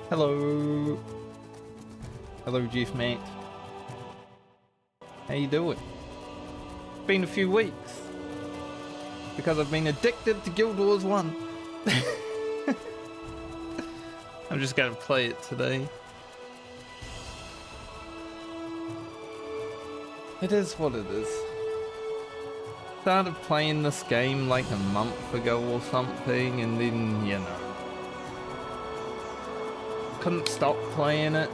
Hello. Hello, Jeff mate. How you doing? Been a few weeks. Because I've been addicted to Guild Wars 1. I'm just gonna play it today. It is what it is. Started playing this game like a month ago or something, and then, you know, couldn't stop playing it.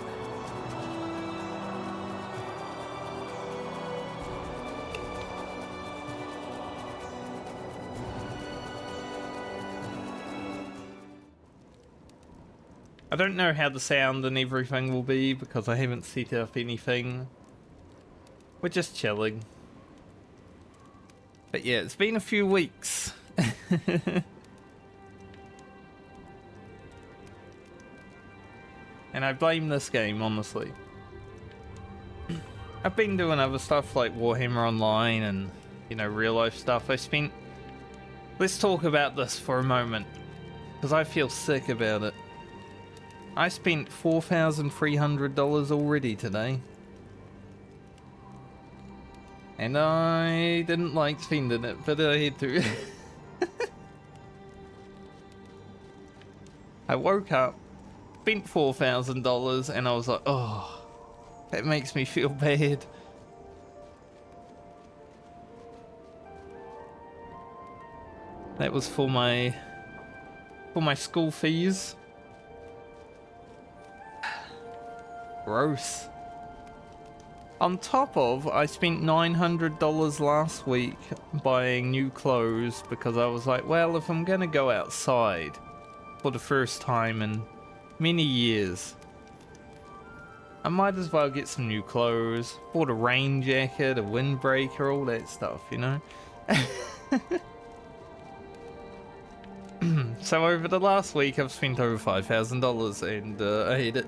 I don't know how the sound and everything will be because I haven't set up anything. We're just chilling. But yeah, it's been a few weeks. And I blame this game, honestly. I've been doing other stuff like Warhammer Online and, you know, real life stuff. Let's talk about this for a moment, because I feel sick about it. I spent $4,300 already today. And I didn't like spending it, but I had to. I woke up, spent $4,000, and I was like, oh, that makes me feel bad. That was for my school fees. Gross. On top of, I spent $900 last week buying new clothes because I was like, well, if I'm gonna go outside for the first time in many years, I might as well get some new clothes. Bought a rain jacket, a windbreaker, all that stuff, you know? So over the last week, I've spent over $5,000 and I hate it.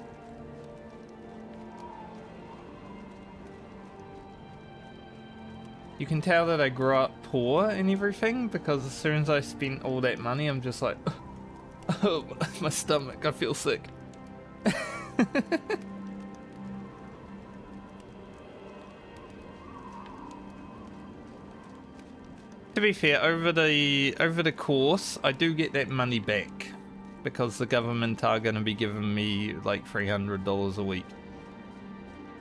You can tell that I grew up poor and everything because as soon as I spent all that money, I'm just like, oh, my stomach, I feel sick. To be fair, over the course, I do get that money back because the government are going to be giving me like $300 a week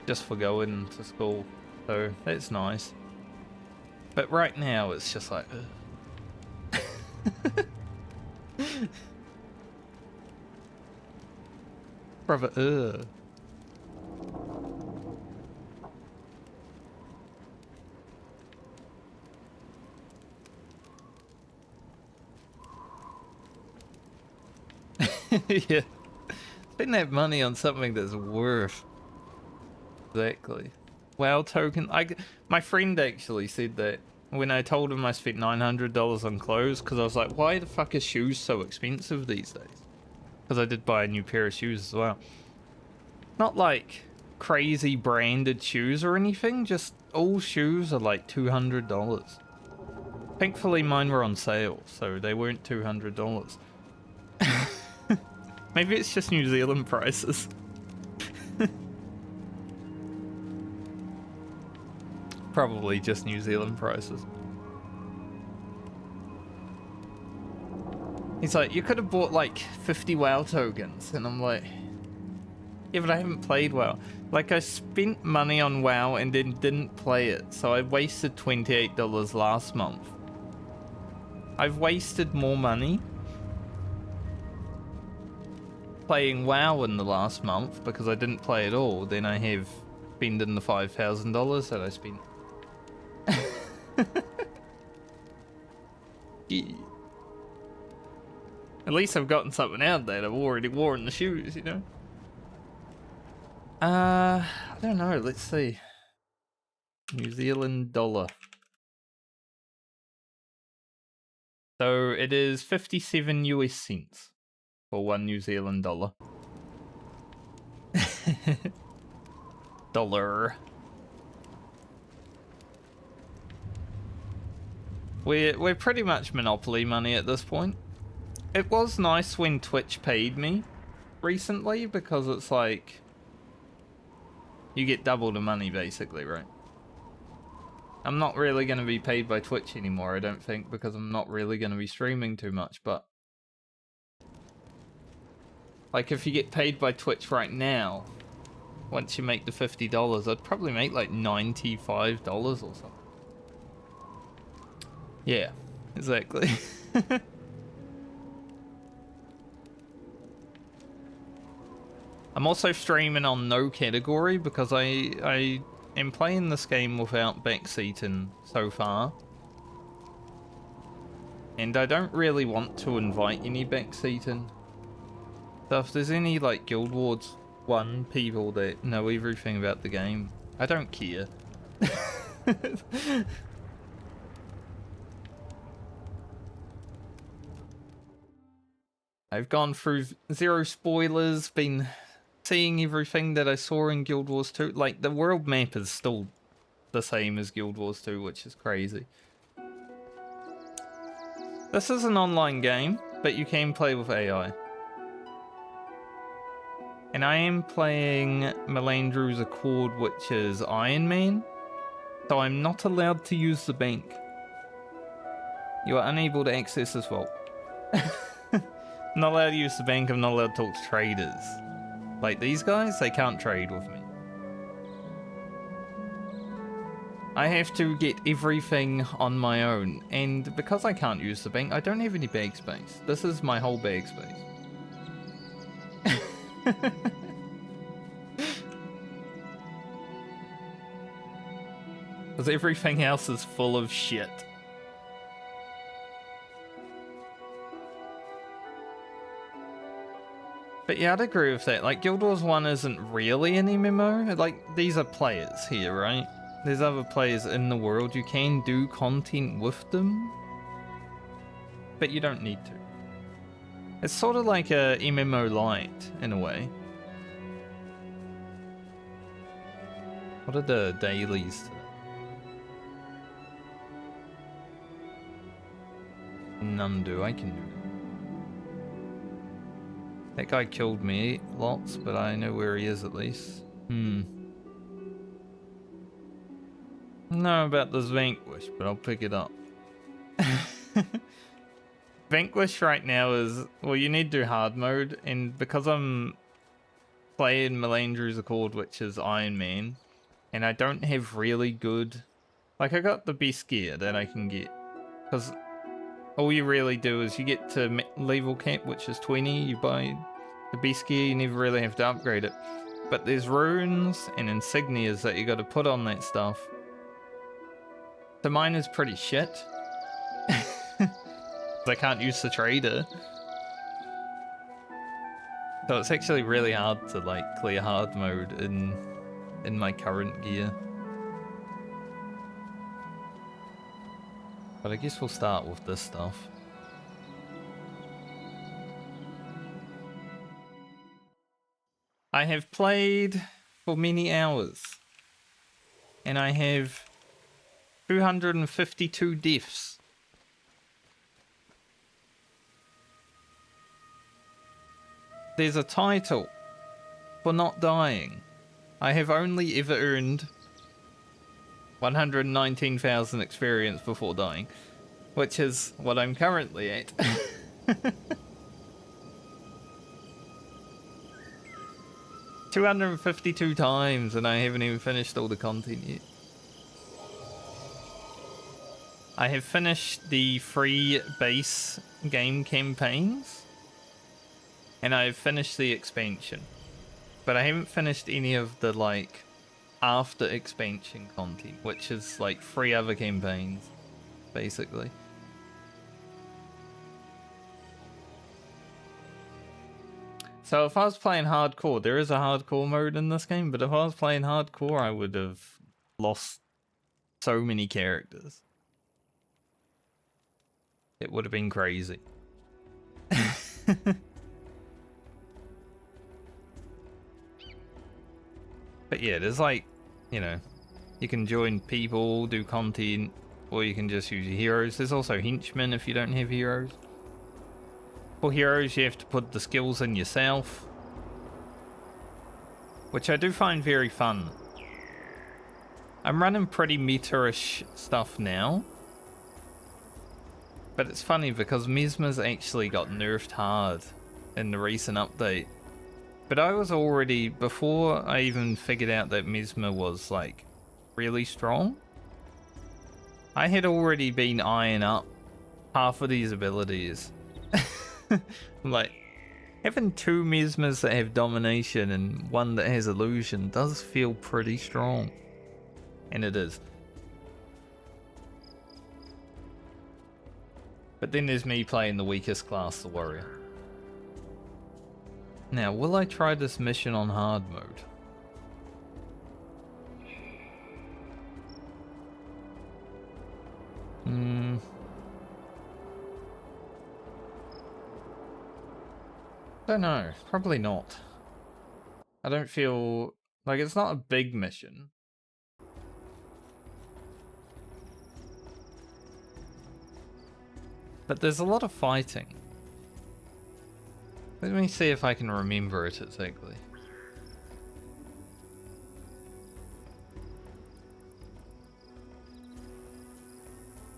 just for going to school, so that's nice. But right now, it's just like, brother, yeah. Spend that money on something that's worth. Exactly. WoW token. My friend actually said that when I told him I spent $900 on clothes, because I was like, why the fuck are shoes so expensive these days? Because I did buy a new pair of shoes as well. Not like crazy branded shoes or anything, just all shoes are like $200. Thankfully mine were on sale, so they weren't $200. Maybe it's just New Zealand prices. Probably just New Zealand prices. He's like, you could have bought like 50 WoW tokens, and I'm like, yeah, but I haven't played WoW. Like, I spent money on WoW and then didn't play it, so I wasted $28 last month. I've wasted more money playing WoW in the last month because I didn't play at all than I have spending the $5,000 that I spent. Yeah. At least I've gotten something out of that. I've already worn the shoes, you know? I don't know. Let's see. New Zealand dollar. So it is 57 US cents for 1 New Zealand dollar. Dollar. We're pretty much monopoly money at this point. It was nice when Twitch paid me recently because it's like you get double the money basically, right? I'm not really going to be paid by Twitch anymore, I don't think, because I'm not really going to be streaming too much, but like if you get paid by Twitch right now, once you make the $50, I'd probably make like $95 or something. Yeah, exactly. I'm also streaming on no category because I am playing this game without backseating so far. And I don't really want to invite any backseating. So if there's any like Guild Wars 1 people that know everything about the game, I don't care. I've gone through zero spoilers, been seeing everything that I saw in Guild Wars 2. Like, the world map is still the same as Guild Wars 2, which is crazy. This is an online game, but you can play with AI. And I am playing Melandru's Accord, which is Iron Man. So I'm not allowed to use the bank. You are unable to access this vault. I'm not allowed to use the bank, I'm not allowed to talk to traders. Like these guys, they can't trade with me. I have to get everything on my own, and because I can't use the bank, I don't have any bag space. This is my whole bag space. Because everything else is full of shit. But yeah, I'd agree with that. Like, Guild Wars 1 isn't really an MMO. Like, these are players here, right? There's other players in the world. You can do content with them, but you don't need to. It's sort of like a MMO light, in a way. What are the dailies today? None do. I can do it. That guy killed me lots, but I know where he is at least. Know about this Vanquish, but I'll pick it up. Vanquish right now is, well, you need to do hard mode, and because I'm playing Melandru's Accord, which is Iron Man, and I don't have really good, like, I got the best gear that I can get, because all you really do is you get to level cap, which is 20, you buy the best gear, you never really have to upgrade it. But there's runes and insignias that you got to put on that stuff. So mine is pretty shit. I can't use the trader. So it's actually really hard to like clear hard mode in my current gear. But I guess we'll start with this stuff. I have played for many hours. And I have 252 deaths. There's a title for not dying. I have only ever earned 119,000 experience before dying, which is what I'm currently at. 252 times, and I haven't even finished all the content yet. I have finished the free base game campaigns, and I have finished the expansion, but I haven't finished any of the like after expansion content, which is like 3 other campaigns, basically. So if I was playing hardcore, there is a hardcore mode in this game, but if I was playing hardcore, I would have lost so many characters. It would have been crazy. But yeah, there's like, you know, you can join people, do content, or you can just use your heroes. There's also henchmen if you don't have heroes. For heroes, you have to put the skills in yourself. which I do find very fun. I'm running pretty meta-ish stuff now. But it's funny because Mesmer's actually got nerfed hard in the recent update. But I was already, before I even figured out that Mesmer was like really strong, I had already been eyeing up half of these abilities. Like, having 2 Mesmers that have domination and 1 that has illusion does feel pretty strong. And it is. But then there's me playing the weakest class, the warrior. Now, will I try this mission on hard mode? Don't know. Probably not. I don't feel like it's not a big mission. But there's a lot of fighting. Let me see if I can remember it exactly.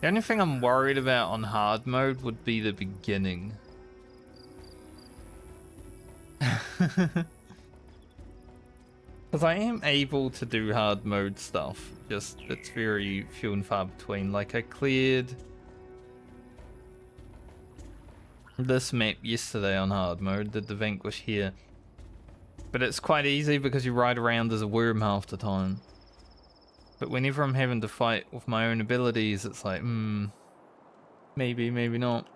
The only thing I'm worried about on hard mode would be the beginning. Because I am able to do hard mode stuff, just it's very few and far between. Like, I cleared this map yesterday on hard mode, did the Vanquish here. But it's quite easy because you ride around as a worm half the time. But whenever I'm having to fight with my own abilities, it's like, maybe, maybe not.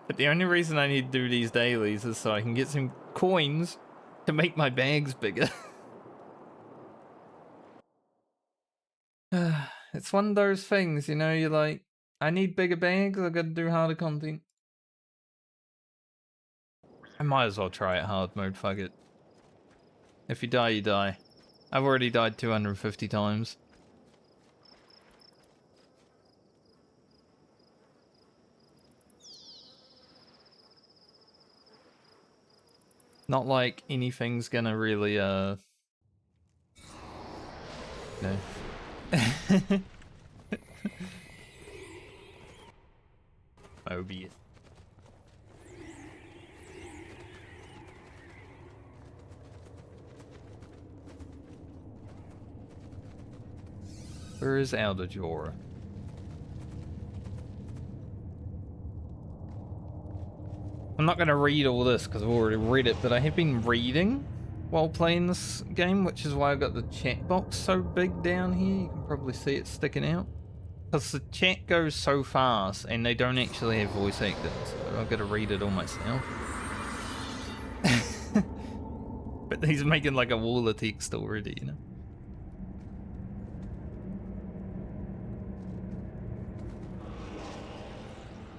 But the only reason I need to do these dailies is so I can get some coins to make my bags bigger. It's one of those things, you know, you're like, I need bigger bags, I gotta do harder content. I might as well try it hard mode, fuck it. If you die, you die. I've already died 250 times. Not like anything's gonna really, no. Oh, be it. Where is Aldajora? I'm not going to read all this because I've already read it, but I have been reading while playing this game, which is why I've got the chat box so big down here. You can probably see it sticking out. Because the chat goes so fast and they don't actually have voice acting, so I've got to read it all myself. But he's making like a wall of text already, you know?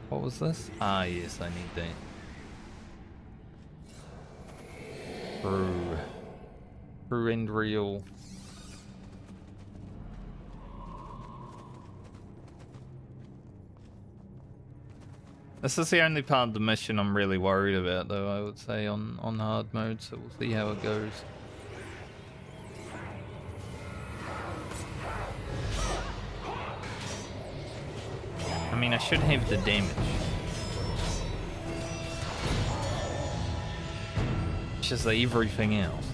What was this? Ah, yes, I need that. True and real. This is the only part of the mission I'm really worried about, though, I would say, on hard mode, so we'll see how it goes. I mean, I should have the damage. It's just like everything else.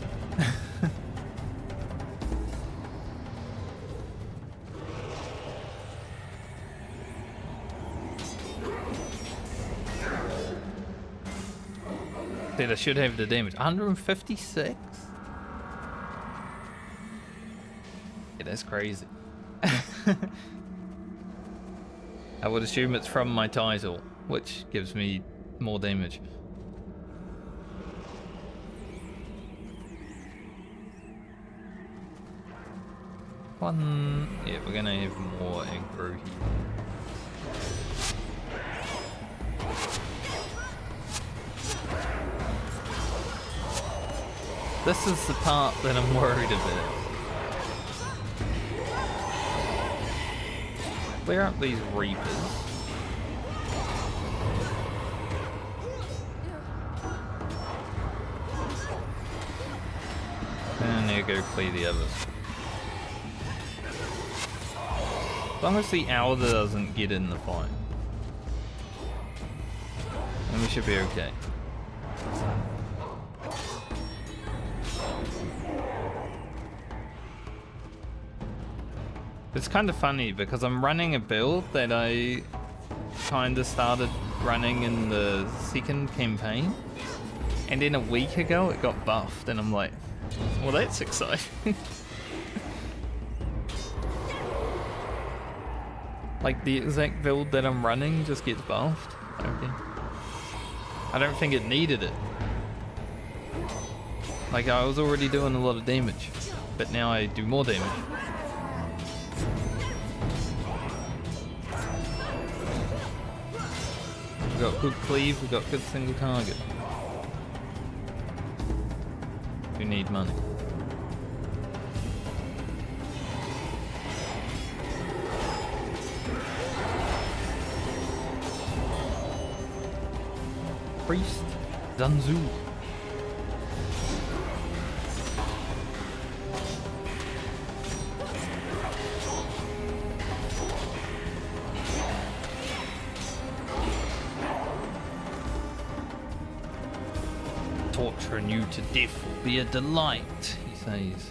Dude, I should have the damage. 156? Yeah, that's crazy. I would assume it's from my title, which gives me more damage. Yeah, we're gonna have more aggro here. This is the part that I'm worried about. Where aren't these Reapers? go clear the others. As long as the owl doesn't get in the fight, then we should be okay. It's kind of funny because I'm running a build that I kind of started running in the second campaign, and then a week ago it got buffed, and I'm like, well, that's exciting. Like the exact build that I'm running just gets buffed. Okay. I don't think it needed it. Like I was already doing a lot of damage, but now I do more damage. We got good cleave, we got good single target. We need money. Priest Zanzu. Torturing you to death will be a delight, he says.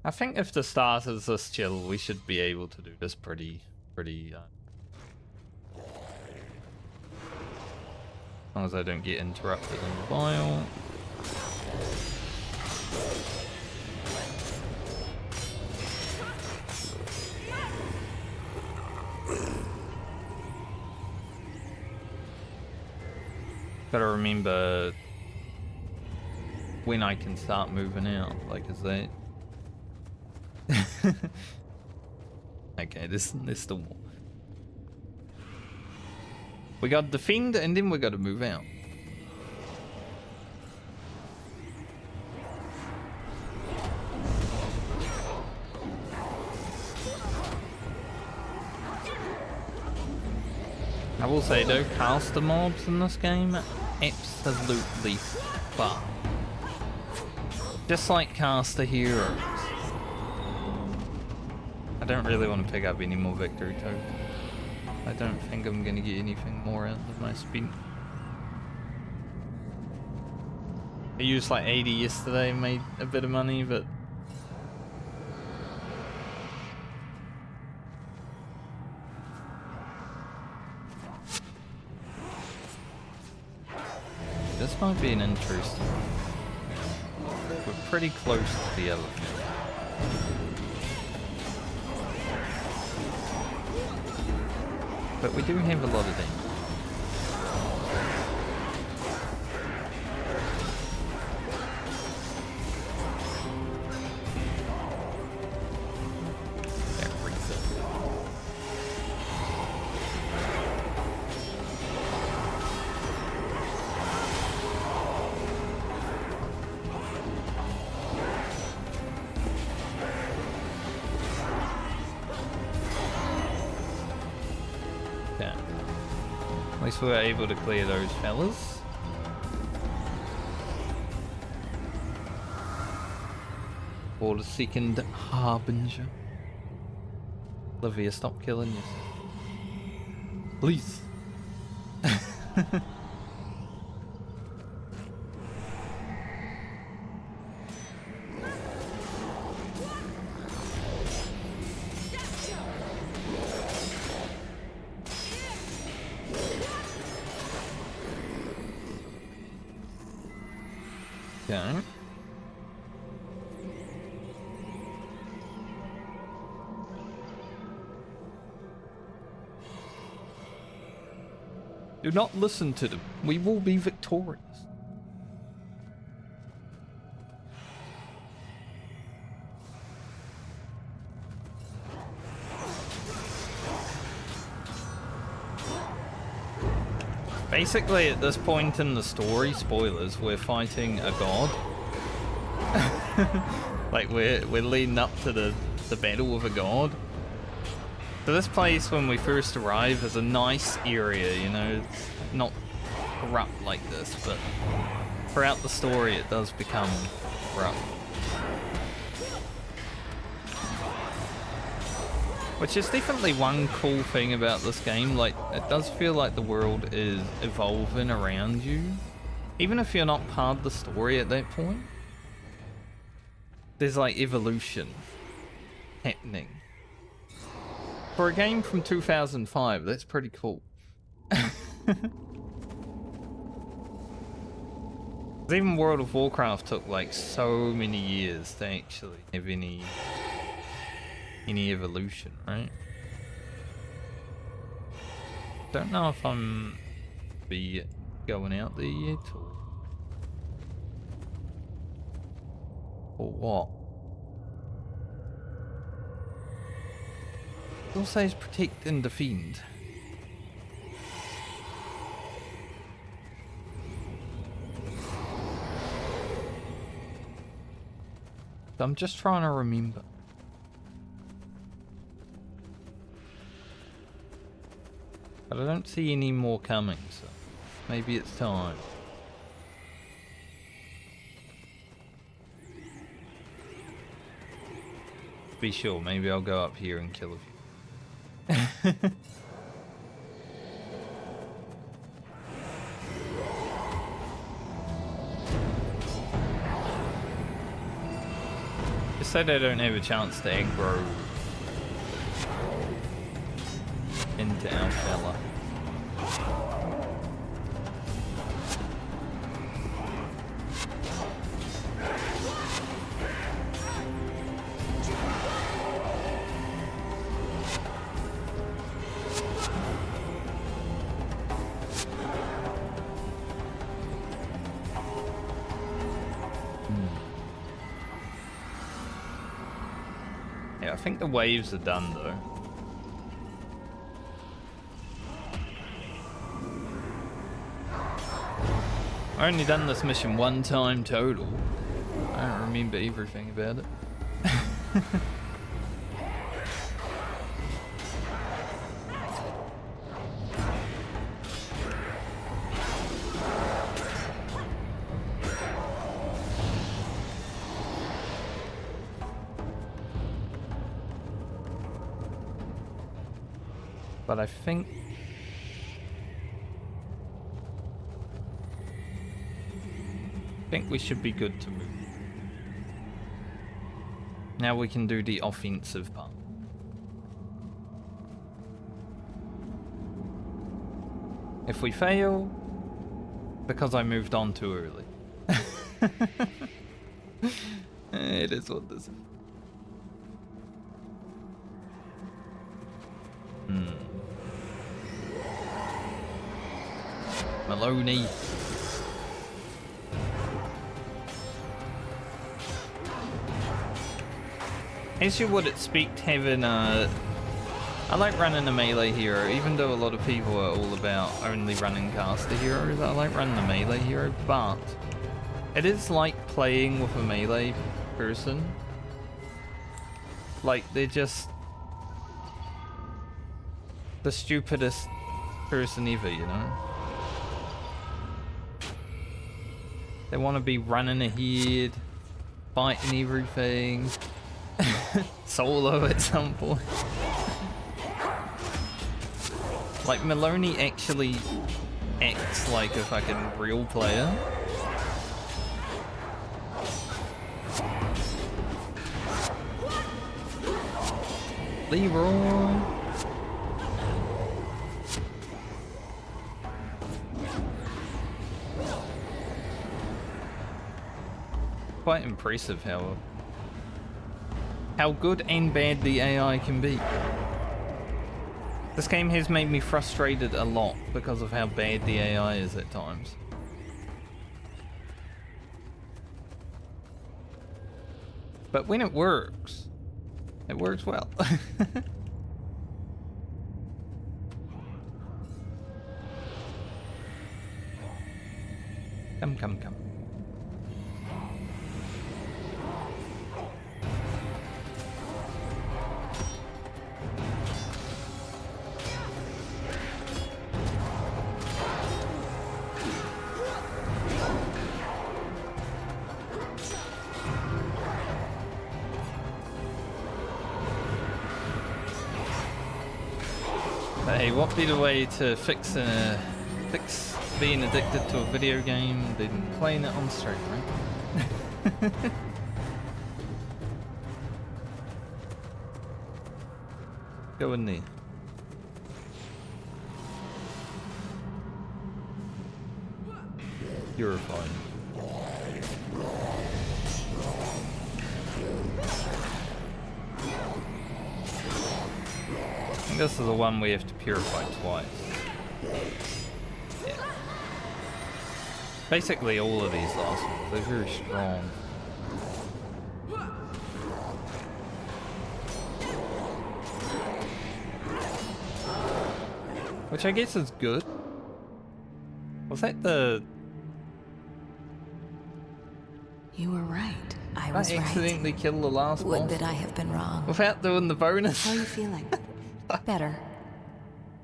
I think if the start is this chill, we should be able to do this pretty as long as I don't get interrupted in the bio. Gotta remember when I can start moving out, like is that... Okay, there's still more. We gotta defend and then we gotta move out. I will say though, caster mobs in this game, absolutely fun. Just like caster heroes. I don't really want to pick up any more victory tokens. I don't think I'm gonna get anything more out of my spin. I used like 80 yesterday, made a bit of money, but this might be an interesting one. We're pretty close to the elephant. But we do have a lot of damage. At least we were able to clear those fellas. For the second Harbinger. Olivia, stop killing yourself. Please. Okay. Do not listen to them. We will be victorious. Basically, at this point in the story, spoilers, we're fighting a god. Like we're leading up to the battle with a god. So this place, when we first arrive, is a nice area, you know, it's not corrupt like this, but throughout the story it does become corrupt. Which is definitely one cool thing about this game, like, it does feel like the world is evolving around you. Even if you're not part of the story at that point, there's like evolution happening. For a game from 2005, that's pretty cool. Even World of Warcraft took like so many years to actually have any evolution, right? Don't know if I'm be going out there yet or what. It all says protect and defend. So I'm just trying to remember. But I don't see any more coming, so maybe it's time. To be sure, maybe I'll go up here and kill a few. Just so they don't have a chance to aggro into our fella. Yeah, I think the waves are done though. I only done this mission one time total. I don't remember everything about it. But I think we should be good to move. Now we can do the offensive part. If we fail, because I moved on too early. It is what this is. Maloney. As you would expect, having a... I like running a melee hero, even though a lot of people are all about only running caster heroes. I like running a melee hero, but it is like playing with a melee person. Like, they're just the stupidest person ever, you know? They want to be running ahead, fighting everything. Solo at some point. Like, Maloney actually acts like a fucking real player. Leroy. Quite impressive how good and bad the AI can be. This game has made me frustrated a lot because of how bad the AI is at times. But when it works well. Come. But hey, what better way to fix being addicted to a video game than playing it on stream, right? Go in there. Purifying. I think this is the one we have to purify twice. Yeah. Basically all of these last ones, they're very strong. Which I guess is good. Was that the... You were right. I was right. accidentally kill the last boss? Would that I have been wrong. Without doing the bonus? How are you feeling? Better.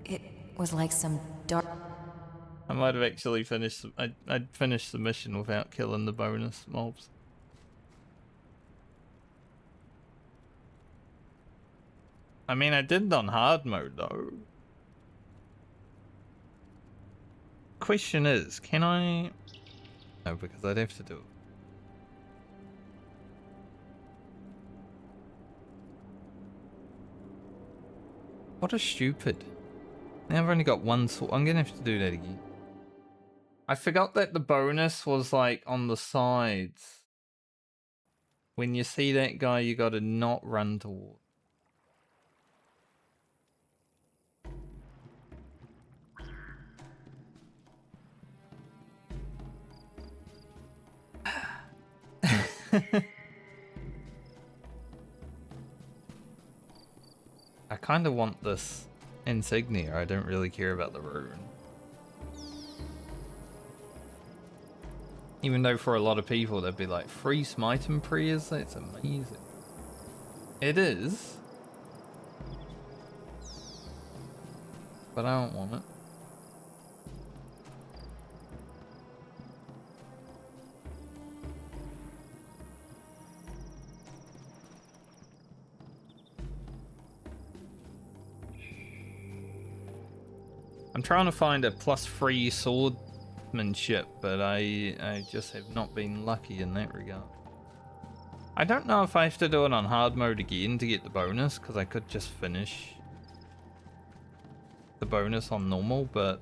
It was like some dark... I might have actually finished... I'd finished the mission without killing the bonus mobs. I mean, I did it on hard mode, though. Question is, can I... No, because I'd have to do it. What a stupid. Now I've only got one sword. I'm gonna have to do that again. I forgot that the bonus was like on the sides. When you see that guy, you gotta not run toward. I kind of want this insignia. I don't really care about the rune. Even though for a lot of people they'd be like, free smite and prayers? That's amazing. It is. But I don't want it. I'm trying to find a +3 swordsmanship, but I just have not been lucky in that regard. I don't know if I have to do it on hard mode again to get the bonus, because I could just finish the bonus on normal, but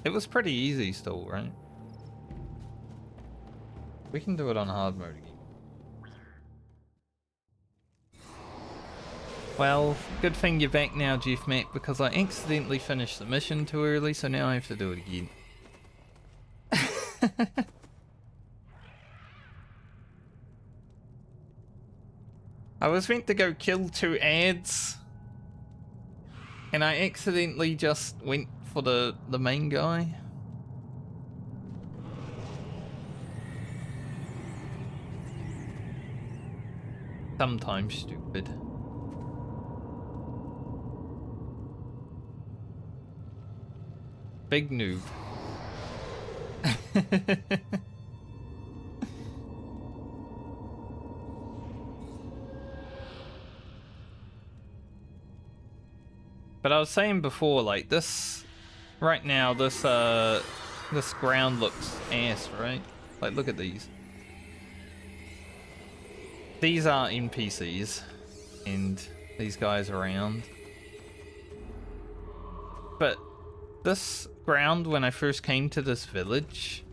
it was pretty easy still, right? We can do it on hard mode again. Well, good thing you're back now, Jeff Mac, because I accidentally finished the mission too early, so now I have to do it again. I was meant to go kill 2 ads, and I accidentally just went for the main guy. Sometimes stupid. Big noob. But I was saying before, like this, right now, this ground looks ass, right? Like, look at these. These are NPCs, and these guys around. But this ground, when I first came to this village,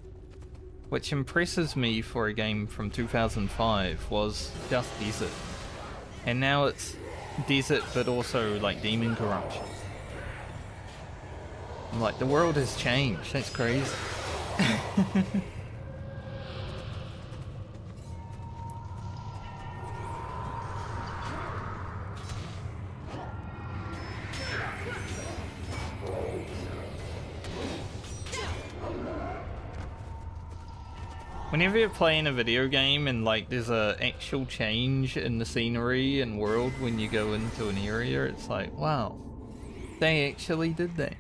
which impresses me for a game from 2005, was just desert. And now it's desert, but also like demon corruption. I'm like, the world has changed. That's crazy. Whenever you're playing a video game and like there's a actual change in the scenery and world when you go into an area, it's like, wow, they actually did that.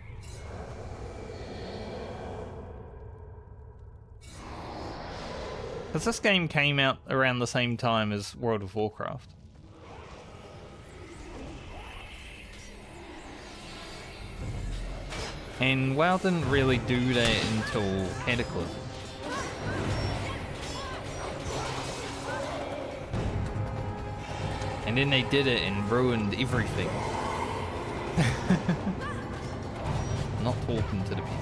Because this game came out around the same time as World of Warcraft. And WoW didn't really do that until Cataclysm. And then they did it and ruined everything. Not talking to the people.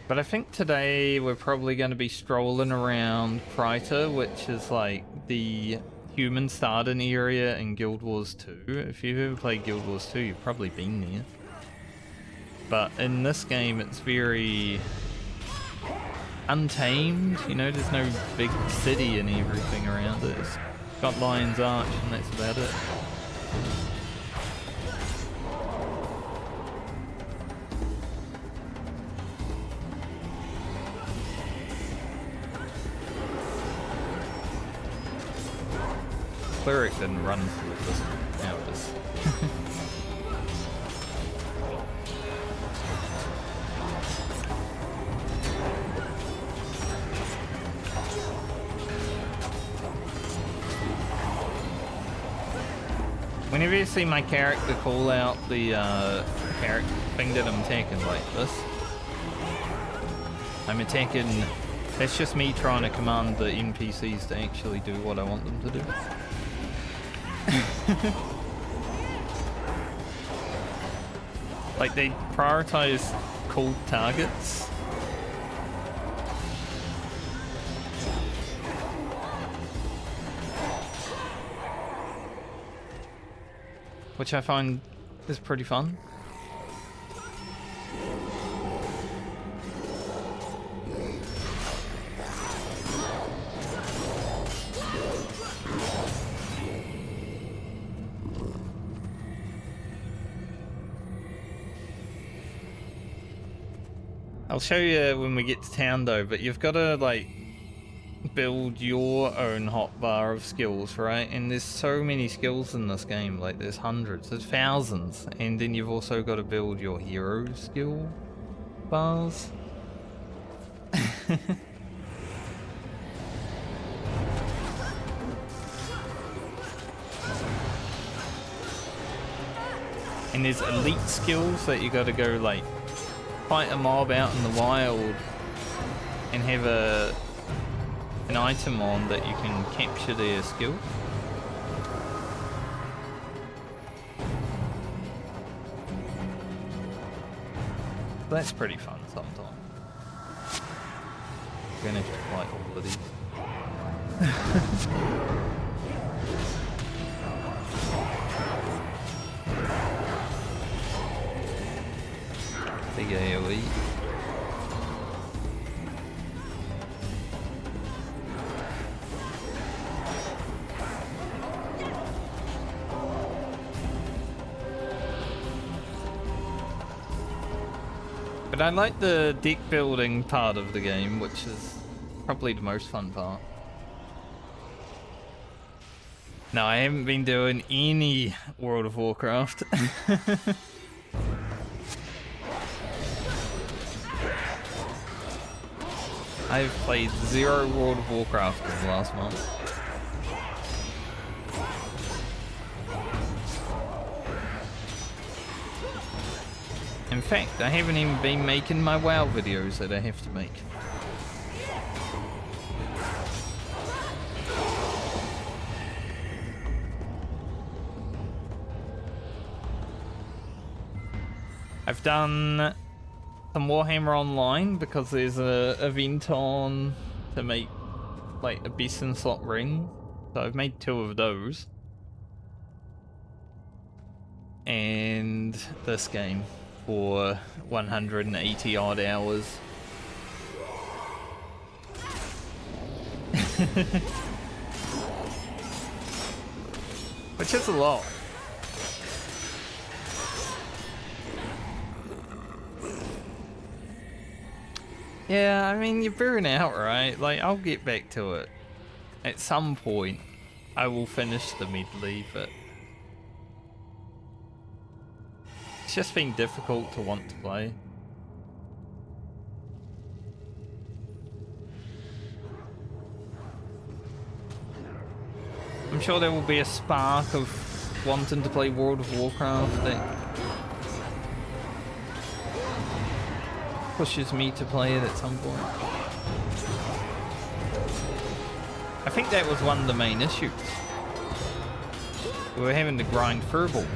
But I think today we're probably going to be strolling around Kryta, which is like the human starting area in Guild Wars 2. If you've ever played Guild Wars 2, you've probably been there. But in this game, it's very untamed. You know, there's no big city and everything around it. It's got Lion's Arch, and that's about it. Cleric didn't run through this hours. Whenever you see my character call out the character thing that I'm attacking like this, I'm attacking. That's just me trying to command the NPCs to actually do what I want them to do. Like, they prioritize cool targets. Which I find is pretty fun. I'll show you when we get to town though, but you've got to like build your own hotbar of skills, right? And there's so many skills in this game, like there's hundreds, there's thousands, and then you've also got to build your hero skill bars. And there's elite skills that you got to go like fight a mob out in the wild and have an item on that you can capture their skill. That's pretty fun sometimes. We're gonna have to fight all of these. Big AoE. But I like the deck building part of the game, which is probably the most fun part. No, I haven't been doing any World of Warcraft. I've played 0 World of Warcraft in the last month. In fact, I haven't even been making my WoW videos that I have to make. I've done some Warhammer Online because there's a event on to make like a Beacon slot ring. So I've made 2 of those. And this game for 180 odd hours. Which is a lot. Yeah, I mean, you burn out, right? Like, I'll get back to it. At some point, I will finish the medley, but just been difficult to want to play. I'm sure there will be a spark of wanting to play World of Warcraft that pushes me to play it at some point. I think that was one of the main issues. We were having to grind furballs.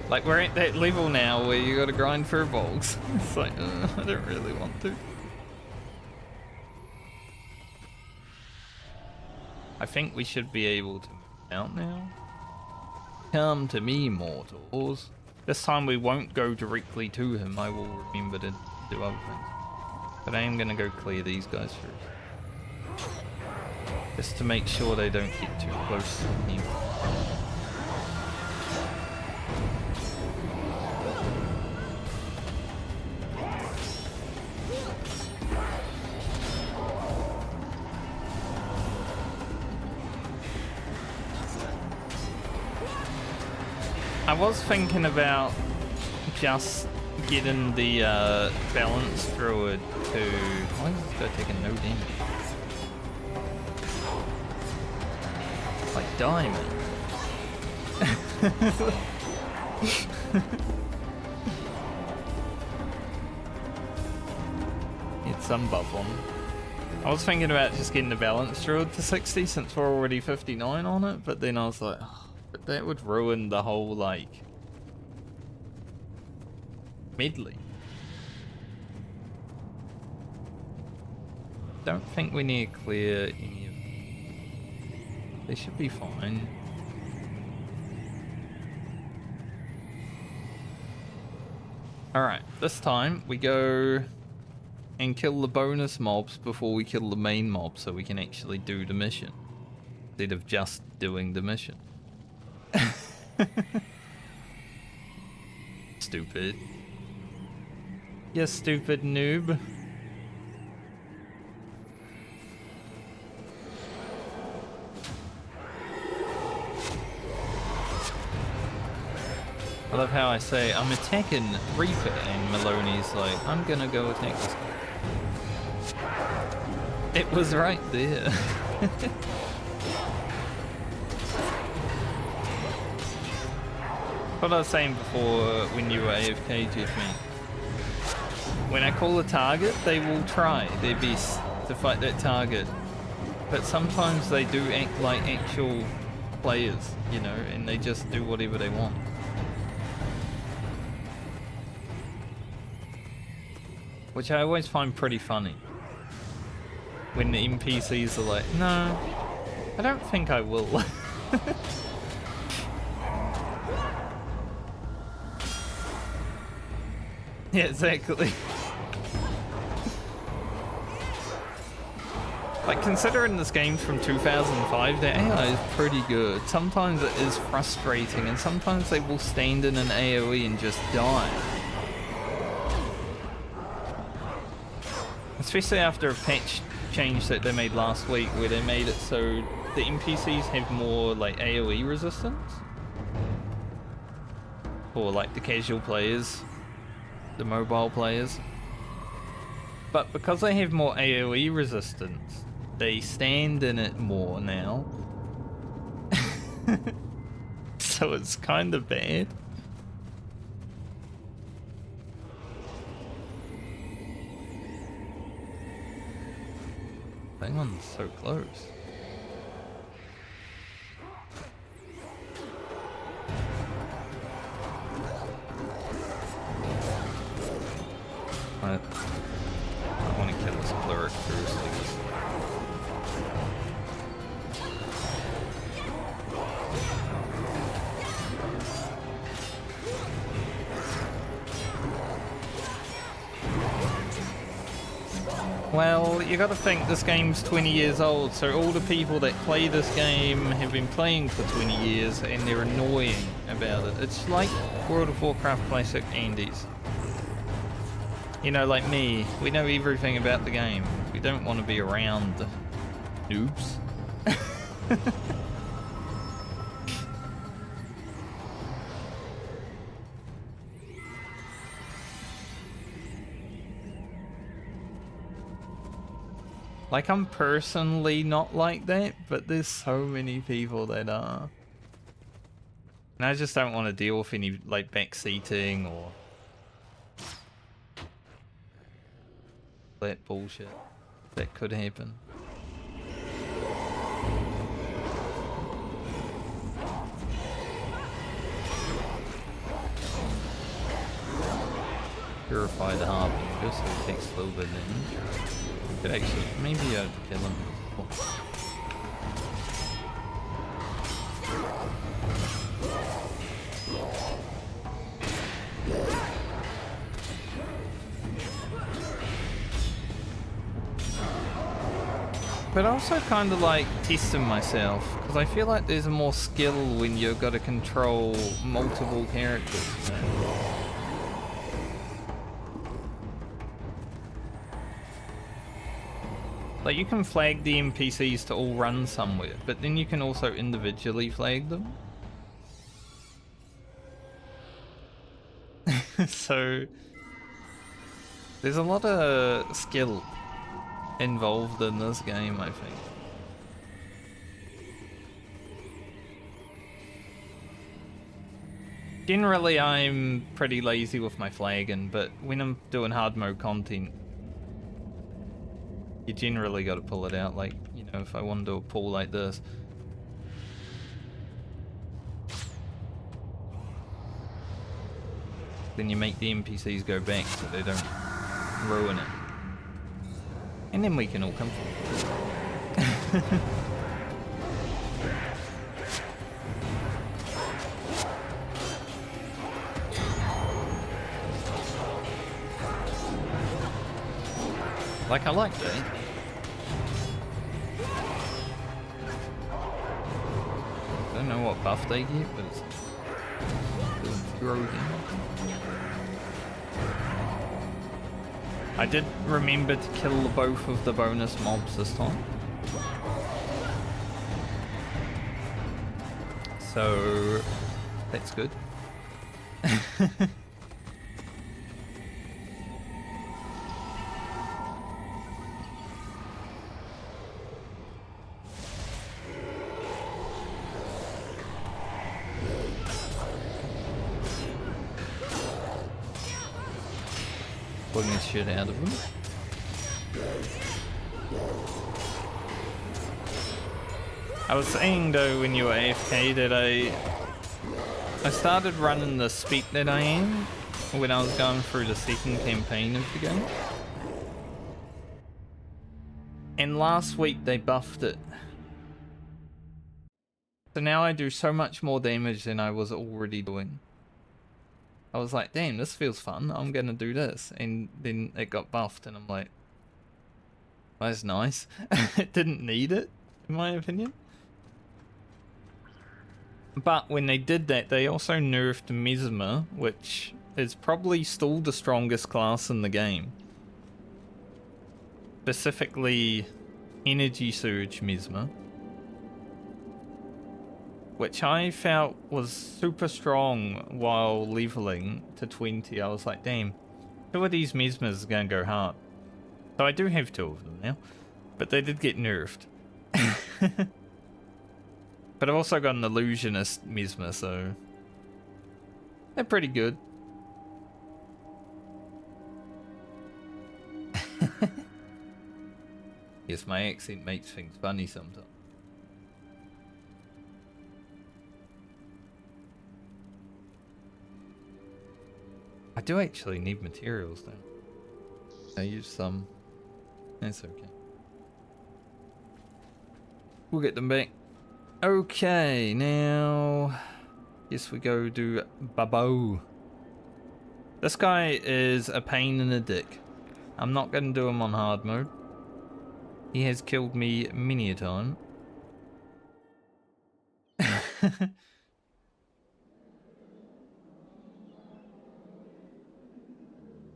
Like, we're at that level now where you gotta grind furballs. It's like, I don't really want to. I think we should be able to move out now. Come to me, mortals. This time we won't go directly to him. I will remember to do other things. But I am gonna go clear these guys first. Just to make sure they don't get too close to him. I was thinking about just getting the balance druid to... Why is this guy taking no damage? Like, die, man. Get some buff on. I was thinking about just getting the balance druid to 60 since we're already 59 on it, but then I was like... Oh, but that would ruin the whole, like, medley. Don't think we need to clear any of them. They should be fine. Alright, this time we go and kill the bonus mobs before we kill the main mob so we can actually do the mission. Instead of just doing the mission. Stupid. You stupid noob. I love how I say I'm attacking Reaper and Maloney's like, I'm gonna go attack this guy. It was right there. What I was saying before when you were AFK, Jeff, man. When I call a target, they will try their best to fight that target. But sometimes they do act like actual players, you know, and they just do whatever they want. Which I always find pretty funny. When the NPCs are like, no, I don't think I will. Yeah, exactly. Like, considering this game's from 2005, the AI is pretty good. Sometimes it is frustrating, and sometimes they will stand in an AoE and just die. Especially after a patch change that they made last week, where they made it so the NPCs have more, like, AoE resistance. For, like, the casual players. The mobile players. But because they have more AoE resistance, they stand in it more now. So it's kind of bad. That one's so close. I want to kill this cleric first, I guess. Well, you gotta think this game's 20 years old, so all the people that play this game have been playing for 20 years and they're annoying about it. It's like World of Warcraft Classic Andes. You know, like me, we know everything about the game. We don't want to be around the noobs. Like, I'm personally not like that, but there's so many people that are. And I just don't want to deal with any, like, backseating or that bullshit that could happen. Purify the harbinger so it takes a little bit of damage. Could actually, maybe I'd kill him. Oh. But also kind of like testing myself, because I feel like there's more skill when you've got to control multiple characters. Like, you can flag the NPCs to all run somewhere, but then you can also individually flag them. So there's a lot of skill involved in this game, I think. Generally, I'm pretty lazy with my flagging, but when I'm doing hard mode content, you generally got to pull it out. Like, you know, if I want to do a pull like this. Then you make the NPCs go back so they don't ruin it. And then we can all come forward. Like, I like that. I don't know what buff they get, but it's doing pure damage. I did remember to kill both of the bonus mobs this time. So that's good. Pulling this shit out of them. I was saying though when you were AFK that I started running the speed that I am when I was going through the second campaign of the game. And last week they buffed it. So now I do so much more damage than I was already doing. I was like, damn, this feels fun. I'm gonna do this. And then it got buffed and I'm like, that's nice. It didn't need it, in my opinion. But when they did that, they also nerfed Mesmer, which is probably still the strongest class in the game. Specifically, Energy Surge Mesmer. Which I felt was super strong while leveling to 20. I was like, damn, 2 of these Mesmers are gonna go hard. So I do have 2 of them now, but they did get nerfed. But I've also got an Illusionist Mesmer, so they're pretty good. Yes, my accent makes things funny sometimes. I do actually need materials though. I use some. That's okay. We'll get them back. Okay, now yes, we go do Babo. This guy is a pain in the dick. I'm not gonna do him on hard mode. He has killed me many a time.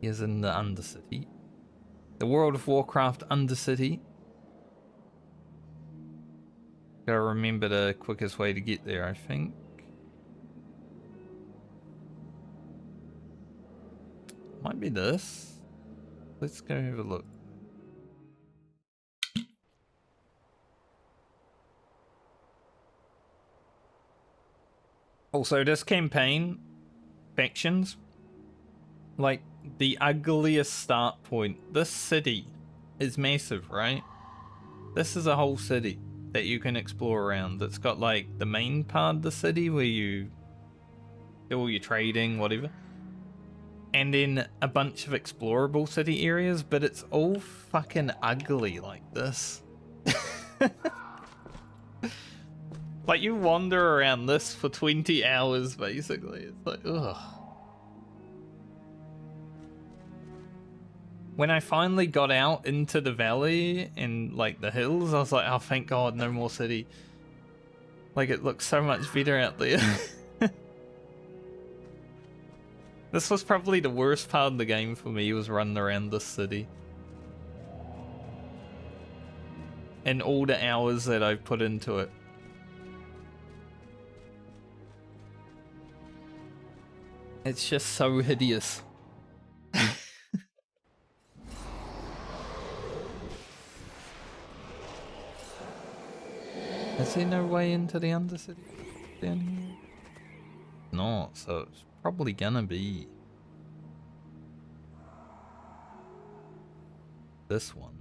is in the Undercity. The World of Warcraft Undercity. Gotta remember the quickest way to get there, I think. Might be this. Let's go have a look. Also, this campaign, factions, like the ugliest start point. This city is massive, right? This is a whole city that you can explore around. It's got like the main part of the city where you do all your trading, whatever. And then a bunch of explorable city areas, but it's all fucking ugly like this. Like, you wander around this for 20 hours, basically. It's like, ugh. When I finally got out into the valley and, like, the hills, I was like, oh, thank God, no more city. Like, it looks so much better out there. This was probably the worst part of the game for me, was running around this city. And all the hours that I've put into it. It's just so hideous. Is there no way into the Undercity down here? No, so it's probably gonna be this one.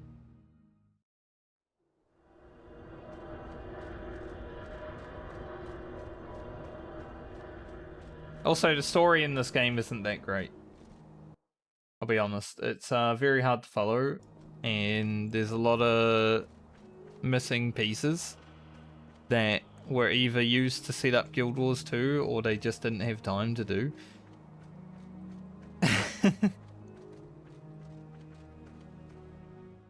Also, the story in this game isn't that great. I'll be honest. It's very hard to follow, and there's a lot of missing pieces that were either used to set up Guild Wars 2 or they just didn't have time to do.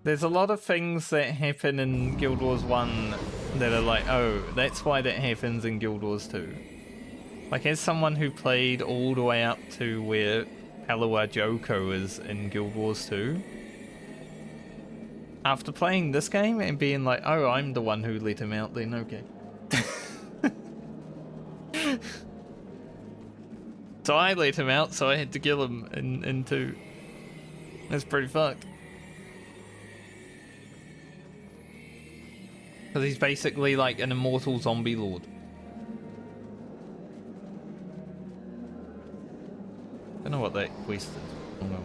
There's a lot of things that happen in Guild Wars 1 that are like, oh, that's why that happens in Guild Wars 2. Like, as someone who played all the way up to where Palawa Joko is in Guild Wars 2, after playing this game and being like, oh, I'm the one who let him out then, okay. So I let him out, so I had to kill him in 2. That's pretty fucked. Because he's basically like an immortal zombie lord. Don't know what that quest is. I'm gonna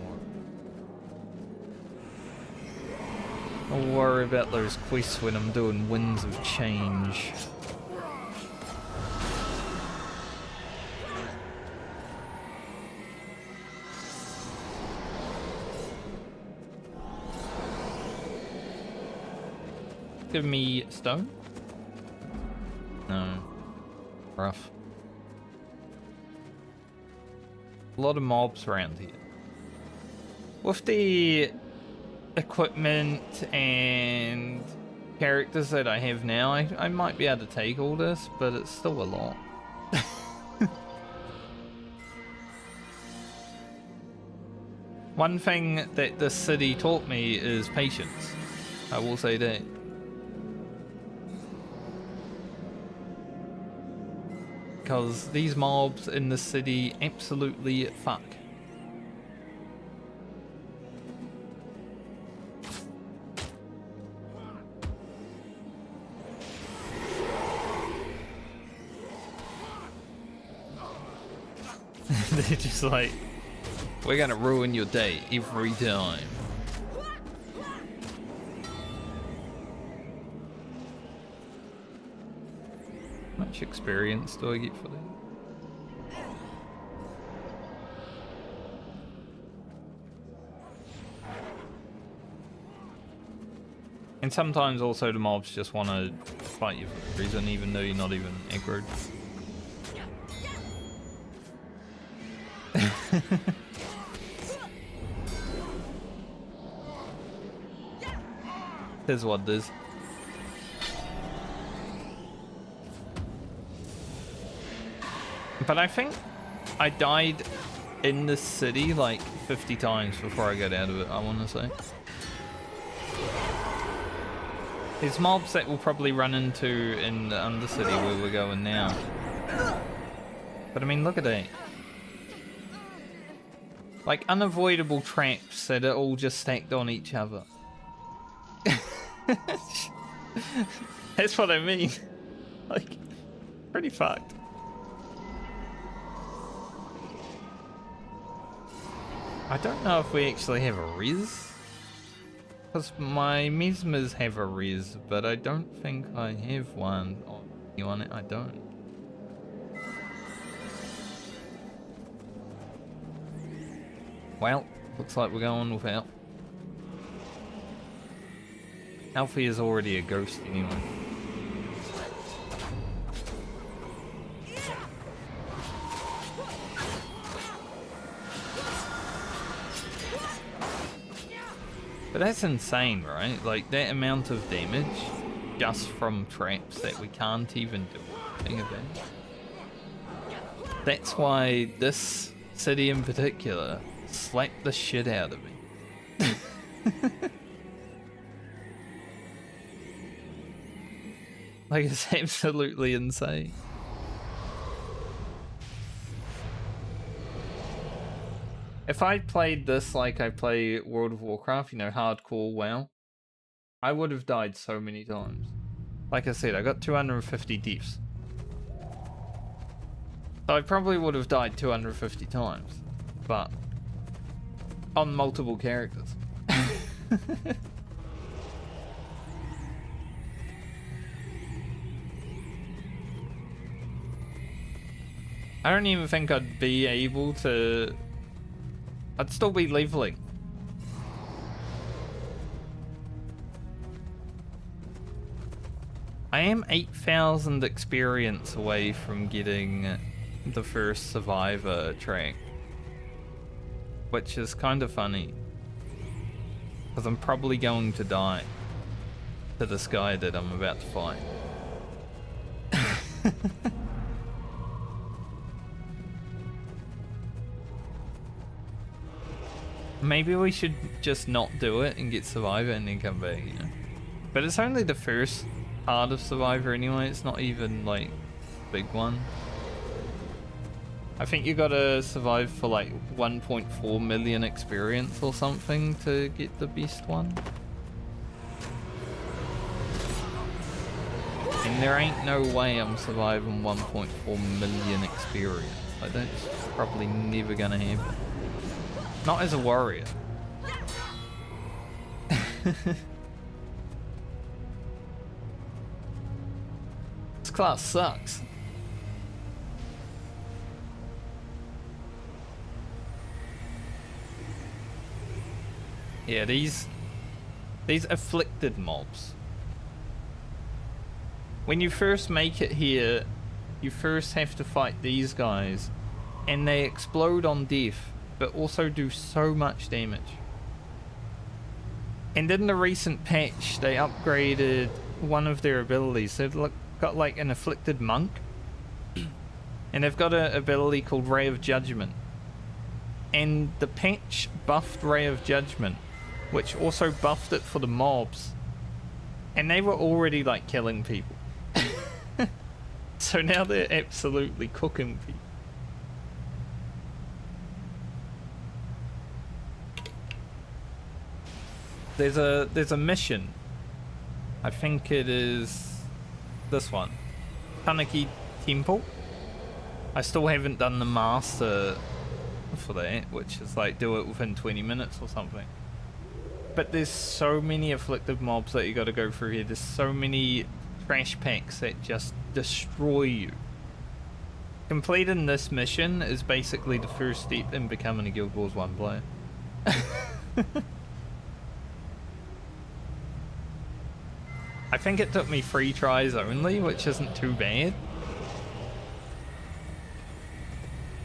worry. I'll worry about those quests when I'm doing Winds of Change. Give me stone? No. Rough. A lot of mobs around here. With the equipment and characters that I have now, I might be able to take all this, but it's still a lot. One thing that this city taught me is patience. I will say that. Because these mobs in the city absolutely fuck. They're just like, we're gonna ruin your day every time. How much experience do I get for that? And sometimes also the mobs just want to fight you for a reason, even though you're not even aggroed. Here's what it is. But I think I died in this city like 50 times before I get out of it, I want to say. There's mobs that we'll probably run into in the Undercity where we're going now. But I mean, look at that. Like, unavoidable traps that are all just stacked on each other. That's what I mean. Like, pretty fucked. I don't know if we actually have a res. Because my Mesmers have a res, but I don't think I have one on anyone. I don't. Well, looks like we're going without. Alfie is already a ghost anyway. But that's insane, right? Like, that amount of damage just from traps that we can't even do anything about. That's why this city in particular slapped the shit out of me. Like, it's absolutely insane. If I played this like I play World of Warcraft, you know, hardcore WoW, I would have died so many times. Like I said, I got 250 deaths. So I probably would have died 250 times, but on multiple characters. I don't even think I'd be able to... I'd still be leveling. I am 8,000 experience away from getting the first Survivor track, which is kind of funny, because I'm probably going to die to this guy that I'm about to fight. Maybe we should just not do it and get Survivor and then come back, you know. But it's only the first part of Survivor anyway, it's not even like big one. I think you gotta survive for like 1.4 million experience or something to get the best one. And there ain't no way I'm surviving 1.4 million experience. Like, that's probably never gonna happen. Not as a warrior. This class sucks. Yeah, these afflicted mobs. When you first make it here, you first have to fight these guys, and they explode on death, but also do so much damage. And in the recent patch, they upgraded one of their abilities. They've got like an afflicted monk, and they've got an ability called Ray of Judgment. And the patch buffed Ray of Judgment, which also buffed it for the mobs. And they were already like killing people. So now they're absolutely cooking people. There's a mission. I think it is this one. Kaneki Temple. I still haven't done the master for that, which is like do it within 20 minutes or something. But there's so many afflicted mobs that you gotta go through here. There's so many trash packs that just destroy you. Completing this mission is basically the first step in becoming a Guild Wars 1 player. I think it took me 3 tries only, which isn't too bad.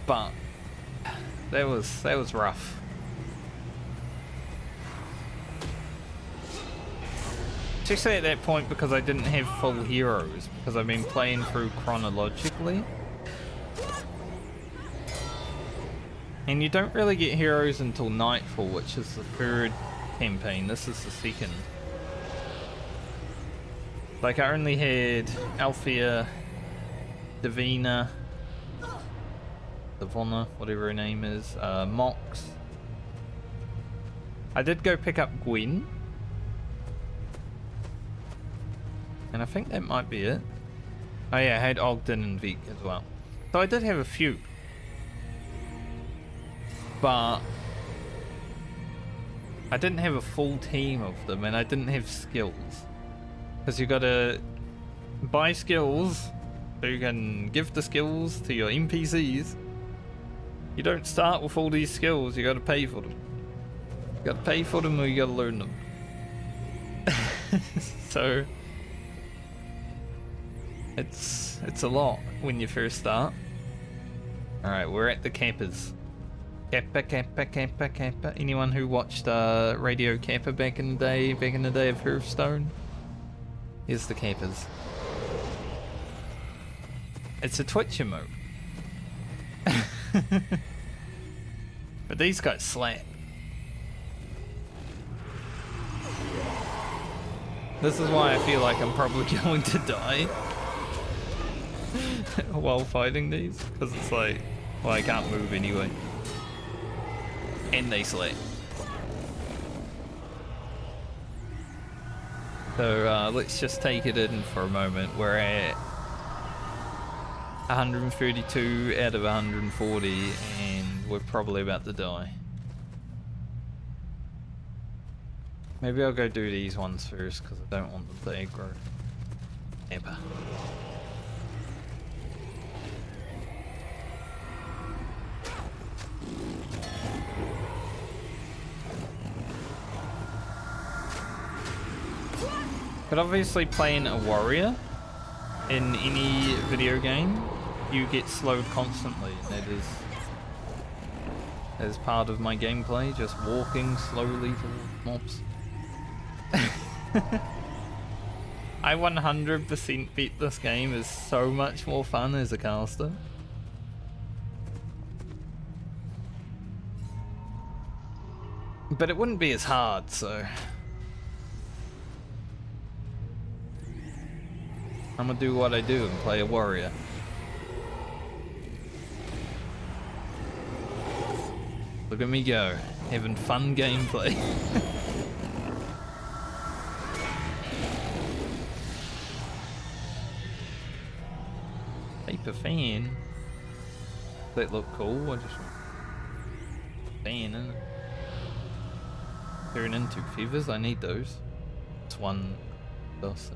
But that was rough. Especially at that point because I didn't have full heroes, because I've been playing through chronologically. And you don't really get heroes until Nightfall, which is the third campaign. This is the second. Like, I only had Althea, Davina, Devonna, whatever her name is, Mox. I did go pick up Gwen. And I think that might be it. Oh yeah, I had Ogden and Vic as well. So I did have a few. But I didn't have a full team of them, and I didn't have skills. Because you gotta buy skills so you can give the skills to your NPCs. You don't start with all these skills, you gotta pay for them. You gotta pay for them or you gotta learn them. So it's a lot when you first start. Alright, we're at the Kappas. Kappa, Kappa, Kappa, Kappa. Anyone who watched Radio Kappa back in the day of Hearthstone? Here's the Kappas. It's a Twitch emote. But these guys slap. This is why I feel like I'm probably going to die while fighting these, because it's like, well, I can't move anyway. And they slap. So let's just take it in for a moment. We're at 132 out of 140 and we're probably about to die. Maybe I'll go do these ones first because I don't want them to aggro. Ever. But obviously playing a warrior in any video game, you get slowed constantly. That is as part of my gameplay, just walking slowly towards mobs. I 100% bet this game is so much more fun as a caster. But it wouldn't be as hard, so I'm gonna do what I do and play a warrior. Look at me go, having fun gameplay. Paper fan? That look cool? I just fan, isn't it? Turn into feathers, I need those. It's one dust.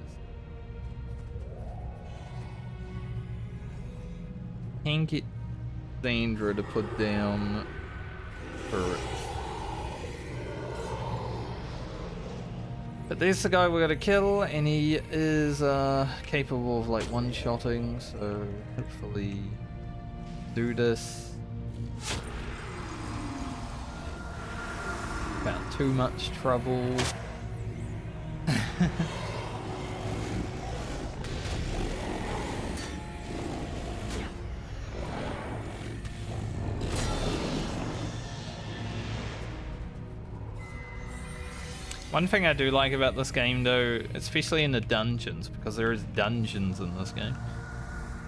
Can get Sandra to put down turrets. But there's the guy we gotta kill, and he is capable of like one-shotting, so hopefully do this. About too much trouble. One thing I do like about this game though, especially in the dungeons, because there is dungeons in this game,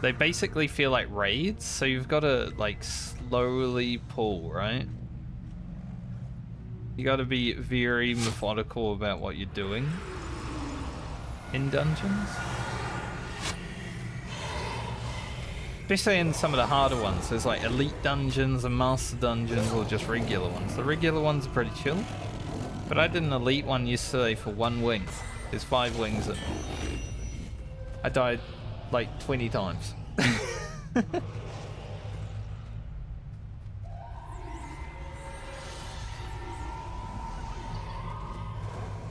they basically feel like raids, so you've got to like slowly pull, right? You got to be very methodical about what you're doing in dungeons. Especially in some of the harder ones, there's like elite dungeons and master dungeons or just regular ones. The regular ones are pretty chill. But I did an elite one yesterday for 1 wing. There's 5 wings in. I died like 20 times.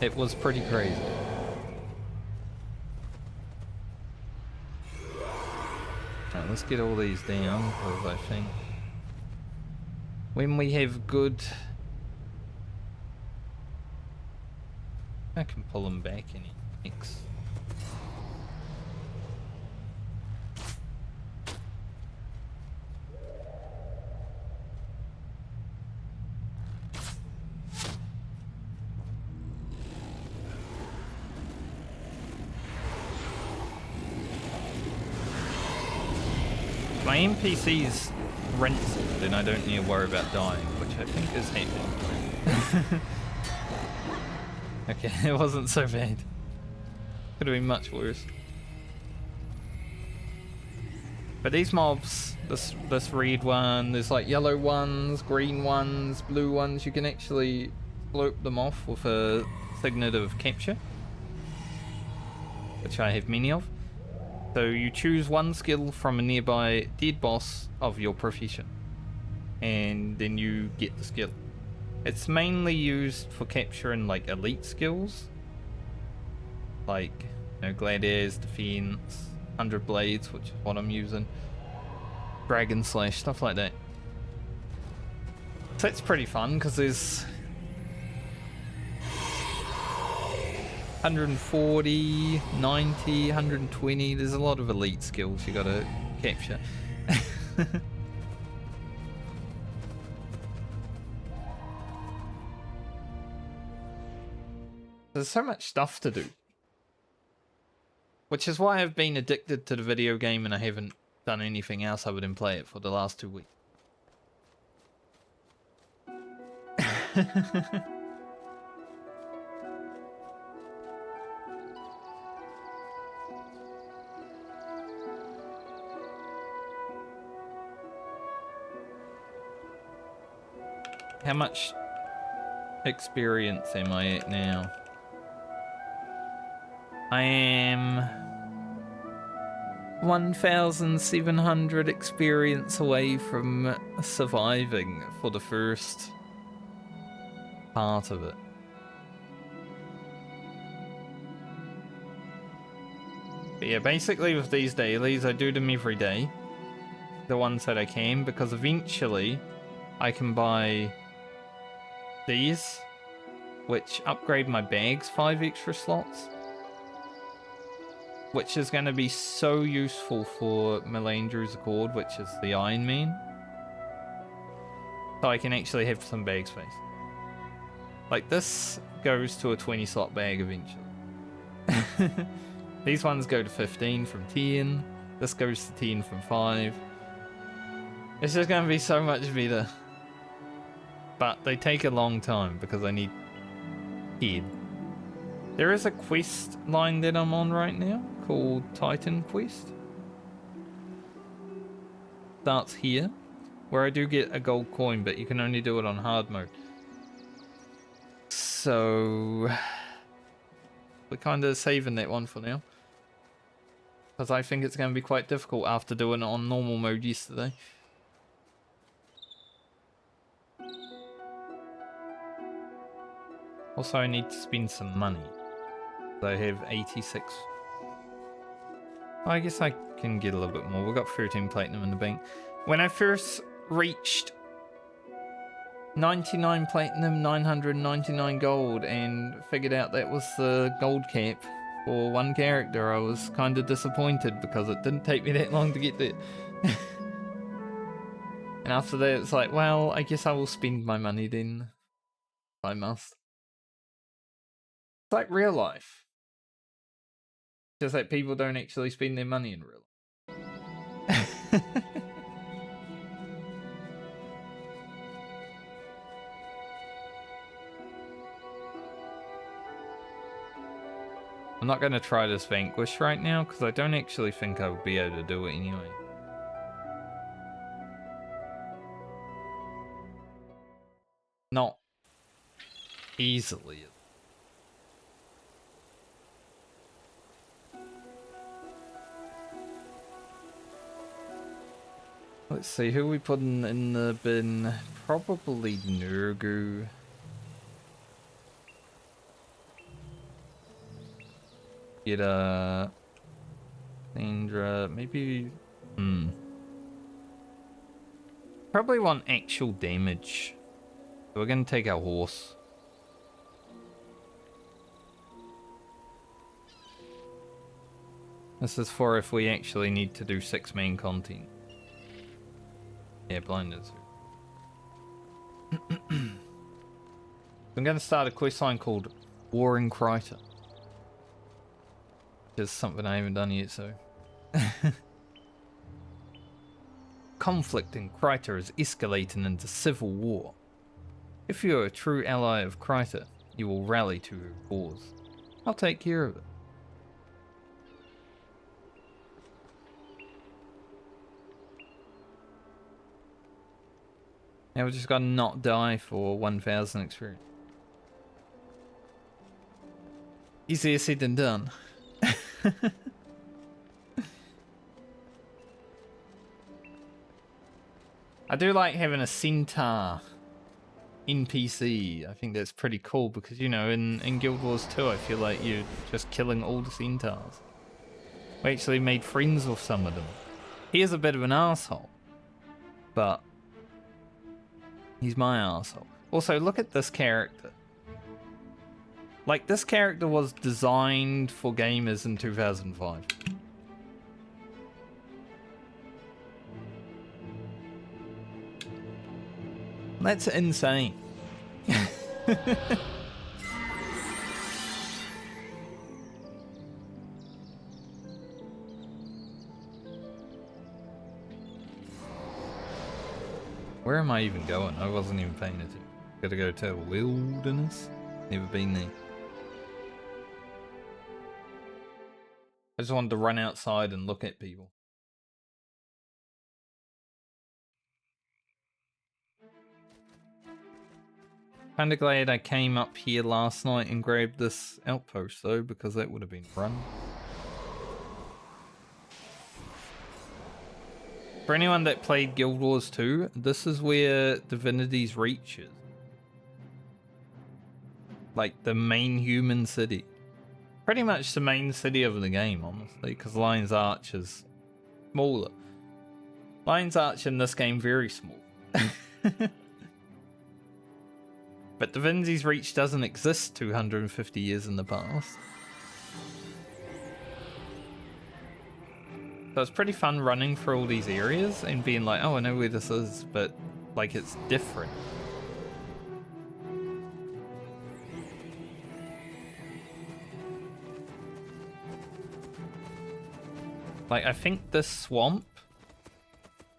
It was pretty crazy. Right, let's get all these down, because I think when we have good... I can pull them back in X. My NPC's rinsed, and I don't need to worry about dying, which I think is happening. Okay, it wasn't so bad. Could have been much worse. But these mobs, this red one, there's like yellow ones, green ones, blue ones, you can actually slurp them off with a signet of capture, which I have many of. So you choose one skill from a nearby dead boss of your profession, and then you get the skill. It's mainly used for capturing like elite skills, like Gladiators, Defense, 100 Blades, which is what I'm using, Dragon Slash, stuff like that. So it's pretty fun because there's 140, 90, 120. There's a lot of elite skills you gotta capture. There's so much stuff to do. Which is why I've been addicted to the video game and I haven't done anything else other than play it for the last 2 weeks. How much experience am I at now? I am 1,700 experience away from surviving for the first part of it. But yeah, basically with these dailies, I do them every day. The ones that I can, because eventually I can buy these, which upgrade my bags 5 extra slots, which is going to be so useful for Melandru's Accord, which is the Iron Man. So I can actually have some bag space. Like this goes to a 20 slot bag eventually. These ones go to 15 from 10. This goes to 10 from 5. It's just going to be so much better. But they take a long time because I need head. There is a quest line that I'm on right now called Titan Quest. Starts here, where I do get a gold coin, but you can only do it on hard mode. So we're kind of saving that one for now, because I think it's going to be quite difficult after doing it on normal mode yesterday. Also, I need to spend some money. I have 86. I guess I can get a little bit more. We've got 13 platinum in the bank. When I first reached 99 platinum, 999 gold, and figured out that was the gold cap for one character, I was kind of disappointed because it didn't take me that long to get there. And after that, it's like, well, I guess I will spend my money then. I must. It's like real life. Just like people don't actually spend their money in real life. I'm not going to try this Vanquish right now because I don't actually think I would be able to do it anyway. Not easily. Let's see, who are we putting in the bin? Probably Nurgu. Get a Sandra, maybe. Probably want actual damage. So we're gonna take our horse. This is for if we actually need to do 6 main content. Yeah, blinders. I'm gonna start a quest line called Warring Kryta. Which is something I haven't done yet, so. conflict in Kryta is escalating into civil war. If you're a true ally of Kryta, you will rally to her cause. I'll take care of it. Now we just gotta not die for 1000 experience. Easier said than done. I do like having a centaur NPC. I think that's pretty cool because, you know, in Guild Wars 2, I feel like you're just killing all the centaurs. We actually made friends with some of them. He is a bit of an asshole, but he's my asshole. Also, look at this character. Like, this character was designed for gamers in 2005. That's insane. Where am I even going? I wasn't even paying attention. Gotta go to Wilderness? Never been there. I just wanted to run outside and look at people. Kinda glad I came up here last night and grabbed this outpost though, because that would have been run. For anyone that played Guild Wars 2, this is where Divinity's Reach is. Like the main human city. Pretty much the main city of the game, honestly, because Lion's Arch is smaller. Lion's Arch in this game very small. But Divinity's Reach doesn't exist 250 years in the past. So it's pretty fun running through all these areas and being like, oh, I know where this is, but like it's different. Like, I think this swamp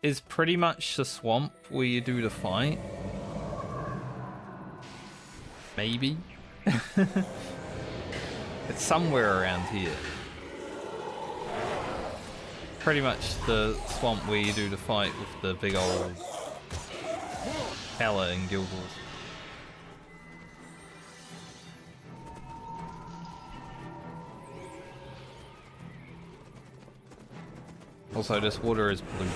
is pretty much the swamp where you do the fight. Maybe. It's somewhere around here. Pretty much the swamp where you do the fight with the big old tower in Guild Wars. Also, this water is polluted.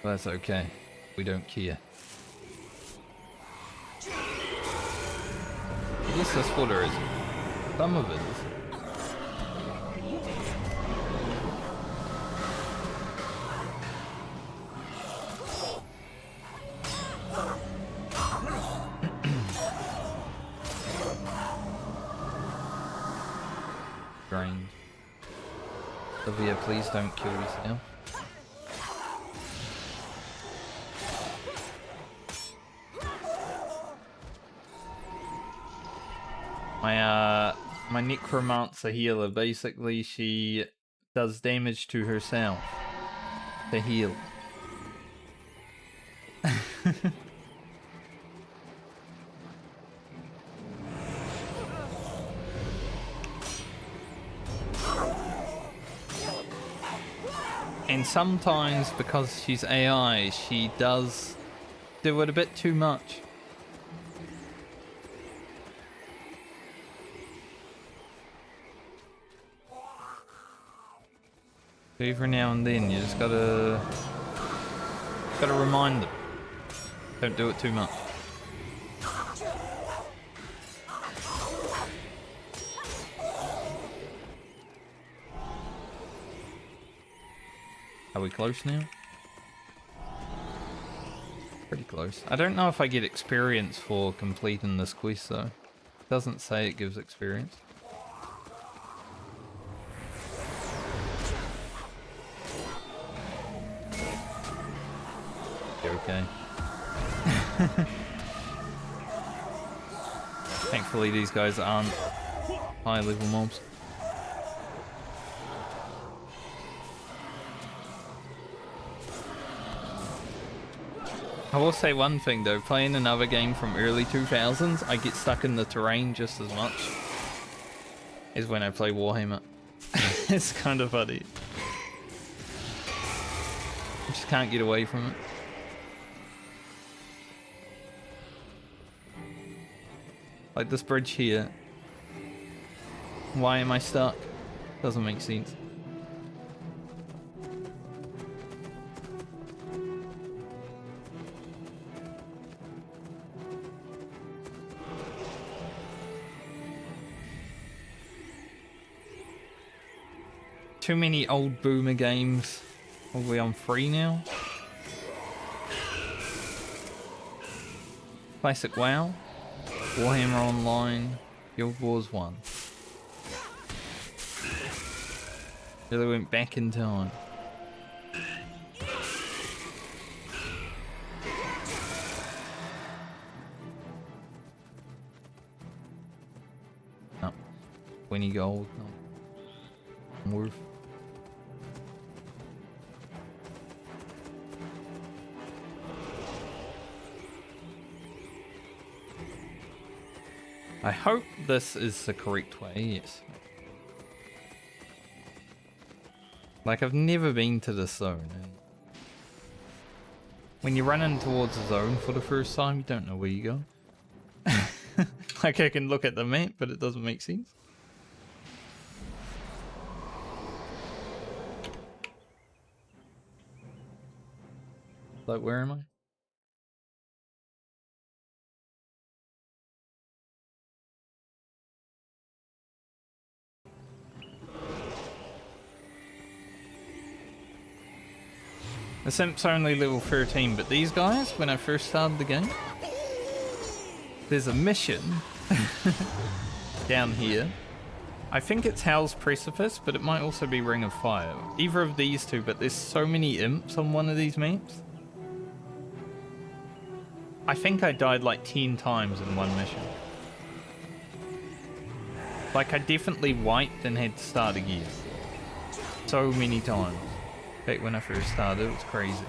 That's okay. We don't care. At least this water is. Some of it is. Drained. Olivia, please don't kill yourself. My necromancer healer, basically she does damage to herself to heal. And sometimes, because she's AI, she does do it a bit too much. Every now and then, you just gotta remind them. Don't do it too much. Are we close now? Pretty close. I don't know if I get experience for completing this quest though. It doesn't say it gives experience. Okay. Thankfully, these guys aren't high level mobs. I will say one thing though, playing another game from early 2000s, I get stuck in the terrain just as much as when I play Warhammer. It's kind of funny. I just can't get away from it. Like this bridge here. Why am I stuck? Doesn't make sense. Too many old boomer games. Are we on free now? Classic WoW. Warhammer Online. Guild Wars 1. Really went back in time. Oh. 20 gold. No. Worth. I hope this is the correct way, yes. Like, I've never been to this zone. And when you're running towards a zone for the first time, you don't know where you go. Like, I can look at the map, but it doesn't make sense. Like, where am I? The Simp's only level 13, but these guys, when I first started the game, there's a mission down here. I think it's Hell's Precipice, but it might also be Ring of Fire. Either of these two, but there's so many imps on one of these maps. I think I died like 10 times in one mission. Like, I definitely wiped and had to start again. So many times. Back when I first started, it was crazy.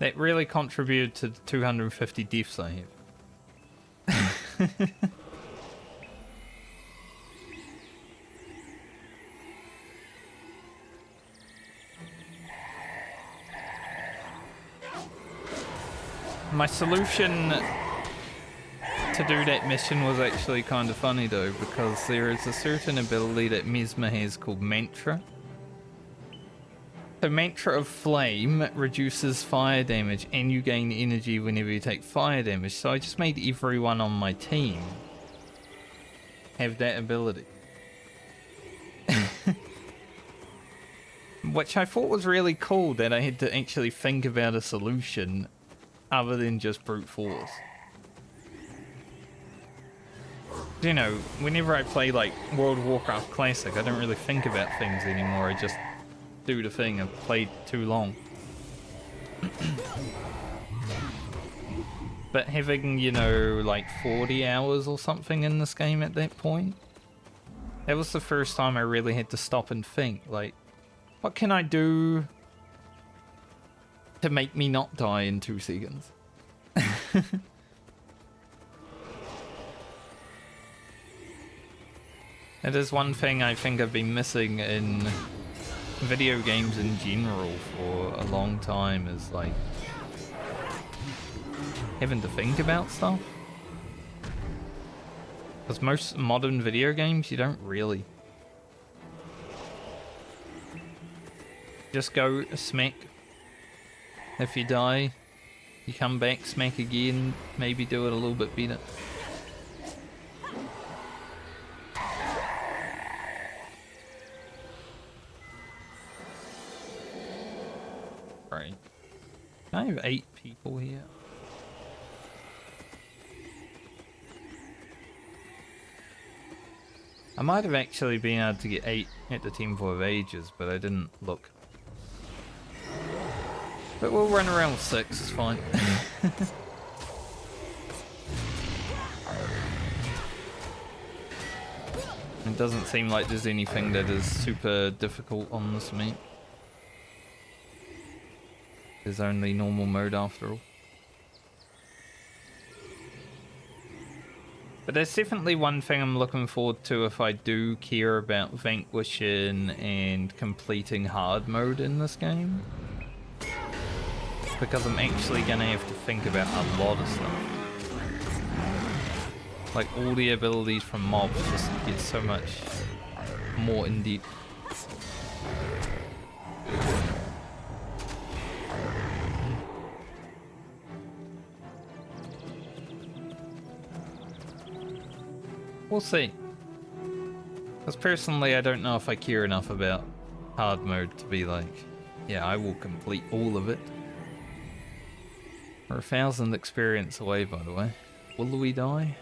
That really contributed to the 250 deaths I have. My solution to do that mission was actually kind of funny though, because there is a certain ability that Mesmer has called Mantra. So Mantra of Flame reduces fire damage and you gain energy whenever you take fire damage, so I just made everyone on my team have that ability. Which I thought was really cool, that I had to actually think about a solution other than just brute force. You know, whenever I play like World of Warcraft Classic, I don't really think about things anymore. I just do the thing. I've played too long. But having, you know, like 40 hours or something in this game at that point, that was the first time I really had to stop and think, like, what can I do to make me not die in 2 seconds? It is one thing I think I've been missing in video games in general for a long time, is like having to think about stuff. Because most modern video games, you don't really. Just go smack. If you die, you come back, smack again, maybe do it a little bit better. Right. I have 8 people here. I might have actually been able to get 8 at the Temple of Ages, but I didn't look. But we'll run around with 6, it's fine. It doesn't seem like there's anything that is super difficult on this meat. There's only normal mode after all. But there's definitely one thing I'm looking forward to if I do care about vanquishing and completing hard mode in this game. Because I'm actually gonna have to think about a lot of stuff. Like all the abilities from mobs just get so much more in depth. We'll see. Because personally, I don't know if I care enough about hard mode to be like, yeah, I will complete all of it. We're 1,000 experience away, by the way. Will we die?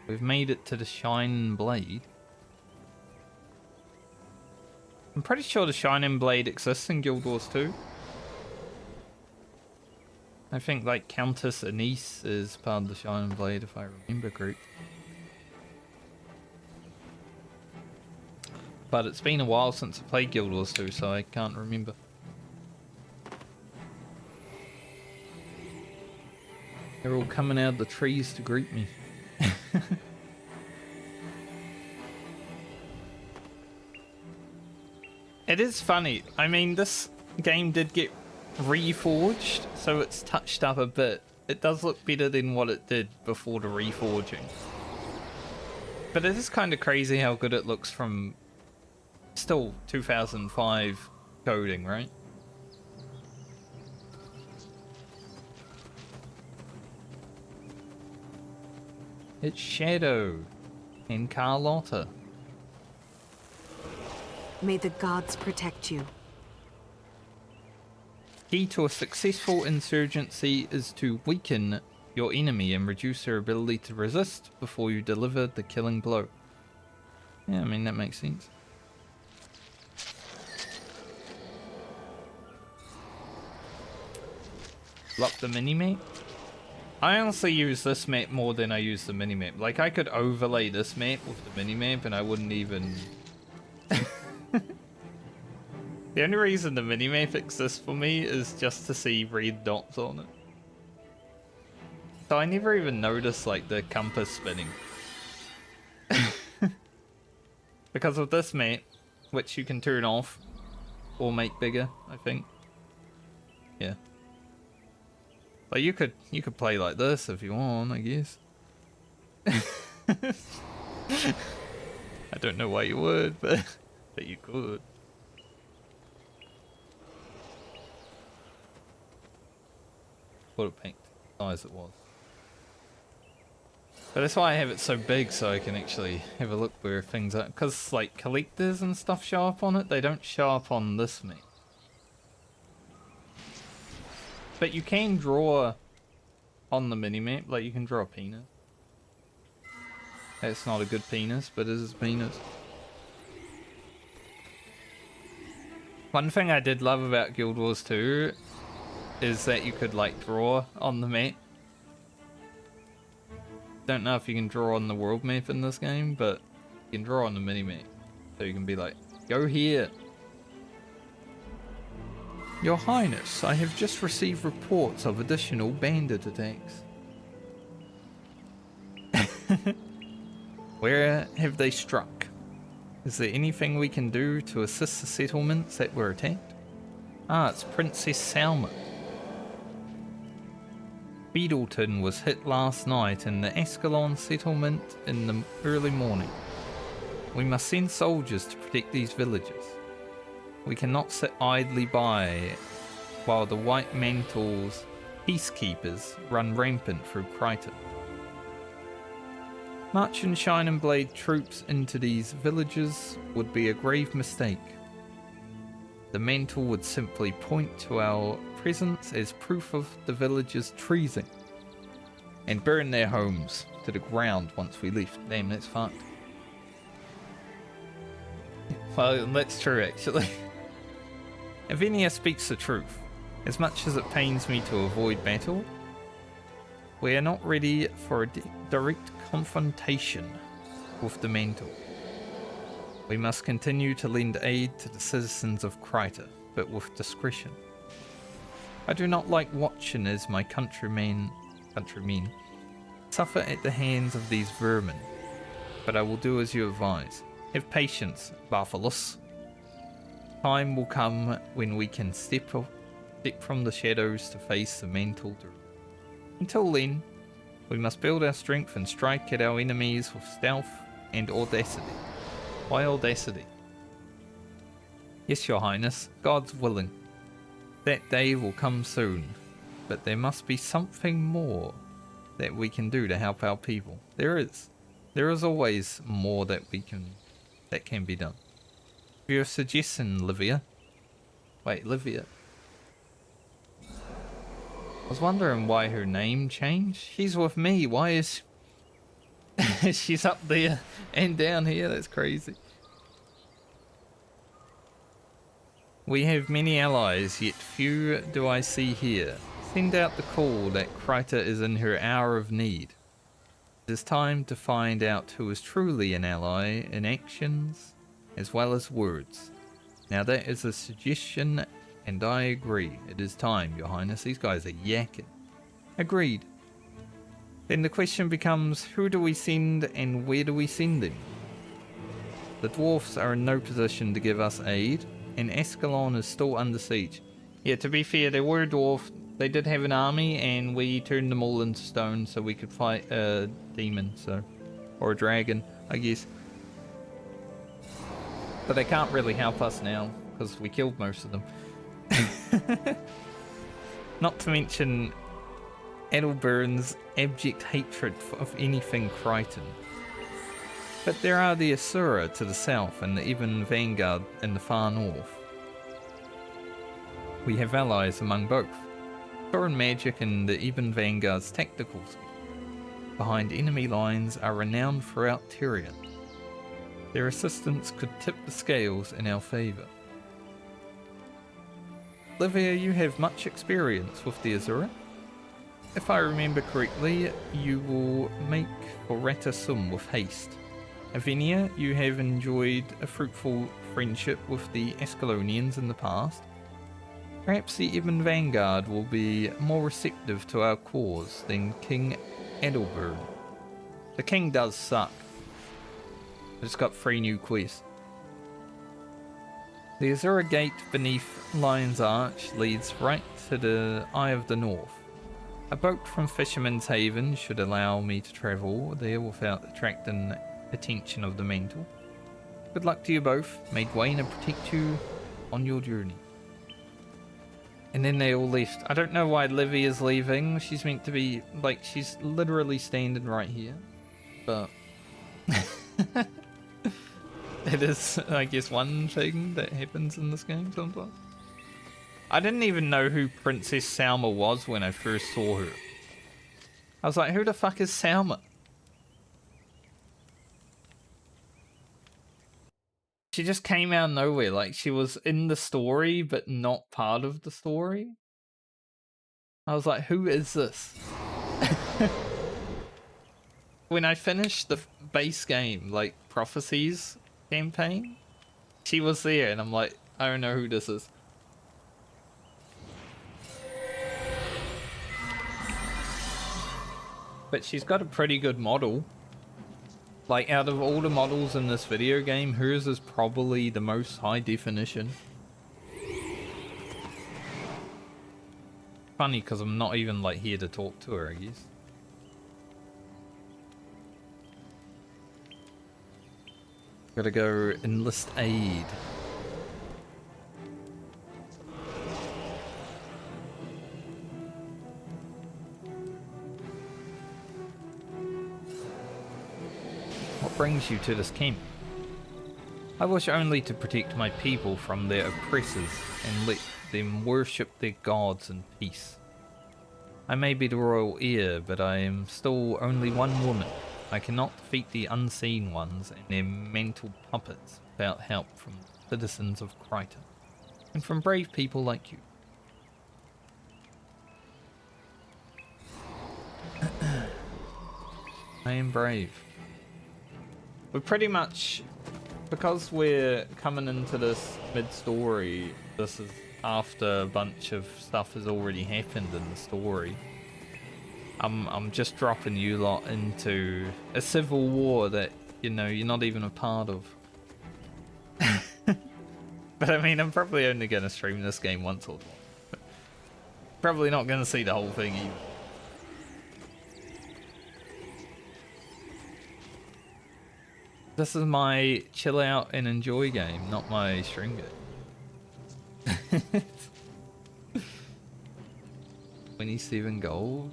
We've made it to the Shining Blade. I'm pretty sure the Shining Blade exists in Guild Wars 2. I think like Countess Anise is part of the Shining Blade, if I remember correctly. But it's been a while since I played Guild Wars 2, so I can't remember. They're all coming out of the trees to greet me. It is funny. I mean, this game did get reforged, so it's touched up a bit. It does look better than what it did before the reforging. But it is kind of crazy how good it looks from still 2005 coding, right? It's Shadow and Carlotta. May the gods protect you. Key to a successful insurgency is to weaken your enemy and reduce their ability to resist before you deliver the killing blow. Yeah, I mean, that makes sense. Lock the mini-map? I honestly use this map more than I use the mini-map. Like, I could overlay this map with the mini-map and I wouldn't even... The only reason the mini-map exists for me is just to see red dots on it. So I never even noticed, like, the compass spinning. Because of this map, which you can turn off or make bigger, I think. Yeah. Like, you could play like this if you want, I guess. I don't know why you would, but you could. What a pink size it was. But that's why I have it so big, so I can actually have a look where things are. Because, like, collectors and stuff show up on it, they don't show up on this map. But you can draw on the minimap, like you can draw a penis. That's not a good penis, but it is a penis. One thing I did love about Guild Wars 2 is that you could like draw on the map. Don't know if you can draw on the world map in this game, but you can draw on the minimap. So you can be like, go here. Your Highness, I have just received reports of additional bandit attacks. Where have they struck? Is there anything we can do to assist the settlements that were attacked? Ah, it's Princess Salma. Beetleton was hit last night in the Ascalon settlement in the early morning. We must send soldiers to protect these villages. We cannot sit idly by while the White Mantle's peacekeepers run rampant through Kryta. Marching Shining Blade troops into these villages would be a grave mistake. The Mantle would simply point to our presence as proof of the villagers' treason and burn their homes to the ground once we left. Damn, that's fucked. Well, that's true, actually. Avenia speaks the truth. As much as it pains me to avoid battle, we are not ready for a direct confrontation with the Mantle. We must continue to lend aid to the citizens of Kryta, but with discretion. I do not like watching as my countrymen suffer at the hands of these vermin, but I will do as you advise. Have patience, Bartholus. Time will come when we can step from the shadows to face the Mantle. Until then, we must build our strength and strike at our enemies with stealth and audacity. Why audacity? Yes, Your Highness, God's willing. That day will come soon, but there must be something more that we can do to help our people. There is. There is always more that can be done. If you're suggesting Livia. Wait, Livia. I was wondering why her name changed. She's with me. Why is she's up there and down here? That's crazy. We have many allies, yet few do I see here. Send out the call that Kryta is in her hour of need. It is time to find out who is truly an ally in actions as well as words. Now that is a suggestion, and I agree. It is time, Your Highness. These guys are yakking. Agreed. Then the question becomes, who do we send and where do we send them? The dwarfs are in no position to give us aid, and Ascalon is still under siege. Yeah, to be fair, they were dwarf. They did have an army, and we turned them all into stone so we could fight a demon, or a dragon, I guess. But they can't really help us now, because we killed most of them. Not to mention Adalbern's abject hatred of anything Krytan. But there are the Asura to the south and the Ebon Vanguard in the far north. We have allies among both. Foreign magic and the Ebon Vanguard's tactical skill behind enemy lines are renowned throughout Tyrion. Their assistance could tip the scales in our favour. Livia, you have much experience with the Azura. If I remember correctly, you will make for Ratasum with haste. Avenia, you have enjoyed a fruitful friendship with the Ascalonians in the past. Perhaps the Ebon Vanguard will be more receptive to our cause than King Adalbern. The king does suck. It's got 3 new quests. The Azura Gate beneath Lion's Arch leads right to the Eye of the North. A boat from Fisherman's Haven should allow me to travel there without attracting attention of the Mantle. Good luck to you both. May Dwayne protect you on your journey. And then they all left. I don't know why Livy is leaving. She's meant to be, like, she's literally standing right here. But it is, I guess, one thing that happens in this game sometimes. I didn't even know who Princess Salma was when I first saw her. I was like, who the fuck is Salma? She just came out of nowhere, like she was in the story, but not part of the story. I was like, who is this? When I finished the base game, like Prophecies campaign, she was there, and I'm like, I don't know who this is. But she's got a pretty good model. Like, out of all the models in this video game, hers is probably the most high definition. Funny, because I'm not even, like, here to talk to her, I guess. Gotta go enlist aid. What brings you to this camp? I wish only to protect my people from their oppressors and let them worship their gods in peace. I may be the royal heir, but I am still only one woman. I cannot defeat the unseen ones and their mental puppets without help from citizens of Kryta, and from brave people like you. I am brave. We're pretty much, because we're coming into this mid-story, this is after a bunch of stuff has already happened in the story. I'm just dropping you lot into a civil war that, you know, you're not even a part of. But I mean, I'm probably only going to stream this game once or twice. Probably not going to see the whole thing either. This is my chill out and enjoy game, not my stream game. 27 gold.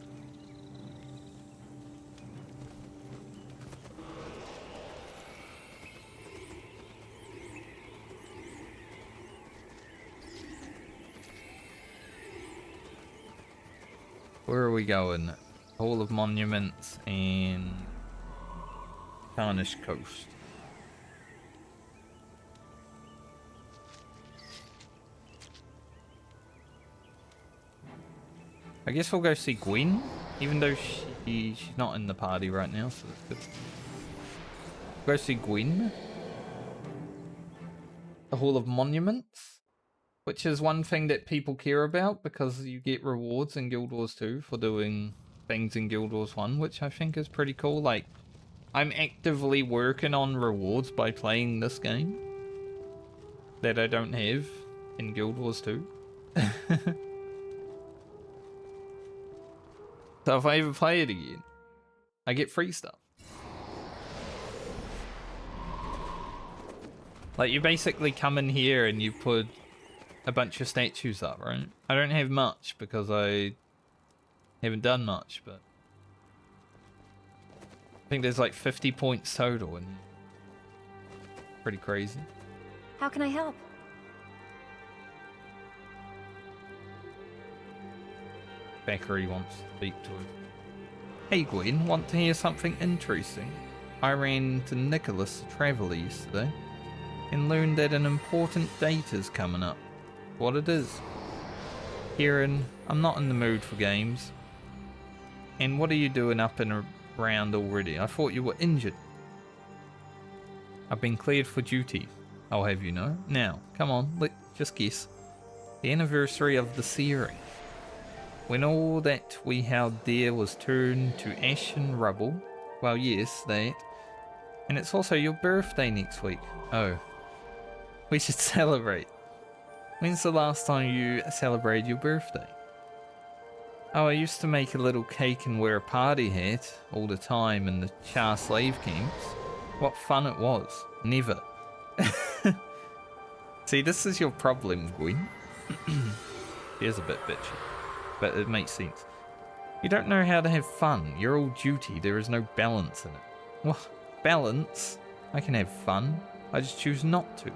Where are we going? Hall of Monuments and Tarnished Coast. I guess we'll go see Gwen, even though she's not in the party right now, so that's good. Go see Gwen. The Hall of Monuments, which is one thing that people care about because you get rewards in Guild Wars 2 for doing things in Guild Wars 1, which I think is pretty cool. Like, I'm actively working on rewards by playing this game that I don't have in Guild Wars 2. So if I ever play it again, I get free stuff. Like, you basically come in here and you put a bunch of statues up, right? I don't have much because I haven't done much, but I think there's like 50 points total and pretty crazy. How can I help? Thackeray wants to speak to her. Hey Gwen, want to hear something interesting? I ran to Nicholas Traveller yesterday and learned that an important date is coming up. What it is? Kieran, I'm not in the mood for games. And what are you doing up and around already? I thought you were injured. I've been cleared for duty, I'll have you know. Now, come on, just guess. The anniversary of the searing. When all that we held dear was turned to ash and rubble. Well, yes, that. And it's also your birthday next week. Oh. We should celebrate. When's the last time you celebrated your birthday? Oh, I used to make a little cake and wear a party hat all the time in the Char slave camps. What fun it was. Never. See, this is your problem, Gwen. She is a bit bitchy, but it makes sense. You don't know how to have fun. You're all duty. There is no balance in it. What? Balance? I can have fun. I just choose not to.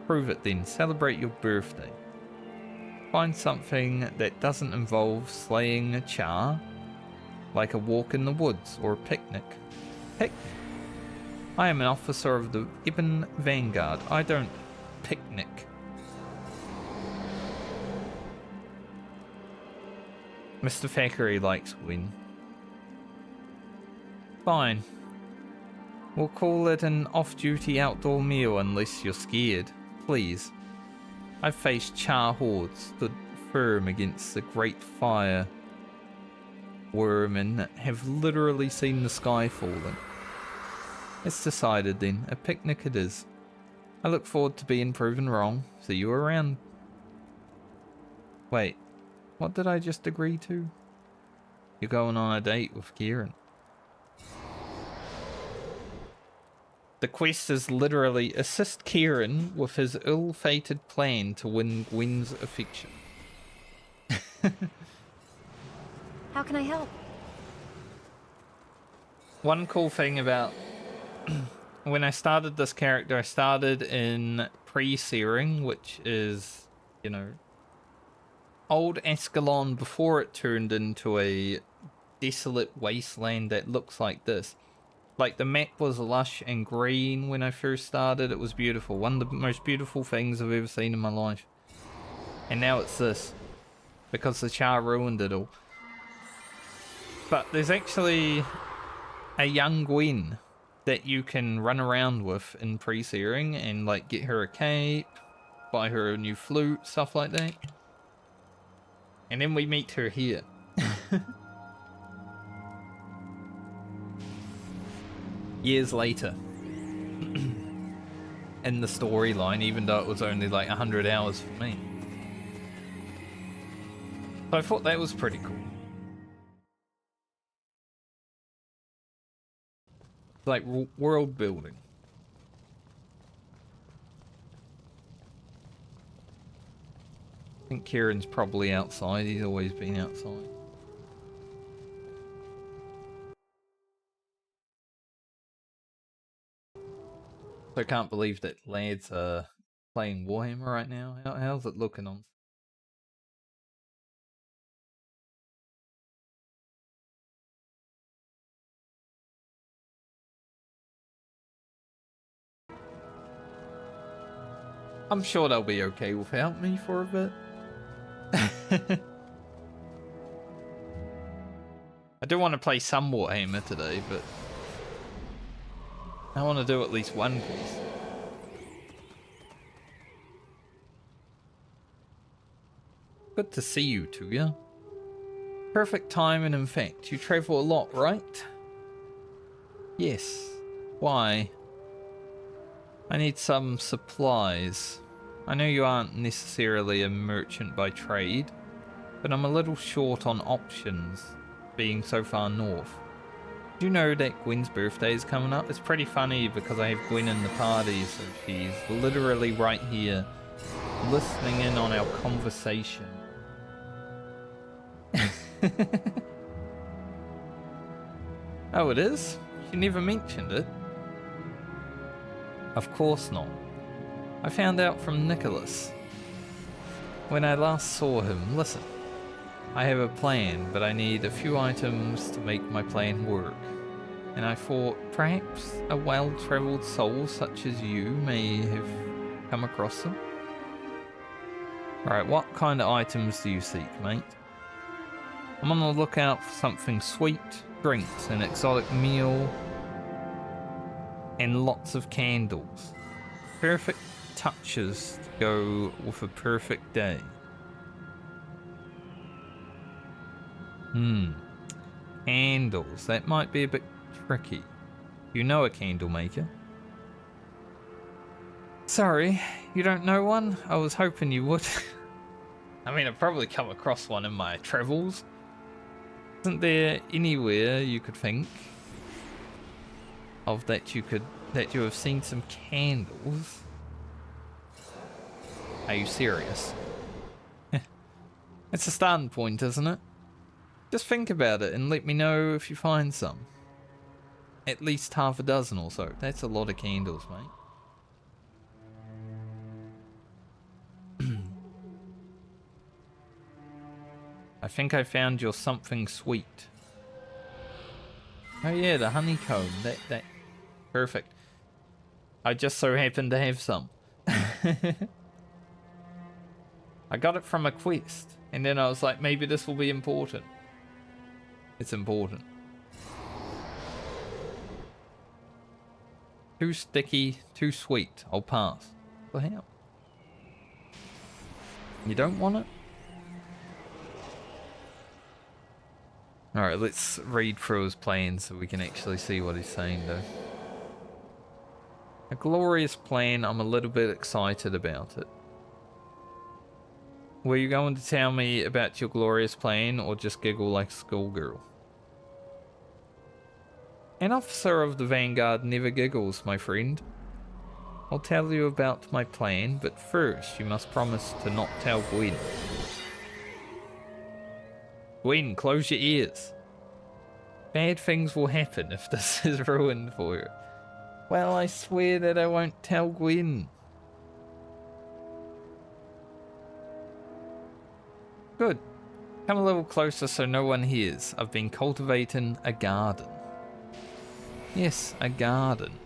Prove it then. Celebrate your birthday. Find something that doesn't involve slaying a Char, like a walk in the woods or a picnic. Picnic? I am an officer of the Ebon Vanguard. I don't picnic. Mr. Thackeray likes Gwen. Fine. We'll call it an off-duty outdoor meal unless you're scared. Please. I've faced Char hordes, stood firm against the great fire worm, and have literally seen the sky falling. It's decided then. A picnic it is. I look forward to being proven wrong. See you around. Wait. What did I just agree to? You're going on a date with Kieran. The quest is literally assist Kieran with his ill-fated plan to win Gwen's affection. How can I help? One cool thing about when I started this character, I started in pre-searing, which is, you know, old Ascalon before it turned into a desolate wasteland that looks like this. Like, the map was lush and green when I first started. It was beautiful. One of the most beautiful things I've ever seen in my life. And now it's this. Because the Char ruined it all. But there's actually a young Gwen that you can run around with in pre-searing and like get her a cape, buy her a new flute, stuff like that. And then we meet her here. Years later. In the storyline, even though it was only like 100 hours for me. So I thought that was pretty cool. Like world building. I think Kieran's probably outside. He's always been outside. So I can't believe that lads are playing Warhammer right now. How's it looking on? I'm sure they'll be okay without me for a bit. I do want to play some Warhammer today, but I want to do at least one quest. Good to see you two, yeah? Perfect time, and in fact, you travel a lot, right? Yes. Why? I need some supplies. I know you aren't necessarily a merchant by trade, but I'm a little short on options, being so far north. Do you know that Gwen's birthday is coming up? It's pretty funny because I have Gwen in the party, so she's literally right here, listening in on our conversation. Oh, it is? She never mentioned it. Of course not. I found out from Nicholas when I last saw him. Listen, I have a plan, but I need a few items to make my plan work. And I thought perhaps a well-traveled soul such as you may have come across them. Alright, what kind of items do you seek, mate? I'm on the lookout for something sweet, drinks, an exotic meal, and lots of candles. Perfect touches to go with a perfect day. Candles. That might be a bit tricky. You know a candle maker? Sorry, you don't know one? I was hoping you would. I mean, I've probably come across one in my travels. Isn't there anywhere you could think of that you have seen some candles? Are you serious? It's a starting point, isn't it? Just think about it and let me know if you find some. At least half a dozen or so. That's a lot of candles, mate. I think I found your something sweet. Oh yeah, the honeycomb. That perfect. I just so happen to have some. I got it from a quest, and then I was like, maybe this will be important. It's important. Too sticky, too sweet. I'll pass. What the hell? You don't want it? Alright, let's read through his plan so we can actually see what he's saying though. A glorious plan. I'm a little bit excited about it. Were you going to tell me about your glorious plan or just giggle like a schoolgirl? An officer of the Vanguard never giggles, my friend. I'll tell you about my plan, but first you must promise to not tell Gwen. Gwen, close your ears. Bad things will happen if this is ruined for you. Well, I swear that I won't tell Gwen. Good. Come a little closer so no one hears. I've been cultivating a garden. Yes, a garden.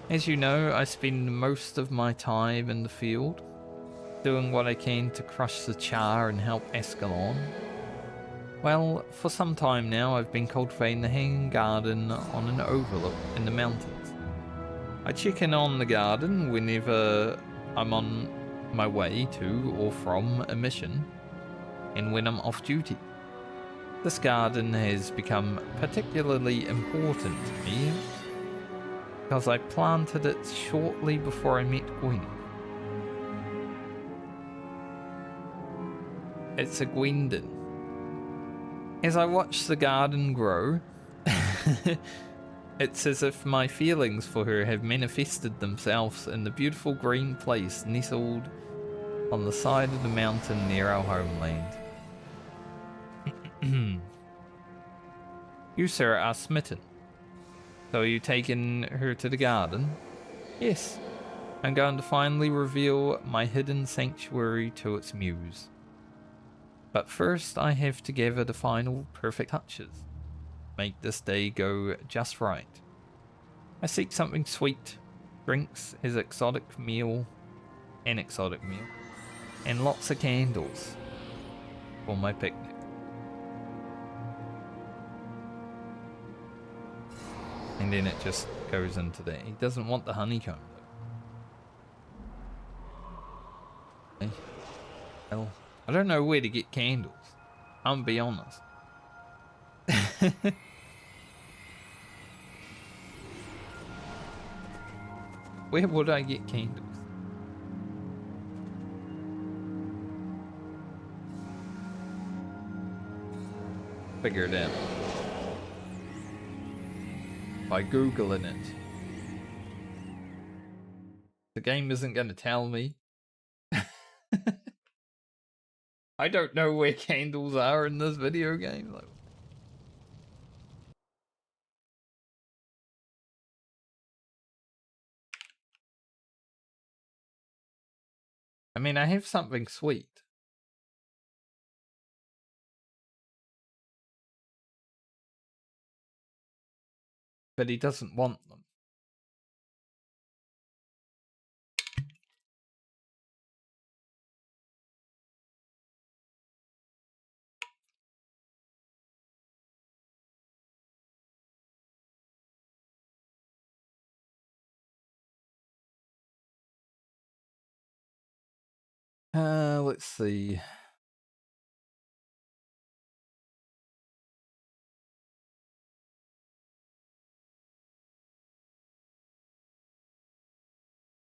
As you know, I spend most of my time in the field, doing what I can to crush the Char and help Ascalon. Well, for some time now, I've been cultivating the hanging garden on an overlook in the mountains. I check in on the garden whenever I'm on my way to or from a mission, and when I'm off duty. This garden has become particularly important to me because I planted it shortly before I met Gwen. It's a Gwendon. As I watch the garden grow, it's as if my feelings for her have manifested themselves in the beautiful green place nestled on the side of the mountain near our homeland. You, sir, are smitten. So you taken her to the garden? Yes. I'm going to finally reveal my hidden sanctuary to its muse. But first I have to give her the final perfect touches. Make this day go just right. I seek something sweet, drinks, an exotic meal, and lots of candles for my picnic. And then it just goes into that. He doesn't want the honeycomb though. Okay. Well, I don't know where to get candles. I'll be honest. Where would I get candles? Figure it out. By Googling it. The game isn't going to tell me. I don't know where candles are in this video game. Like, I mean, I have something sweet. But he doesn't want them. Let's see.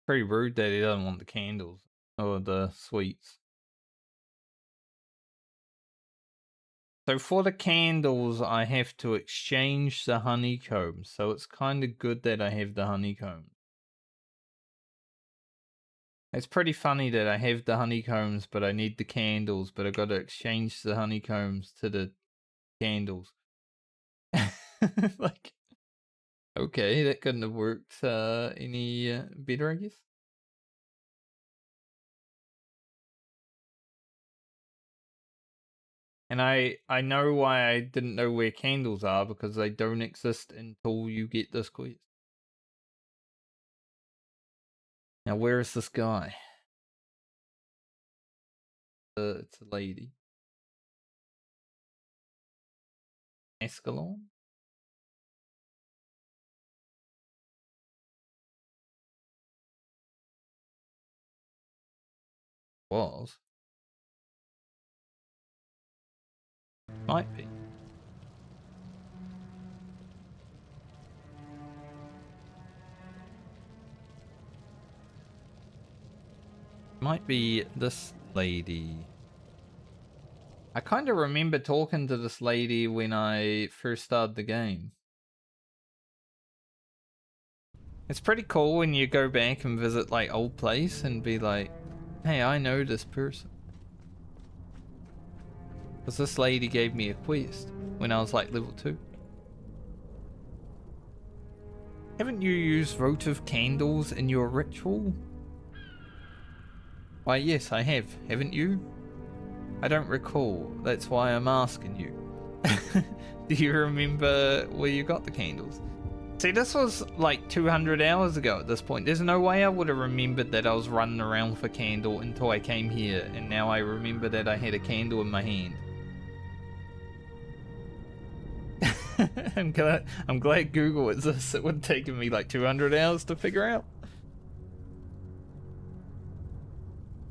Pretty rude that he doesn't want the candles or the sweets. So for the candles, I have to exchange the honeycomb. So it's kind of good that I have the honeycomb. It's pretty funny that I have the honeycombs, but I need the candles, but I got to exchange the honeycombs to the candles. Like, okay, that couldn't have worked any better, I guess. And I know why I didn't know where candles are, because they don't exist until you get this quest. Now, where is this guy? It's a lady. Escalon? Was. Might be. Might be this lady. I kind of remember talking to this lady when I first started the game. It's pretty cool when you go back and visit like old place and be like, hey, I know this person. Because this lady gave me a quest when I was like level 2. Haven't you used votive candles in your ritual? Why, yes, I have. Haven't you? I don't recall. That's why I'm asking you. Do you remember where you got the candles? See, this was like 200 hours ago at this point. There's no way I would have remembered that I was running around for candle until I came here, and now I remember that I had a candle in my hand. I'm glad Google exists. It would have taken me like 200 hours to figure out.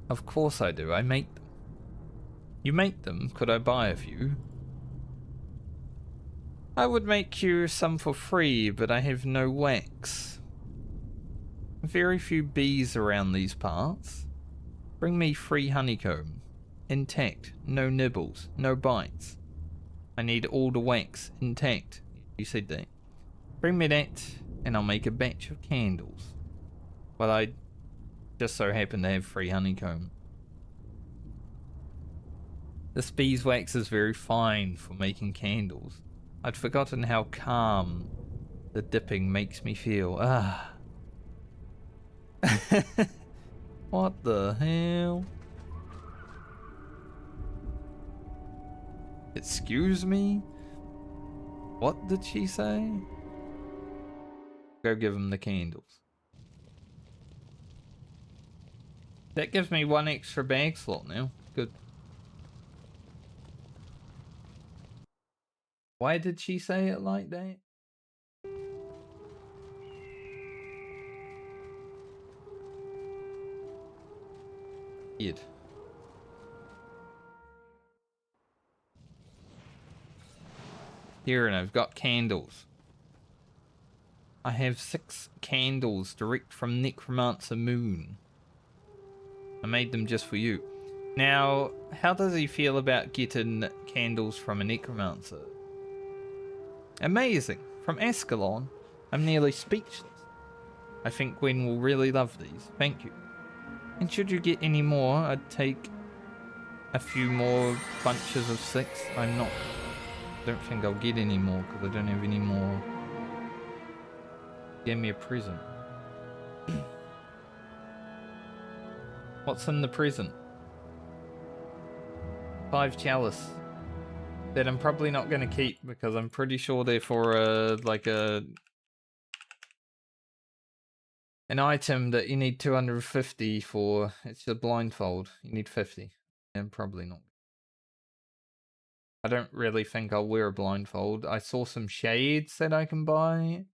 Of course I do. I make them. You make them? Could I buy a few? I would make you some for free, but I have no wax. Very few bees around these parts. Bring me free honeycomb. Intact. No nibbles. No bites. I need all the wax intact. You said that. Bring me that, and I'll make a batch of candles. Well, I just so happen to have free honeycomb. This beeswax is very fine for making candles. I'd forgotten how calm the dipping makes me feel. Ah. What the hell? Excuse me? What did she say? Go give him the candles. That gives me 1 extra bag slot now. Good. Why did she say it like that? Weird. Here, and I've got candles. I have 6 candles direct from Necromancer Moon. I made them just for you. Now, how does he feel about getting candles from a Necromancer? Amazing. From Ascalon. I'm nearly speechless. I think Gwen will really love these. Thank you. And should you get any more, I'd take a few more bunches of 6. I don't think I'll get any more because I don't have any more. Give me a present. What's in the present? 5 chalice. That I'm probably not going to keep because I'm pretty sure they're for an item that you need 250 for. It's a blindfold. You need 50. And probably not. I don't really think I'll wear a blindfold. I saw some shades that I can buy.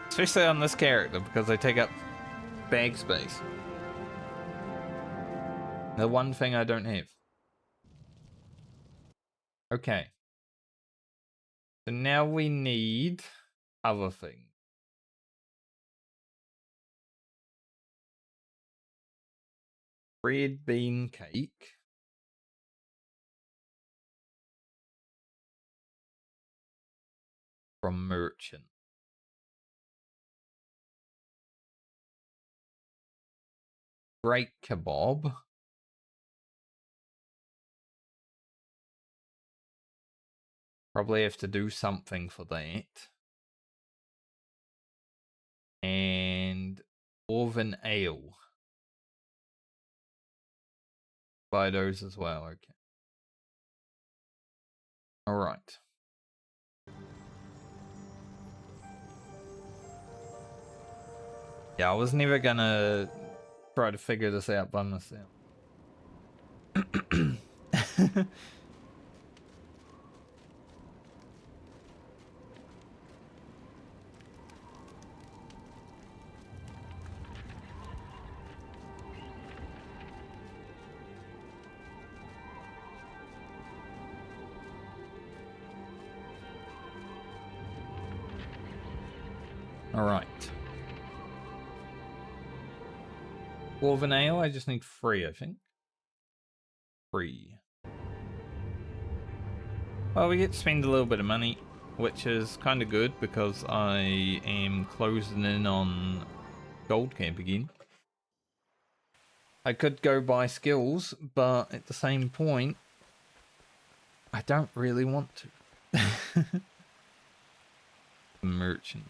Especially on this character because they take up bag space. The one thing I don't have. Okay. So now we need other things. Red bean cake. From merchant. Great kebab. Probably have to do something for that. And Orvan ale. Buy those as well, okay. Alright. Yeah, I was never gonna try to figure this out by myself. Alright. Dwarven ale, I just need 3, I think. 3. Well, we get to spend a little bit of money, which is kind of good because I am closing in on gold camp again. I could go buy skills, but at the same point, I don't really want to. Merchant.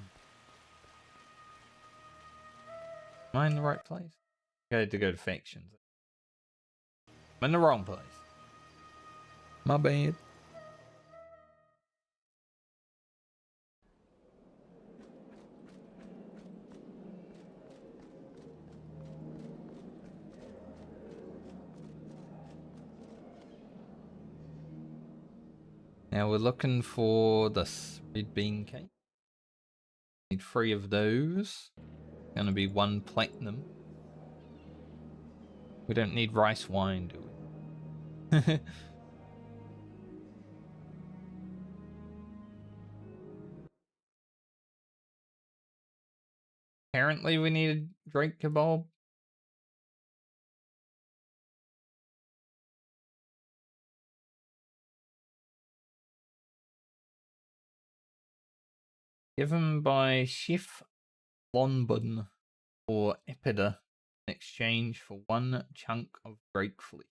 Am I in the right place? I had to go to factions. I'm in the wrong place. My bad. Now we're looking for this red bean cake. Need 3 of those. Gonna be 1 platinum. We don't need rice wine, do we? Apparently we need a Drake kebab. Given by Chef Lonbun or Epida in exchange for 1 chunk of Drake fleet.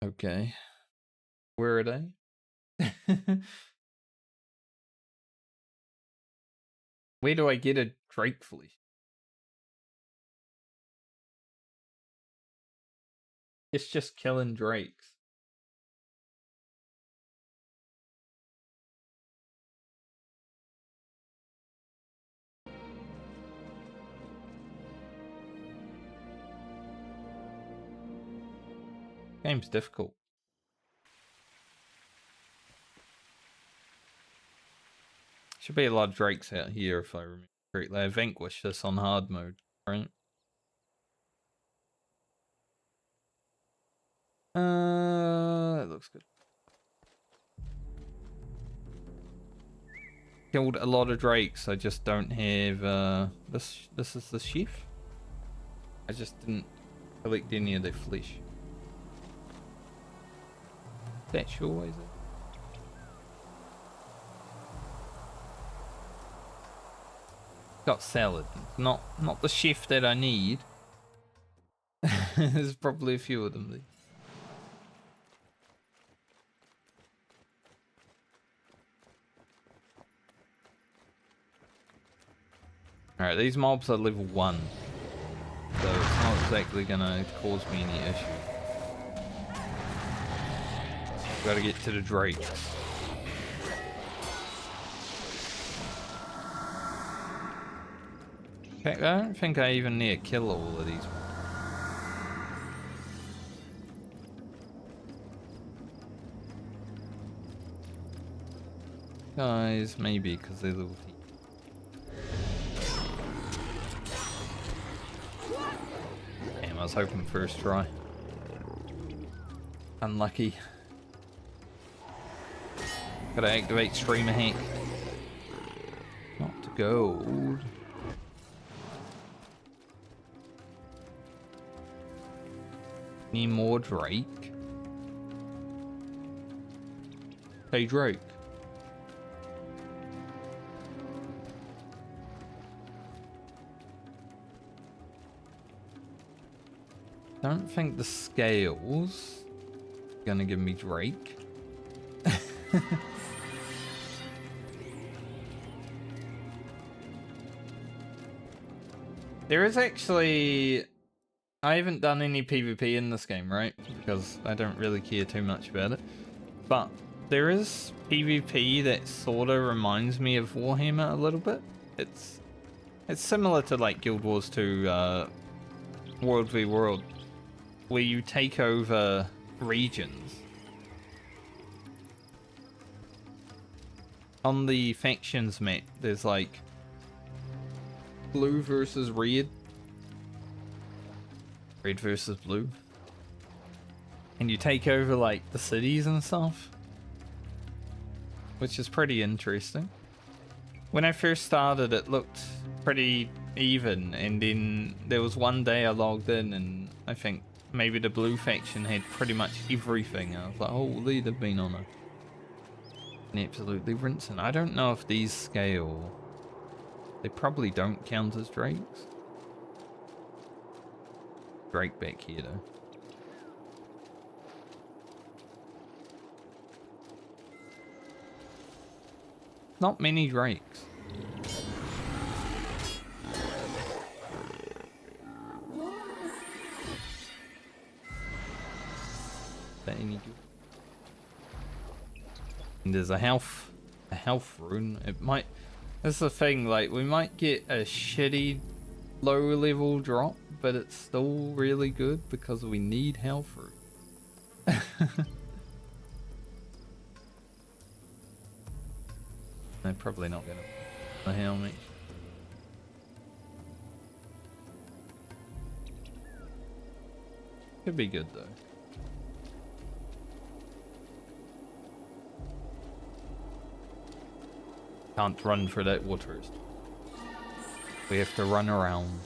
Okay. Where are they? Where do I get a Drake fleet? It's just killing drakes. Game's difficult. Should be a lot of drakes out here if I remember correctly. I vanquished this on hard mode, right? That looks good. Killed a lot of drakes. I just don't have this is the chef. I just didn't collect any of their flesh. That's sure is it? Got salad. Not the chef that I need. There's probably a few of them there. Alright, these mobs are level 1. So it's not exactly gonna cause me any issue. Gotta get to the drakes. In fact, I don't think I even need to kill all of these. Guys, maybe because they're little teeth. Damn, I was hoping first try. Unlucky. Gotta activate Streamer Hack. Not gold. Need more Drake. Hey Drake. Don't think the scales are gonna give me Drake. There is actually... I haven't done any PvP in this game, right? Because I don't really care too much about it. But there is PvP that sort of reminds me of Warhammer a little bit. It's similar to like Guild Wars 2 World v World, where you take over regions. On the factions map, there's like blue versus red. Red versus blue. And you take over like the cities and stuff. Which is pretty interesting. When I first started it looked pretty even, and then there was one day I logged in and I think maybe the blue faction had pretty much everything. I was like, holy, they've been on an absolutely rinsing. I don't know if these scale. They probably don't count as drakes. Drake back here though. Not many drakes. That any good? And there's a health rune. It might. That's the thing. Like we might get a shitty low level drop, but it's still really good because we need health rune. They're probably not gonna put the helmet. Could be good though. Can't run for that water. We have to run around.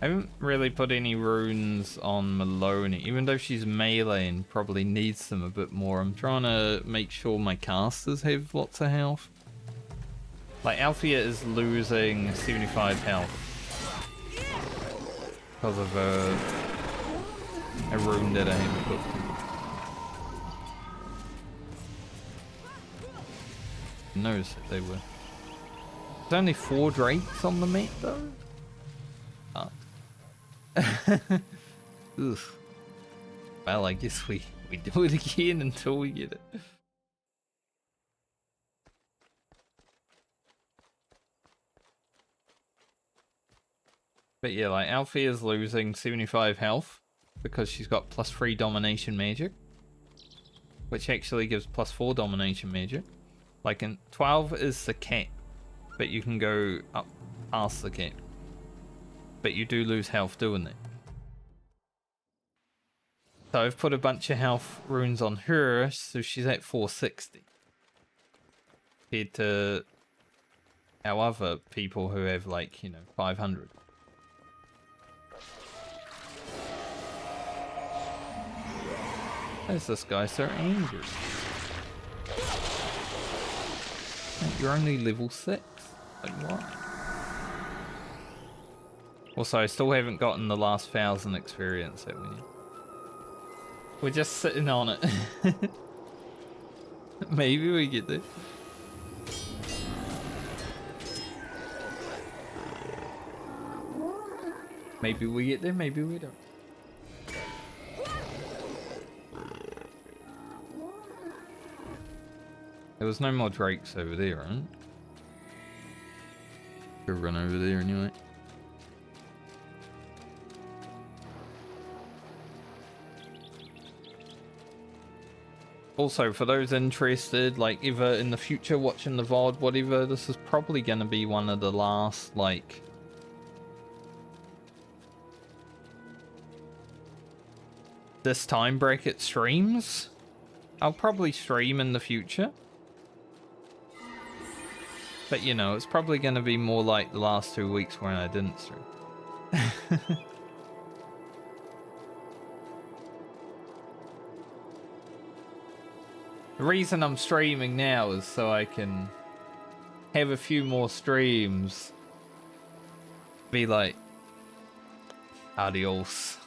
I haven't really put any runes on Maloney, even though she's melee and probably needs them a bit more. I'm trying to make sure my casters have lots of health. Like, Althea is losing 75 health because of a rune that I haven't put. Noticed that they were. There's only 4 drakes on the map though. Oof. Well, I guess we do it again until we get it. But yeah, like Althea's losing 75 health because she's got +3 domination magic, which actually gives +4 domination magic. Like in 12 is the cap, but you can go up past the cap. But you do lose health doing that. So I've put a bunch of health runes on her, so she's at 460. Compared to our other people who have like, 500. Why is this guy so angry? Mate, you're only level 6. Like what? Also, I still haven't gotten the last 1,000 experience that we need. We're just sitting on it. Maybe we get there. Maybe we get there, maybe we don't. There was no more drakes over there, right? We'll run over there anyway. Also, for those interested, like, either in the future watching the VOD, whatever, this is probably going to be one of the last, like, this time bracket streams. I'll probably stream in the future. But, it's probably going to be more like the last 2 weeks when I didn't stream. The reason I'm streaming now is so I can have a few more streams. Be like, adios.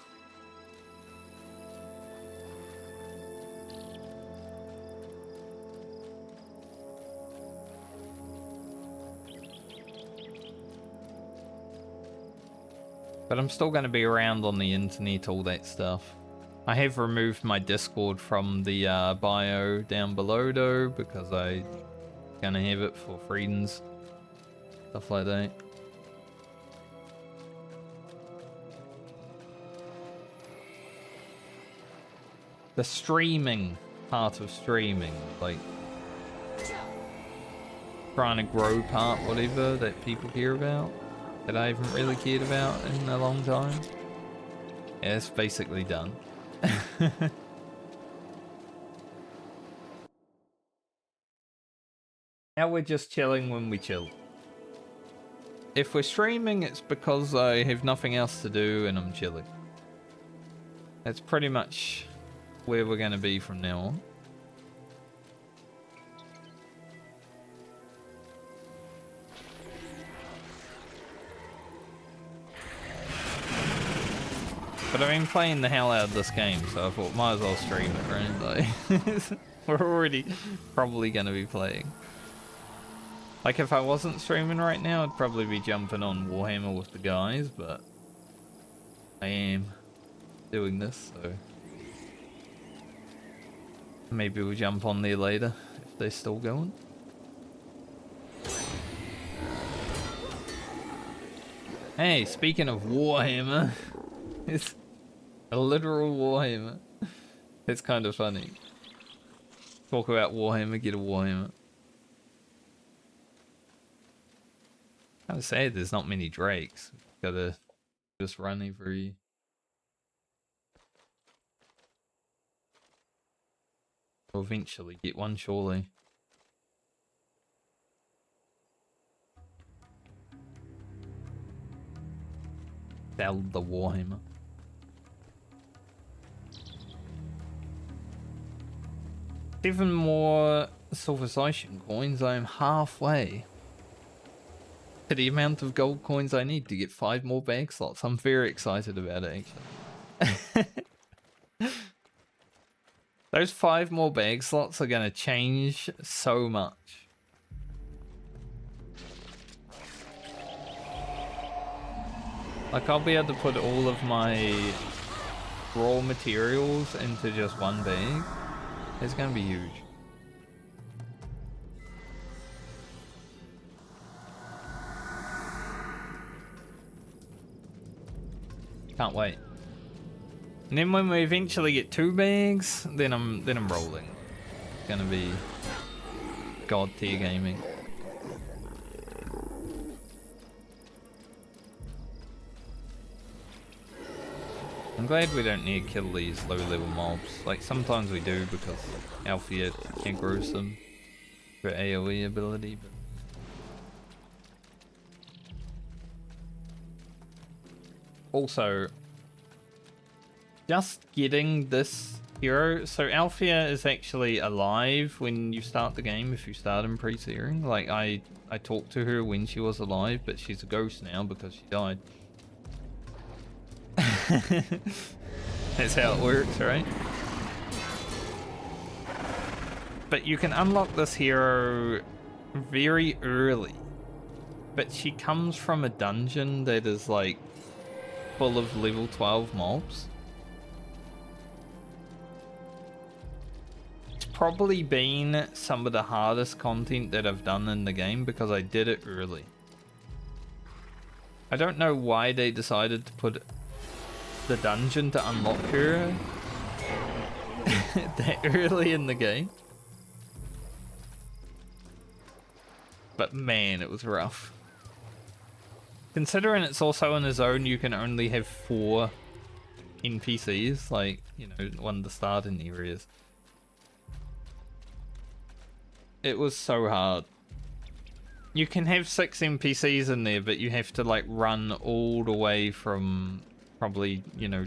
But I'm still going to be around on the internet, all that stuff. I have removed my Discord from the bio down below though, because I'm going to have it for friends. Stuff like that. The streaming part of streaming, like trying to grow part, whatever, that people care about. That I haven't really cared about in a long time. Yeah, it's basically done. Now we're just chilling when we chill. If we're streaming, it's because I have nothing else to do and I'm chilling. That's pretty much where we're going to be from now on. But I've been playing the hell out of this game, so I thought might as well stream it, right? Like, we're already probably going to be playing. Like, if I wasn't streaming right now, I'd probably be jumping on Warhammer with the guys, but I am doing this, so maybe we'll jump on there later if they're still going. Hey, speaking of Warhammer, it's a literal Warhammer. It's kind of funny. Talk about Warhammer, get a Warhammer. Kind of sad there's not many Drakes. Gotta just run every... We'll eventually get one, surely. Sell the Warhammer. 7 more Civilization coins. I am halfway to the amount of gold coins I need to get 5 more bag slots. I'm very excited about it, actually. Those 5 more bag slots are going to change so much. Like, I'll be able to put all of my raw materials into just one bag. It's going to be huge. Can't wait. And then when we eventually get 2 bags, then I'm rolling. It's gonna be god tier gaming. I'm glad we don't need to kill these low level mobs. Like sometimes we do because Alfia aggroes them for AoE ability, but also just getting this hero. So Alfia is actually alive when you start the game if you start in pre-searing. Like I talked to her when she was alive, but she's a ghost now because she died. That's how it works, right? But you can unlock this hero very early. But she comes from a dungeon that is like full of level 12 mobs. It's probably been some of the hardest content that I've done in the game because I did it early. I don't know why they decided to put the dungeon to unlock her that early in the game. But man, it was rough. Considering it's also in a zone you can only have 4 NPCs, like, you know, one of the starting areas. It was so hard. You can have 6 NPCs in there, but you have to like run all the way from probably, you know,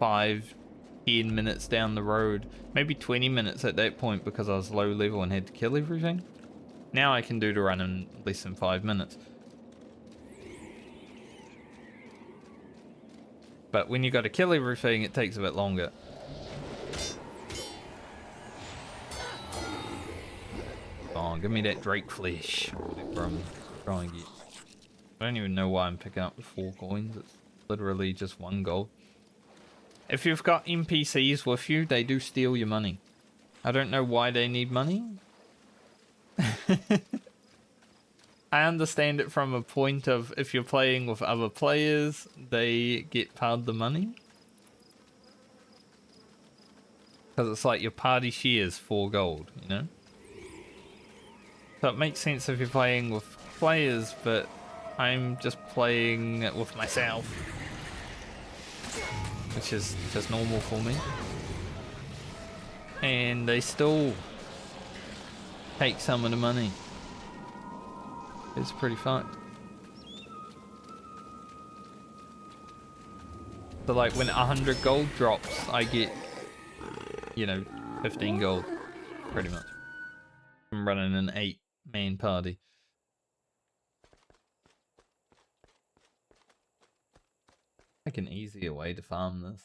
5-10 minutes down the road. Maybe 20 minutes at that point because I was low level and had to kill everything. Now I can do the run in less than 5 minutes. But when you got to kill everything, it takes a bit longer. Oh, give me that Drake flesh. Or whatever I'm trying to get. I don't even know why I'm picking up the 4 coins. It's literally just 1 gold. If you've got NPCs with you, they do steal your money. I don't know why they need money. I understand it from a point of if you're playing with other players, they get paid the money. Because it's like your party shares 4 gold, you know? So it makes sense if you're playing with players, but I'm just playing with myself. Which is just normal for me. And they still take some of the money. It's pretty fucked. So like when 100 gold drops, I get, you know, 15 gold, pretty much. I'm running an 8-man party. Like an easier way to farm this.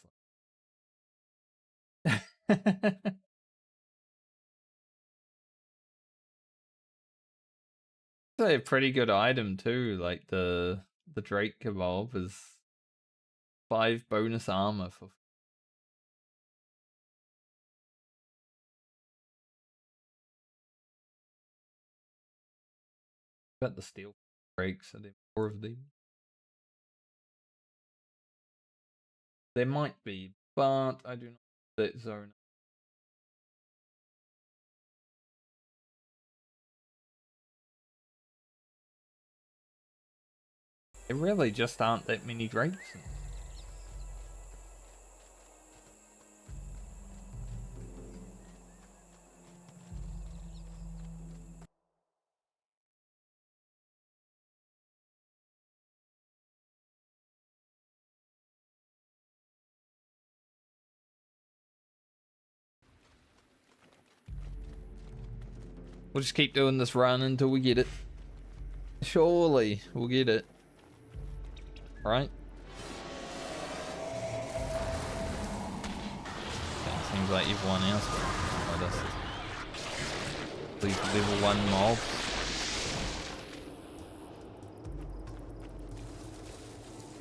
It's a pretty good item too. Like the Drake Kebab is 5 bonus armor for. Got the steel breaks. Are there more of them? There might be, but I do not know that zone. There really just aren't that many drakes. We'll just keep doing this run until we get it. Surely we'll get it. Right? It seems like everyone else will us. Please level 1 mob.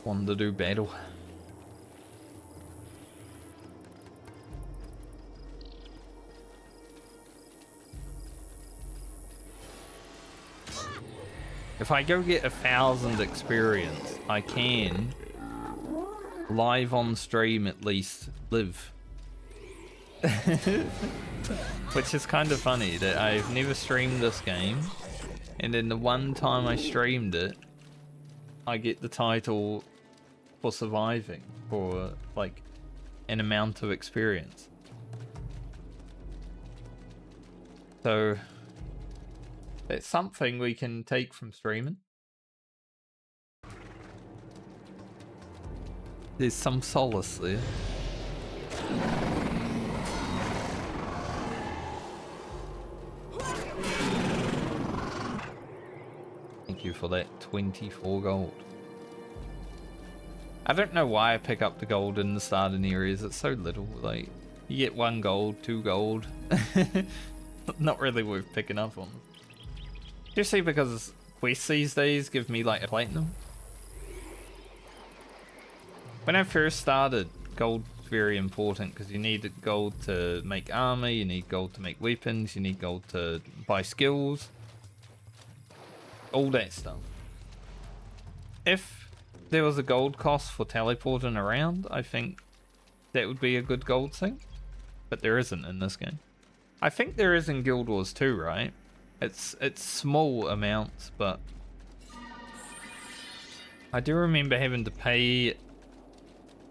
Want to do battle. If I go get 1,000 experience, I can live on stream at least live. Which is kind of funny that I've never streamed this game, and then the one time I streamed it, I get the title for surviving for like an amount of experience. So it's something we can take from streaming. There's some solace there. Thank you for that 24 gold. I don't know why I pick up the gold in the starting areas. It's so little. Like, you get 1 gold, 2 gold. Not really worth picking up on. Especially because quests these days give me like a platinum. When I first started, gold was very important because you need gold to make armor, you need gold to make weapons, you need gold to buy skills. All that stuff. If there was a gold cost for teleporting around, I think that would be a good gold thing. But there isn't in this game. I think there is in Guild Wars 2, right? It's small amounts, but I do remember having to pay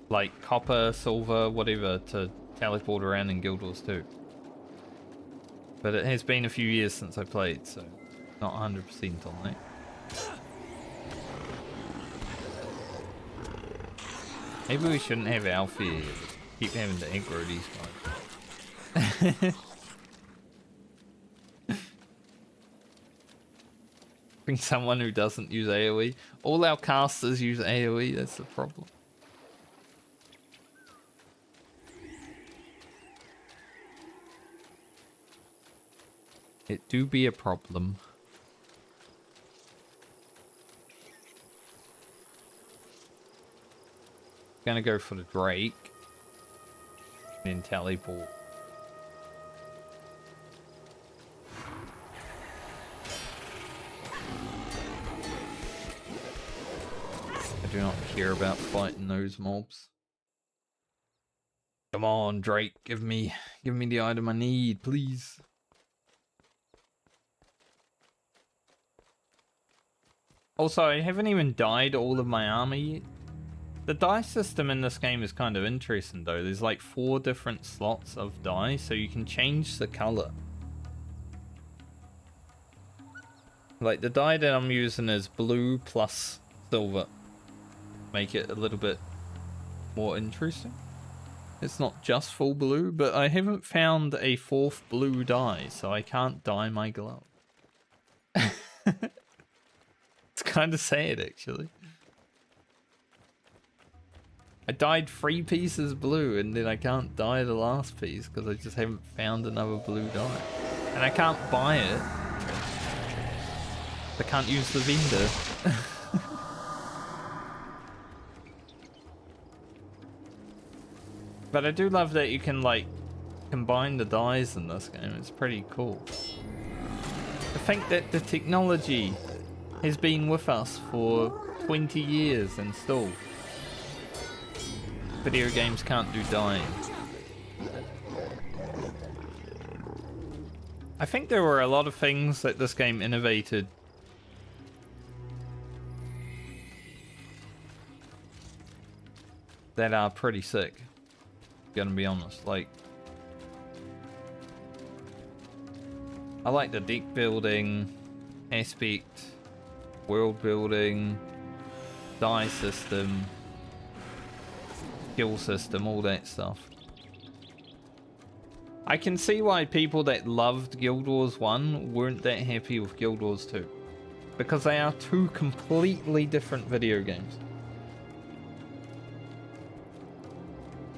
like copper, silver, whatever to teleport around in Guild Wars 2. But it has been a few years since I played, so not 100% on that. Maybe we shouldn't have Alfie keep having to aggro these guys. Bring someone who doesn't use AoE. All our casters use AoE, that's the problem. It do be a problem. Gonna go for the Drake. And then teleport. I do not care about fighting those mobs. Come on, Drake, give me the item I need, please. Also, I haven't even dyed all of my armor yet. The dye system in this game is kind of interesting though. There's like 4 different slots of dye, so you can change the color. Like the dye that I'm using is blue plus silver. Make it a little bit more interesting. It's not just full blue, but I haven't found a 4th blue dye, so I can't dye my glove. It's kind of sad, actually. I dyed 3 pieces blue, and then I can't dye the last piece because I just haven't found another blue dye. And I can't buy it. I can't use the vendor. But I do love that you can, like, combine the dyes in this game. It's pretty cool. I think that the technology has been with us for 20 years and still video games can't do dying. I think there were a lot of things that this game innovated that are pretty sick, gonna be honest. Like, I like the deck building aspect, world building, die system, skill system, all that stuff. I can see why people that loved Guild Wars 1 weren't that happy with Guild Wars 2. Because they are two completely different video games.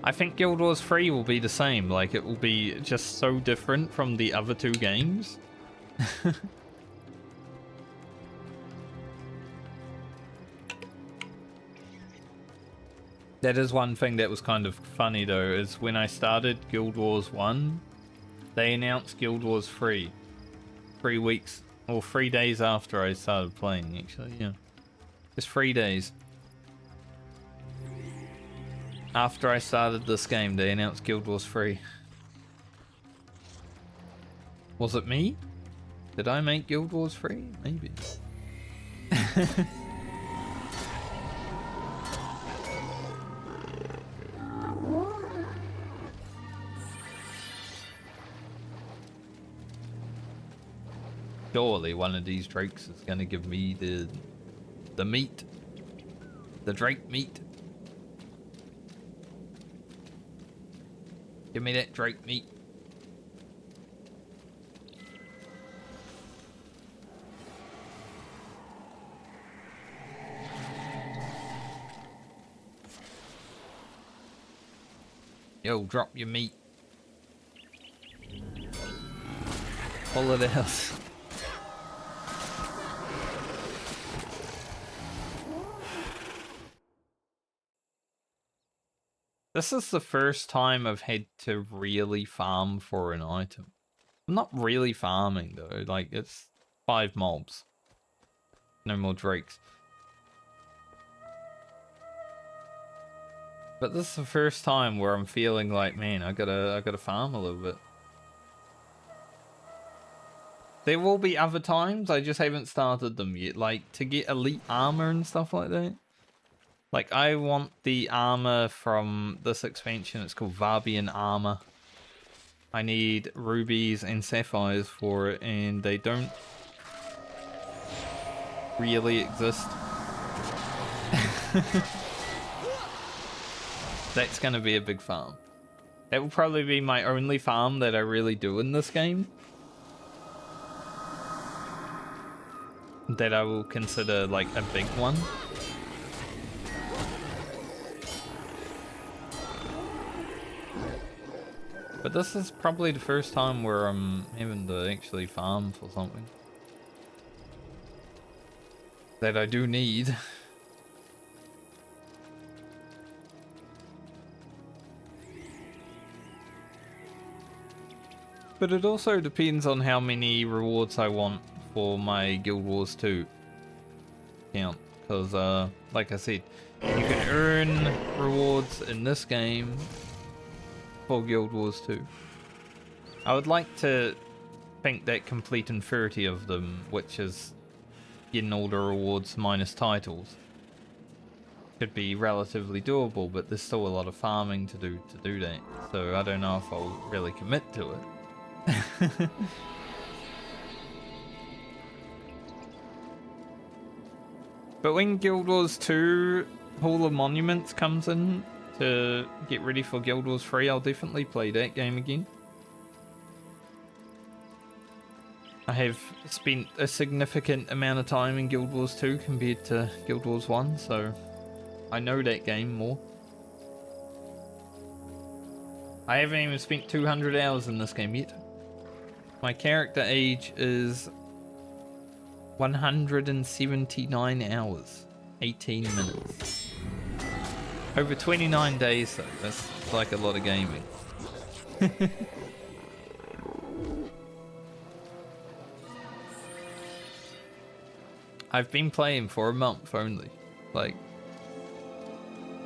I think Guild Wars 3 will be the same. Like, it will be just so different from the other two games. That is one thing that was kind of funny though, is when I started Guild Wars 1, they announced Guild Wars 3 3 weeks, or 3 days after I started playing, actually, yeah. Just 3 days. After I started this game, they announced Guild Wars 3. Was it me? Did I make Guild Wars 3? Maybe. Surely one of these drakes is gonna give me the meat. The drake meat. Give me that drake meat. Yo, drop your meat. Pull it out. This is the first time I've had to really farm for an item. I'm not really farming though, like it's 5 mobs. No more drakes. But this is the first time where I'm feeling like, man, I gotta farm a little bit. There will be other times, I just haven't started them yet, like to get elite armor and stuff like that. Like, I want the armor from this expansion. It's called Varbian Armor. I need rubies and sapphires for it, and they don't really exist. That's going to be a big farm. That will probably be my only farm that I really do in this game. That I will consider, like, a big one. But this is probably the first time where I'm having to actually farm for something that I do need. But it also depends on how many rewards I want for my Guild Wars 2 account. Because, like I said, you can earn rewards in this game for Guild Wars 2. I would like to think that completing 30 of them, which is getting all the rewards minus titles, could be relatively doable, but there's still a lot of farming to do that. So I don't know if I'll really commit to it. But when Guild Wars 2 Hall of Monuments comes in to get ready for Guild Wars 3, I'll definitely play that game again. I have spent a significant amount of time in Guild Wars 2 compared to Guild Wars 1, so I know that game more. I haven't even spent 200 hours in this game yet. My character age is 179 hours, 18 minutes. Over 29 days though, that's like a lot of gaming. I've been playing for a month only.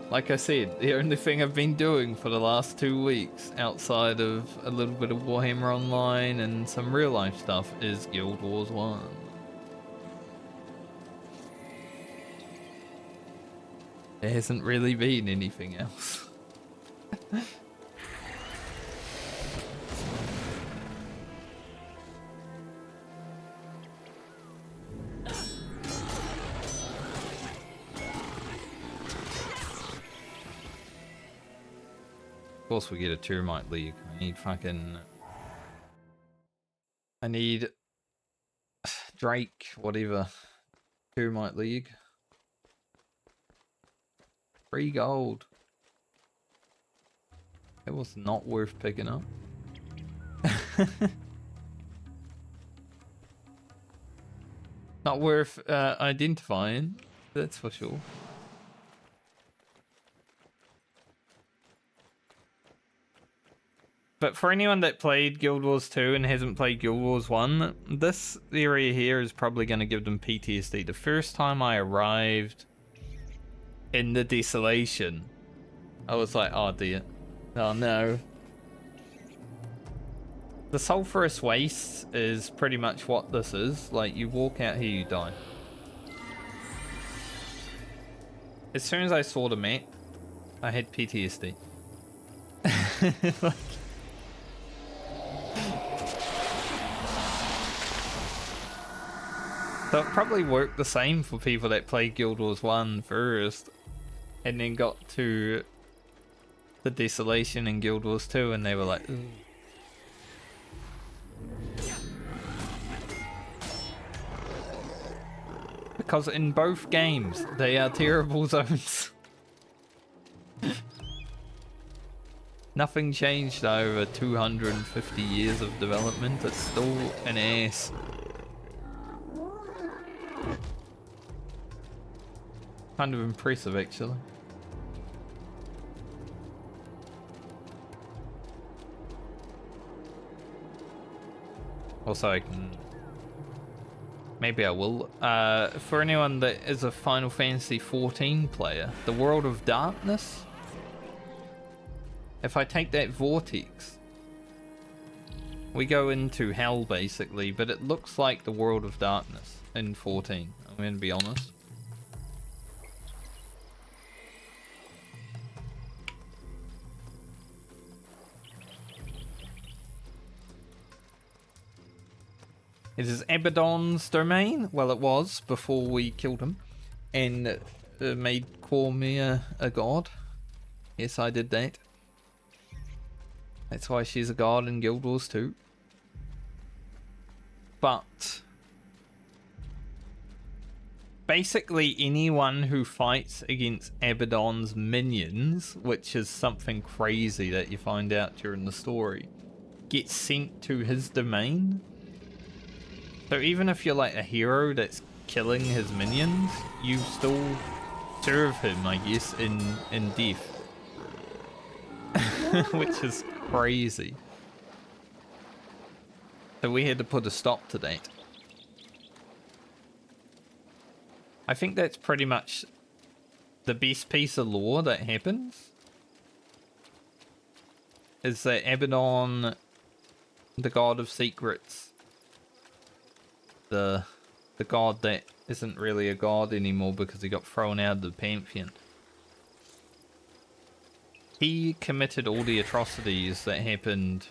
Like I said, the only thing I've been doing for the last 2 weeks, outside of a little bit of Warhammer Online and some real life stuff, is Guild Wars 1. There hasn't really been anything else. Of course we get a Termite League. I need Drake, whatever. Termite League. 3 gold. It was not worth picking up. Not worth identifying, that's for sure. But for anyone that played Guild Wars 2 and hasn't played Guild Wars 1, this area here is probably going to give them PTSD. The first time I arrived in the Desolation, I was like, oh dear. Oh no. The Sulphurous Waste is pretty much what this is. Like, you walk out here, you die. As soon as I saw the map, I had PTSD. Like, so it probably worked the same for people that played Guild Wars 1 first and then got to the Desolation in Guild Wars 2 and they were like, ooh. Because in both games, they are terrible zones. Nothing changed over 250 years of development. It's still an ass. Kind of impressive, actually. Also, I can... Maybe I will. For anyone that is a Final Fantasy XIV player, the World of Darkness, if I take that vortex, we go into hell basically, but it looks like the World of Darkness in 14. I'm going to be honest. It is Abaddon's domain. Well, it was before we killed him and made Cormia a god. Yes, I did that. That's why she's a god in Guild Wars 2. But basically anyone who fights against Abaddon's minions, which is something crazy that you find out during the story, gets sent to his domain. So even if you're like a hero that's killing his minions, you still serve him, I guess, in death. Which is crazy. So we had to put a stop to that. I think that's pretty much the best piece of lore that happens. Is that Abaddon, the god of secrets, the god that isn't really a god anymore because he got thrown out of the Pantheon. He committed all the atrocities that happened,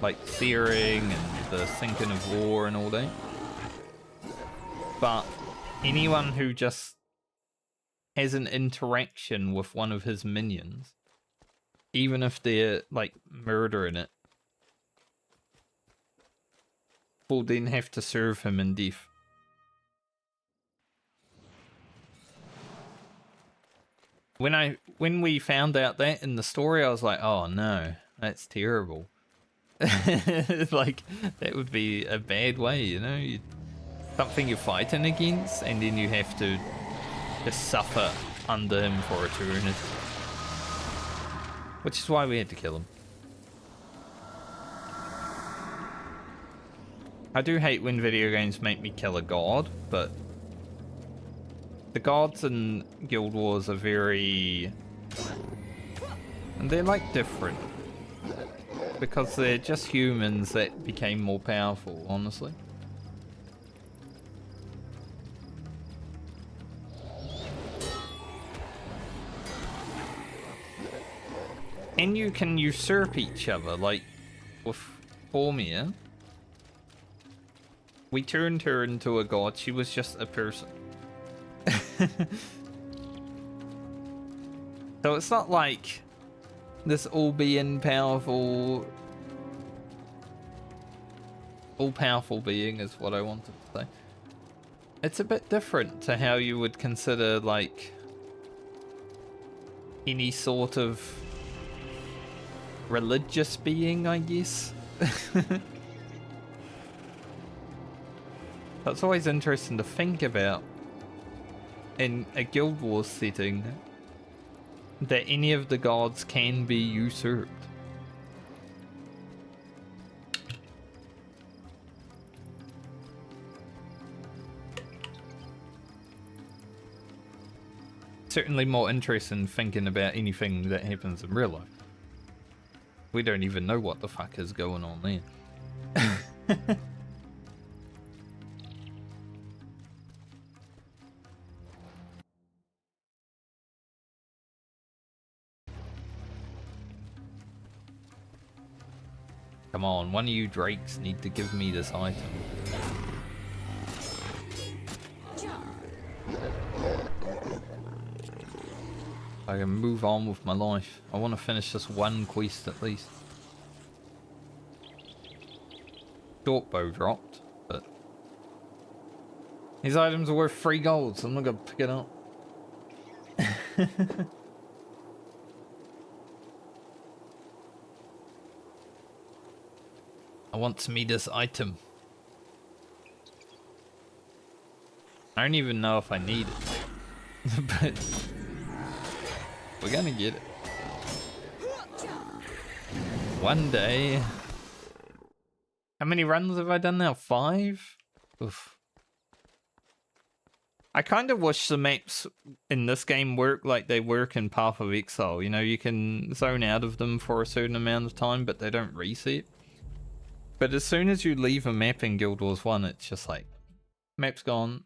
like searing and the sinking of war and all that. But anyone who just has an interaction with one of his minions, even if they're like murdering it, will then have to serve him in death. When we found out that in the story, I was like, oh no, that's terrible. Like, that would be a bad way, you know? Something you're fighting against, and then you have to just suffer under him for eternity. Which is why we had to kill him. I do hate when video games make me kill a god, but the gods in Guild Wars are very... and they're like different. Because they're just humans that became more powerful, honestly. And you can usurp each other, like with Formia. We turned her into a god, she was just a person. So it's not like this all-being powerful... all-powerful being is what I wanted to say. It's a bit different to how you would consider, like, any sort of religious being, I guess. That's always interesting to think about in a Guild Wars setting, that any of the gods can be usurped. Certainly more interesting thinking about anything that happens in real life. We don't even know what the fuck is going on there. Come on, one of you drakes need to give me this item. I can move on with my life. I want to finish this one quest at least. Short bow dropped, but these items are worth 3 gold, so I'm not gonna pick it up. I want to meet this item. I don't even know if I need it, but we're gonna get it. One day. How many runs have I done now? 5? Oof. I kind of wish the maps in this game work like they work in Path of Exile. You know, you can zone out of them for a certain amount of time, but they don't reset. But as soon as you leave a map in Guild Wars 1, it's just like, map's gone,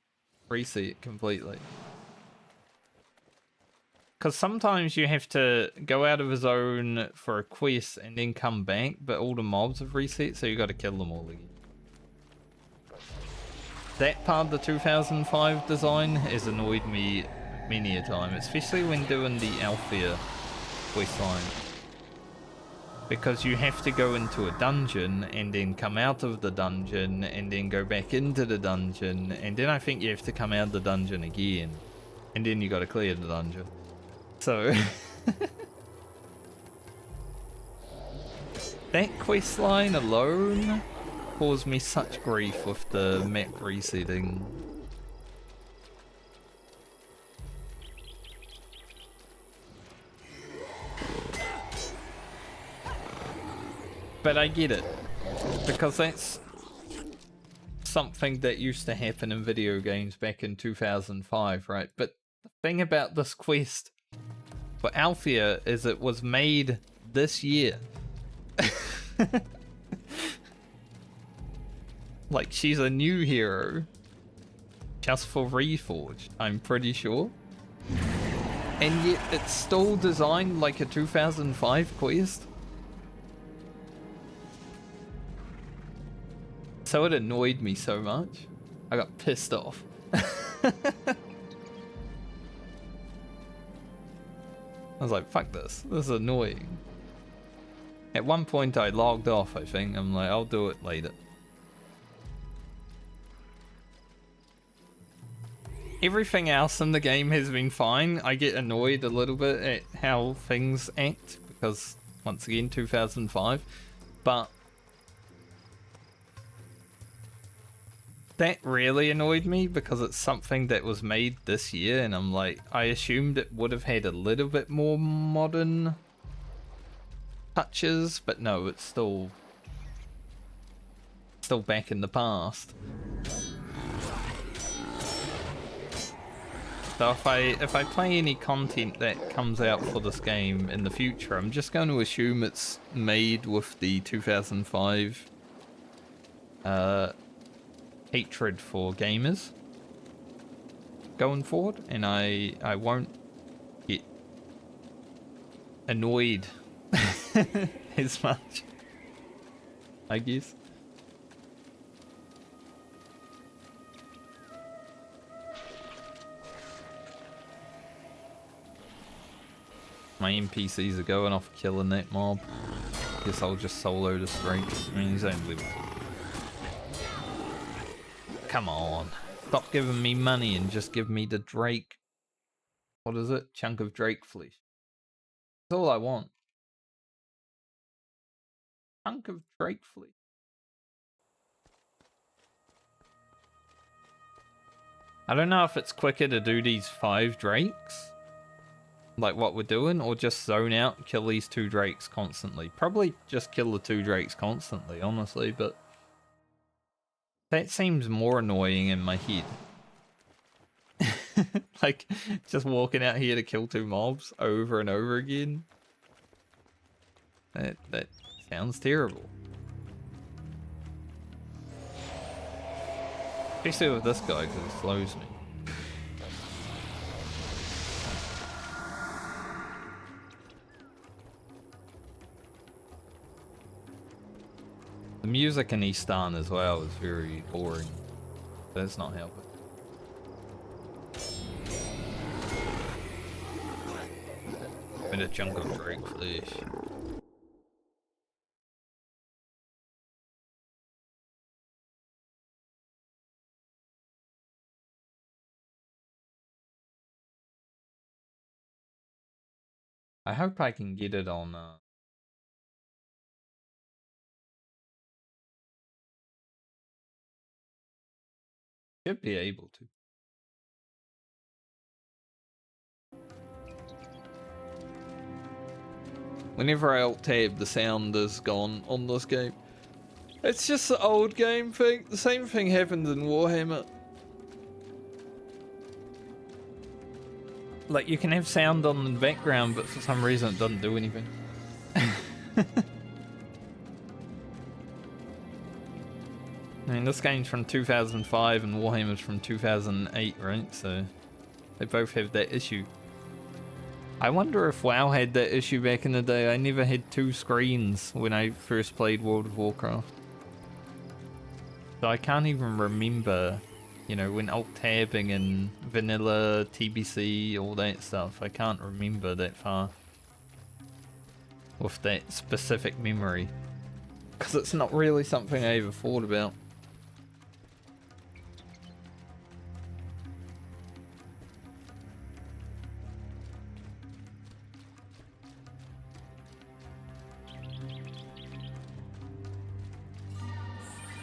reset completely. Because sometimes you have to go out of a zone for a quest and then come back, but all the mobs have reset, so you got to kill them all again. That part of the 2005 design has annoyed me many a time, especially when doing the Althea questline. Because you have to go into a dungeon and then come out of the dungeon and then go back into the dungeon, and then I think you have to come out of the dungeon again, and then you got to clear the dungeon. So that quest line alone caused me such grief with the map resetting. But I get it, because that's something that used to happen in video games back in 2005, right? But the thing about this quest for Althea is it was made this year. Like, she's a new hero just for Reforged, I'm pretty sure. And yet it's still designed like a 2005 quest. So it annoyed me so much. I got pissed off. I was like, fuck this. This is annoying. At one point I logged off, I think. I'm like, I'll do it later. Everything else in the game has been fine. I get annoyed a little bit at how things act, because, once again, 2005. But that really annoyed me because it's something that was made this year, and I'm like, I assumed it would have had a little bit more modern touches, but no, it's still still back in the past. So if I play any content that comes out for this game in the future, I'm just going to assume it's made with the 2005 hatred for gamers going forward, and I won't get annoyed as much, I guess. My NPCs are going off killing that mob. Guess I'll just solo this Drake. I mean, he's only level 2. Come on. Stop giving me money and just give me the Drake. What is it? Chunk of Drake flesh. That's all I want. Chunk of Drake flesh. I don't know if it's quicker to do these 5 Drakes, like what we're doing, or just zone out, kill these 2 Drakes constantly. Probably just kill the 2 Drakes constantly, honestly, but that seems more annoying in my head. Like, just walking out here to kill 2 mobs over and over again. That sounds terrible. Especially with this guy, because he slows me. The music in Eastan as well is very boring. That's not helping. Been a chunk of Drake flesh. I hope I can get it on should be able to. Whenever I alt-tab, the sound is gone on this game. It's just the old game thing. The same thing happens in Warhammer. Like, you can have sound on in the background, but for some reason it doesn't do anything. I mean, this game's from 2005 and Warhammer's from 2008, right? So they both have that issue. I wonder if WoW had that issue back in the day. I never had 2 screens when I first played World of Warcraft. So I can't even remember, you know, when alt-tabbing and vanilla, TBC, all that stuff. I can't remember that far with that specific memory. Because it's not really something I ever thought about.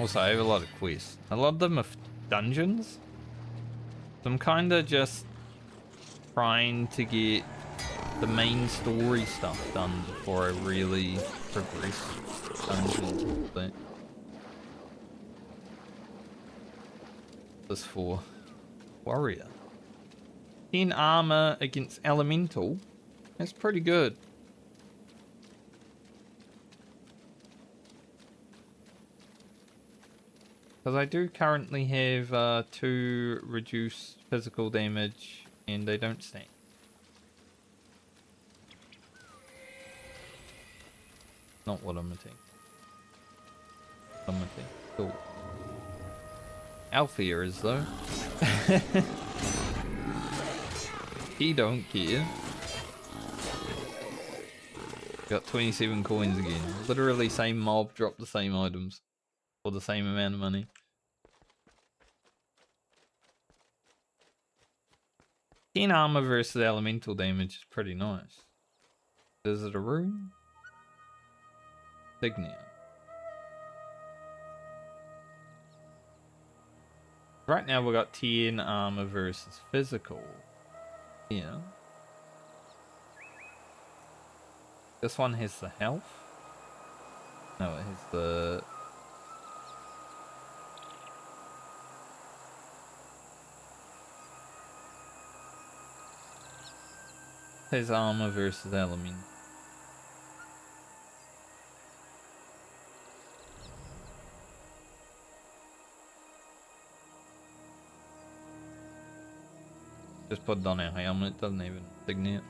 Also, I have a lot of quests. A lot of them are dungeons. So I'm kind of just trying to get the main story stuff done before I really progress dungeons and all that. This for warrior. 10 armor against elemental. That's pretty good. Because I do currently have 2 reduced physical damage, and they don't stack. Not what I'm attacking. I'm attacking. Cool. Althea is though. He don't care. Got 27 coins again. Literally same mob, drop the same items. For the same amount of money. In armor versus elemental damage is pretty nice. Is it a rune? Signia. Right now we got 10 armor versus physical. Yeah. This one has the health. No, it has the There's armor versus element. Just put it on our helmet, doesn't even signal it.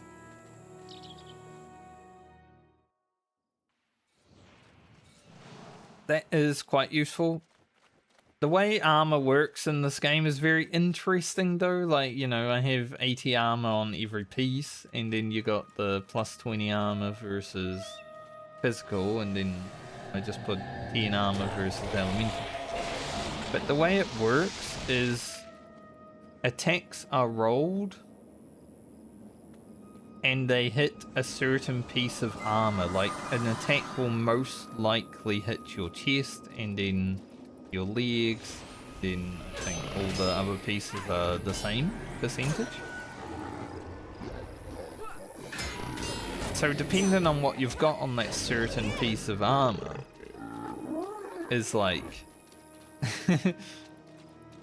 That is quite useful. The way armor works in this game is very interesting though. Like, you know, I have 80 armor on every piece, and then you got the plus 20 armor versus physical, and then I just put 10 armor versus elemental. But the way it works is attacks are rolled and they hit a certain piece of armor. Like, an attack will most likely hit your chest and then your legs, then I think all the other pieces are the same percentage. So depending on what you've got on that certain piece of armor is like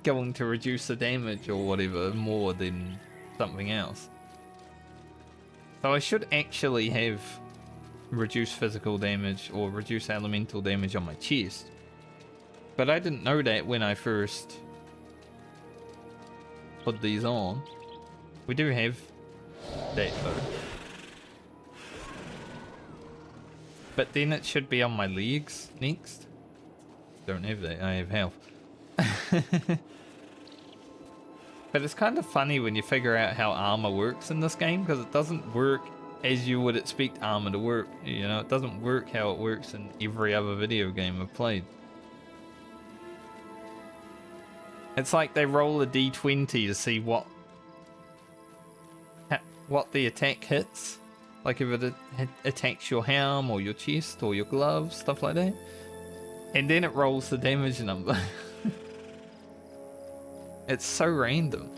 going to reduce the damage or whatever more than something else. So I should actually have reduced physical damage or reduced elemental damage on my chest. But I didn't know that when I first put these on. We do have that though. But then it should be on my legs next. Don't have that, I have health. But it's kind of funny when you figure out how armor works in this game, because it doesn't work as you would expect armor to work. You know, it doesn't work how it works in every other video game I've played. It's like they roll a d20 to see what the attack hits. Like if it attacks your helm or your chest or your gloves, stuff like that. And then it rolls the damage number. It's so random.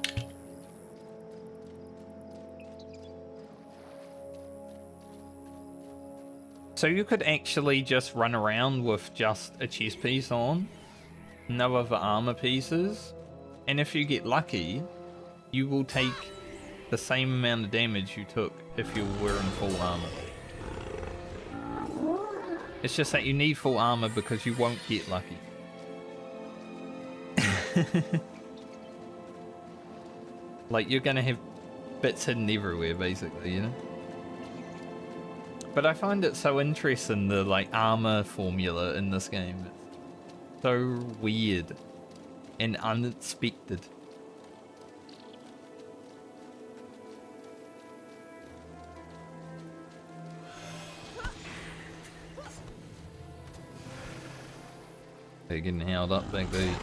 So you could actually just run around with just a chest piece on, no other armor pieces, and if you get lucky, you will take the same amount of damage you took if you were in full armor. It's just that you need full armor because you won't get lucky. Like, you're gonna have bits hidden everywhere, basically, you know? But I find it so interesting, the, like, armor formula in this game. It's so weird and unexpected. They're getting held up back there.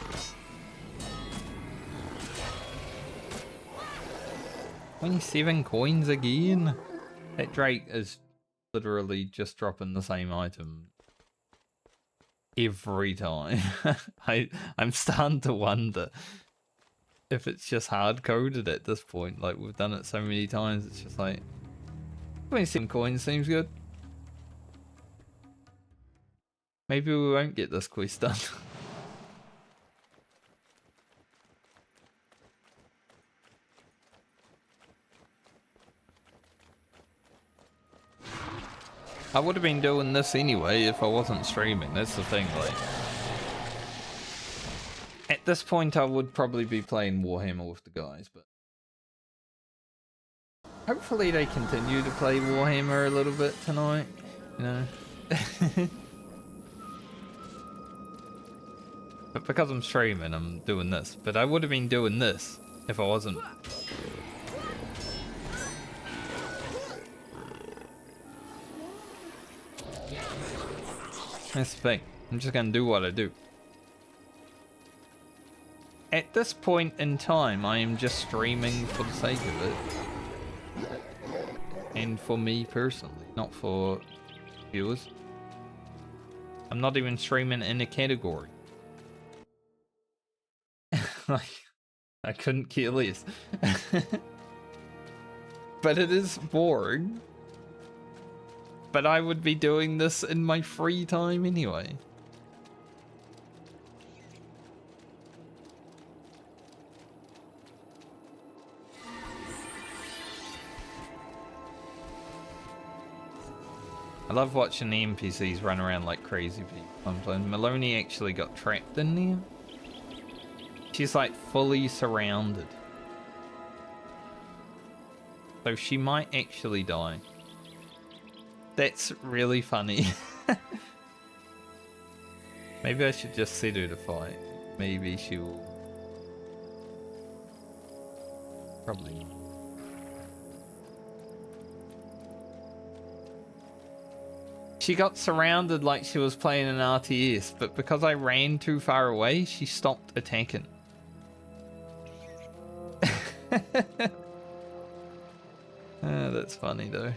27 coins again? That Drake is literally just dropping the same item every time. I'm starting to wonder if it's just hard-coded at this point. Like, we've done it so many times, it's just like 27 coins seems good. Maybe we won't get this quest done. I would have been doing this anyway if I wasn't streaming, that's the thing, like. At this point I would probably be playing Warhammer with the guys, but hopefully they continue to play Warhammer a little bit tonight, you know. But because I'm streaming, I'm doing this. But I would have been doing this if I wasn't. That's the thing. I'm just gonna do what I do. At this point in time, I am just streaming for the sake of it. And for me personally, not for viewers. I'm not even streaming in a category. Like, I couldn't care less. But it is boring. But I would be doing this in my free time anyway. I love watching the NPCs run around like crazy people. Sometimes Maloney actually got trapped in there. She's like fully surrounded. So she might actually die. That's really funny. Maybe I should just set her to fight. Maybe she will. Probably not. She got surrounded like she was playing an RTS, but because I ran too far away, she stopped attacking. That's funny though.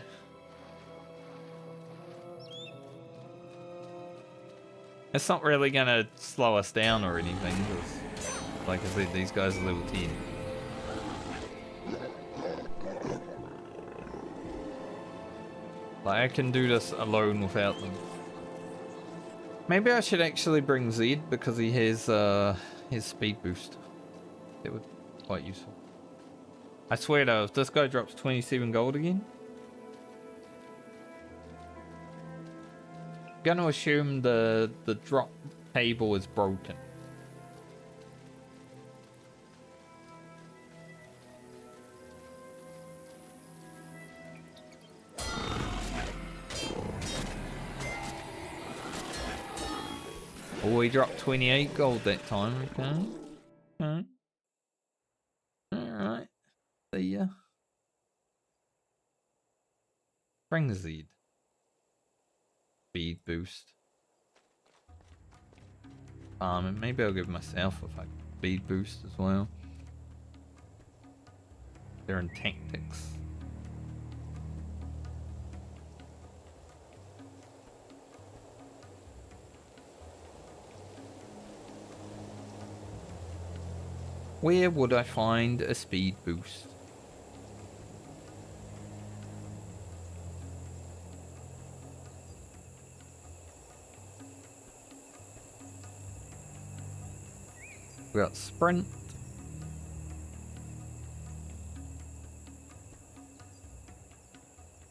It's not really gonna slow us down or anything, 'cause, like I said, these guys are level 10. Like, I can do this alone without them. Maybe I should actually bring Zed because he has his speed boost. That would be quite useful. I swear though, if this guy drops 27 gold again, I'm gonna assume the drop table is broken. Oh, he dropped 28 gold that time. Okay. Okay. Alright. See ya. Bring Zed. Speed boost. And maybe I'll give myself a speed boost as well. They're in tactics. Where would I find a speed boost? We got sprint.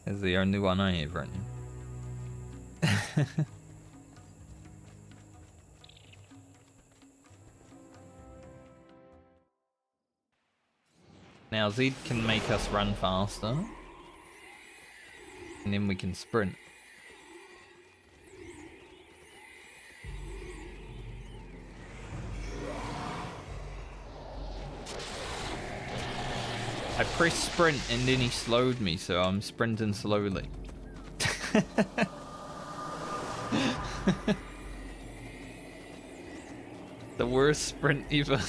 Is the only one I have right now. Now Zed can make us run faster. And then we can sprint. I pressed sprint and then he slowed me, so I'm sprinting slowly. The worst sprint ever.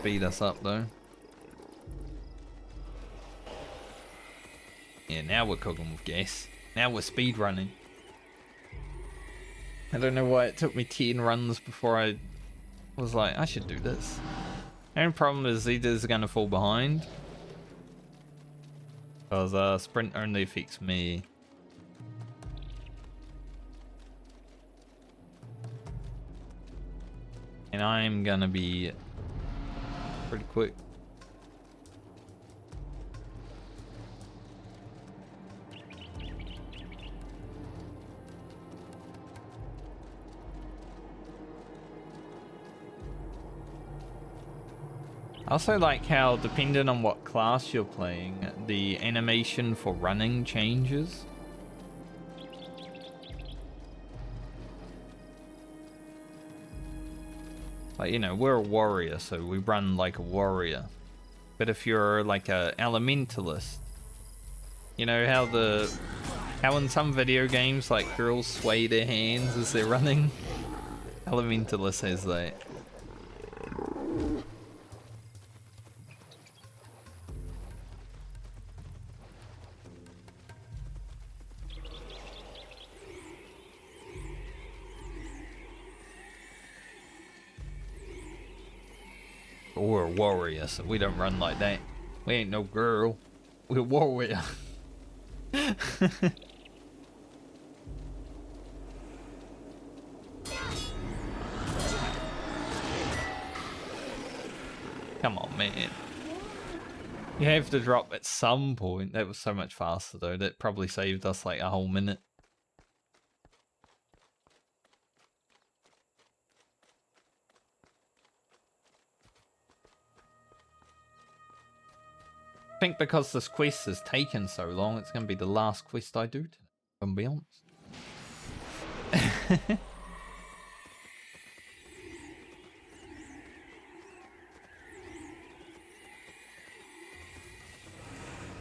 Beat us up though. Yeah, now we're cooking with gas. Now we're speed running. I don't know why it took me 10 runs before I was like, I should do this. The only problem is Zeta's gonna fall behind. Because sprint only affects me. And I'm gonna be pretty quick. I also like how, depending on what class you're playing, the animation for running changes. Like, you know, we're a warrior, so we run like a warrior. But if you're like a elementalist, you know how in some video games, like, girls sway their hands as they're running? Elementalist has that. We're a warrior, so we don't run like that. We ain't no girl. We're a warrior. Come on, man. You have to drop at some point. That was so much faster, though. That probably saved us, like, a whole minute. I think because this quest has taken so long, it's going to be the last quest I do, if I'm be honest.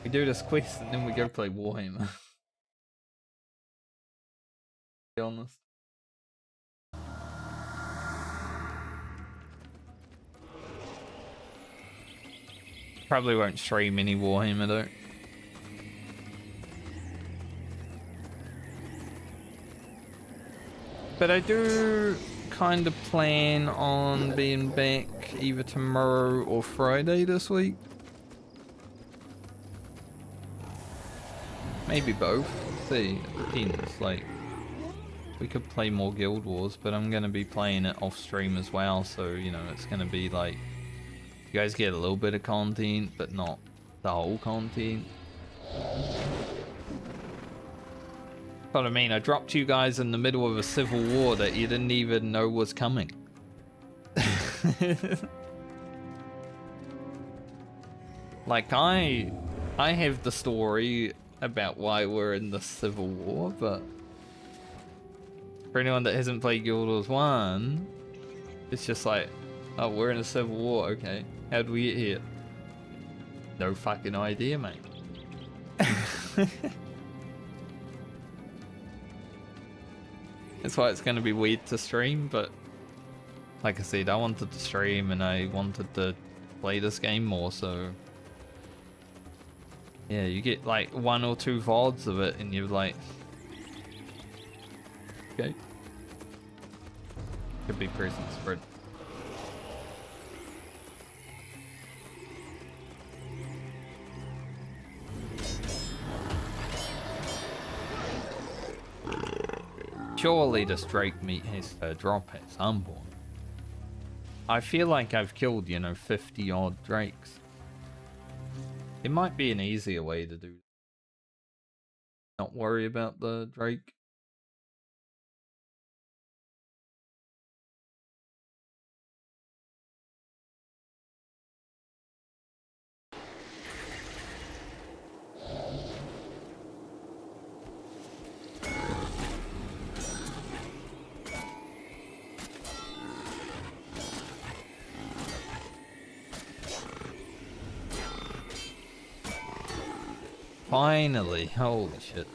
We do this quest and then we go play Warhammer. Be honest. Probably won't stream any Warhammer though. But I do kind of plan on being back either tomorrow or Friday this week. Maybe both. See, it depends. Like, we could play more Guild Wars, but I'm gonna be playing it off stream as well, so you know it's gonna be like you guys get a little bit of content, but not the whole content. But I mean, I dropped you guys in the middle of a civil war that you didn't even know was coming. Like, I have the story about why we're in the civil war, but for anyone that hasn't played Guild Wars 1, it's just like, oh, we're in a civil war, okay. How'd we get here? No fucking idea, mate. That's why it's going to be weird to stream, but like I said, I wanted to stream and I wanted to play this game more, so yeah, you get like 1 or 2 VODs of it and you're like, okay. Could be prison spread. Surely this Drake meat has to drop at some point. I feel like I've killed, you know, 50 odd Drakes. It might be an easier way to do. Not worry about the Drake. Finally, holy shit.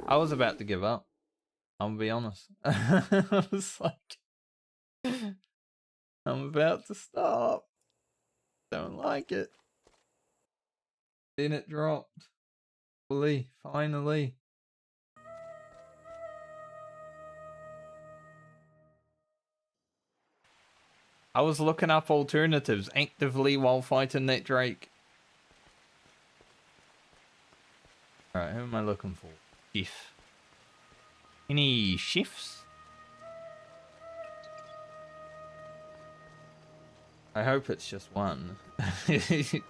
I was about to give up. I'm gonna be honest. I was like, I'm about to stop. Don't like it. Then it dropped. Finally. I was looking up alternatives actively while fighting that Drake. Alright, who am I looking for? Chief. Any shifts? I hope it's just one. It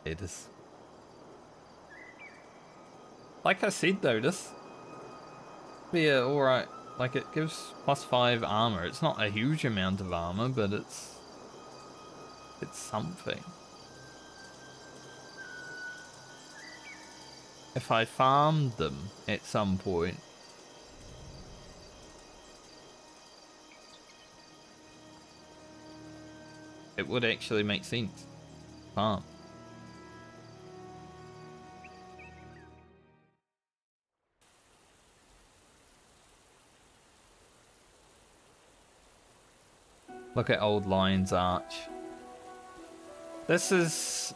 is. Like I said though, this be alright. Like it gives +5 armor. It's not a huge amount of armor, but it's something. If I farmed them at some point, it would actually make sense. Farm. Look at Old Lion's Arch. This is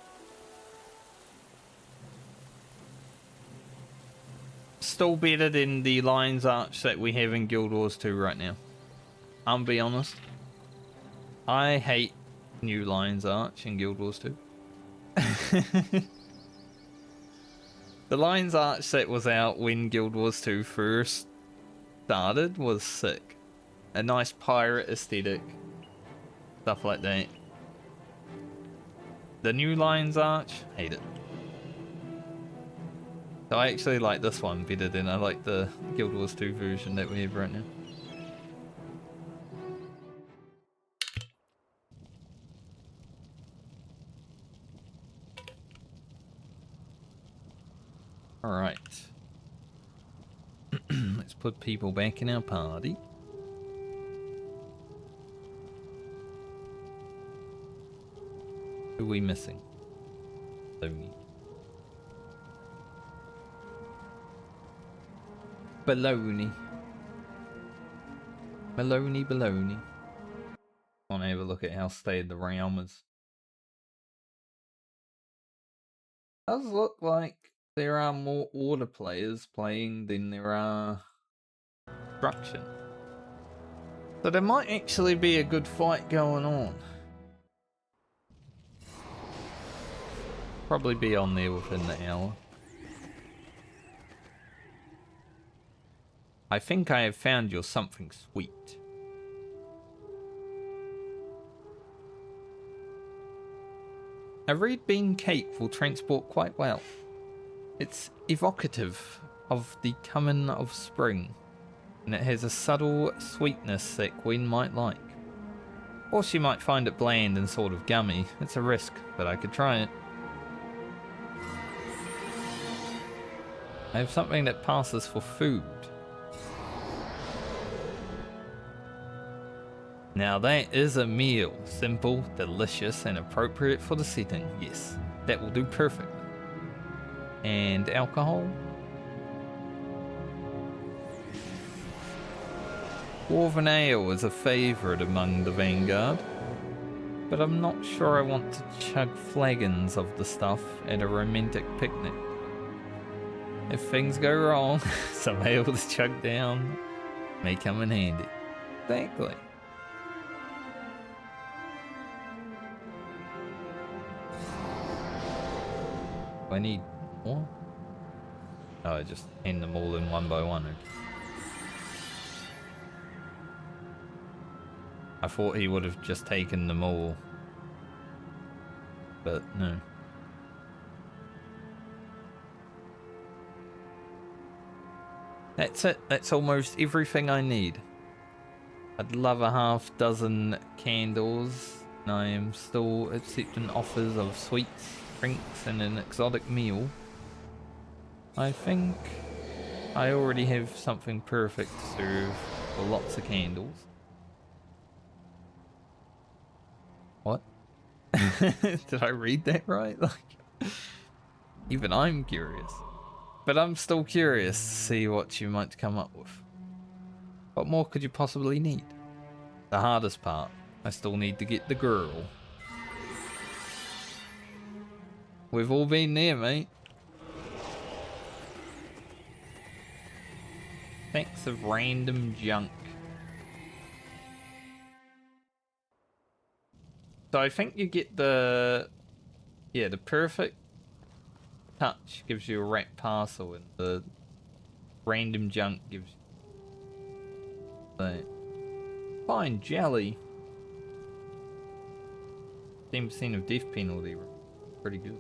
still better than the Lion's Arch that we have in Guild Wars 2 right now. I'll be honest. I hate new Lion's Arch in Guild Wars 2. The Lion's Arch that was out when Guild Wars 2 first started was sick. A nice pirate aesthetic. stuff like that. The new Lion's Arch, hate it. So I actually like this one better than I like the Guild Wars 2 version that we have right now. Alright. Let's put people back in our party. Who are we missing? Baloney. Baloney. Baloney. I want to have a look at how stated the realm is. Does look like there are more order players playing than there are destruction. So there might actually be a good fight going on. Probably be on there within the hour. I think I have found you something sweet. A red bean cake will transport quite well. It's evocative of the coming of spring, and it has a subtle sweetness that Gwen might like. Or she might find it bland and sort of gummy. It's a risk, but I could try it. I have something that passes for food. Now that is a meal. Simple, delicious, and appropriate for the setting. Yes, that will do perfectly. And alcohol? Dwarven Ale is a favourite among the Vanguard, but I'm not sure I want to chug flagons of the stuff at a romantic picnic. If things go wrong, some ale to chug down may come in handy. Exactly. I need more? Oh, I just end them all in one by one. Okay. I thought he would have just taken them all, but no. That's it. That's almost everything I need. I'd love a half dozen candles, and I am still accepting offers of sweets, drinks, and an exotic meal. I think I already have something perfect to serve for lots of candles. What? Did I read that right? Like, even I'm curious. But I'm still curious to see what you might come up with. What more could you possibly need? The hardest part. I still need to get the girl. We've all been there, mate. Thanks of random junk. So I think you get the... Yeah, the perfect touch gives you a rat parcel, and the random junk gives you the fine jelly. 10% of death penalty. Pretty good.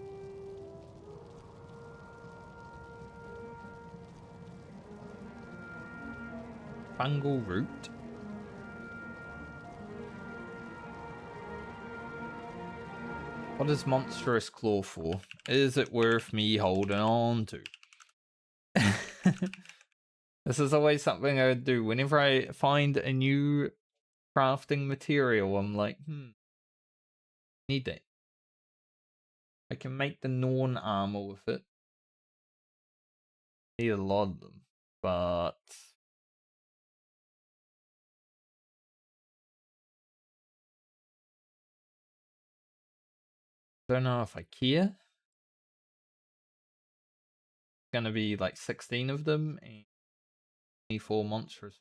Fungal root. What is monstrous claw for? Is it worth me holding on to? This is always something I would do. Whenever I find a new crafting material, I'm like, need that. I can make the Norn armor with it. Need a lot of them, but don't know if I care. It's gonna be like 16 of them and 24 monsters.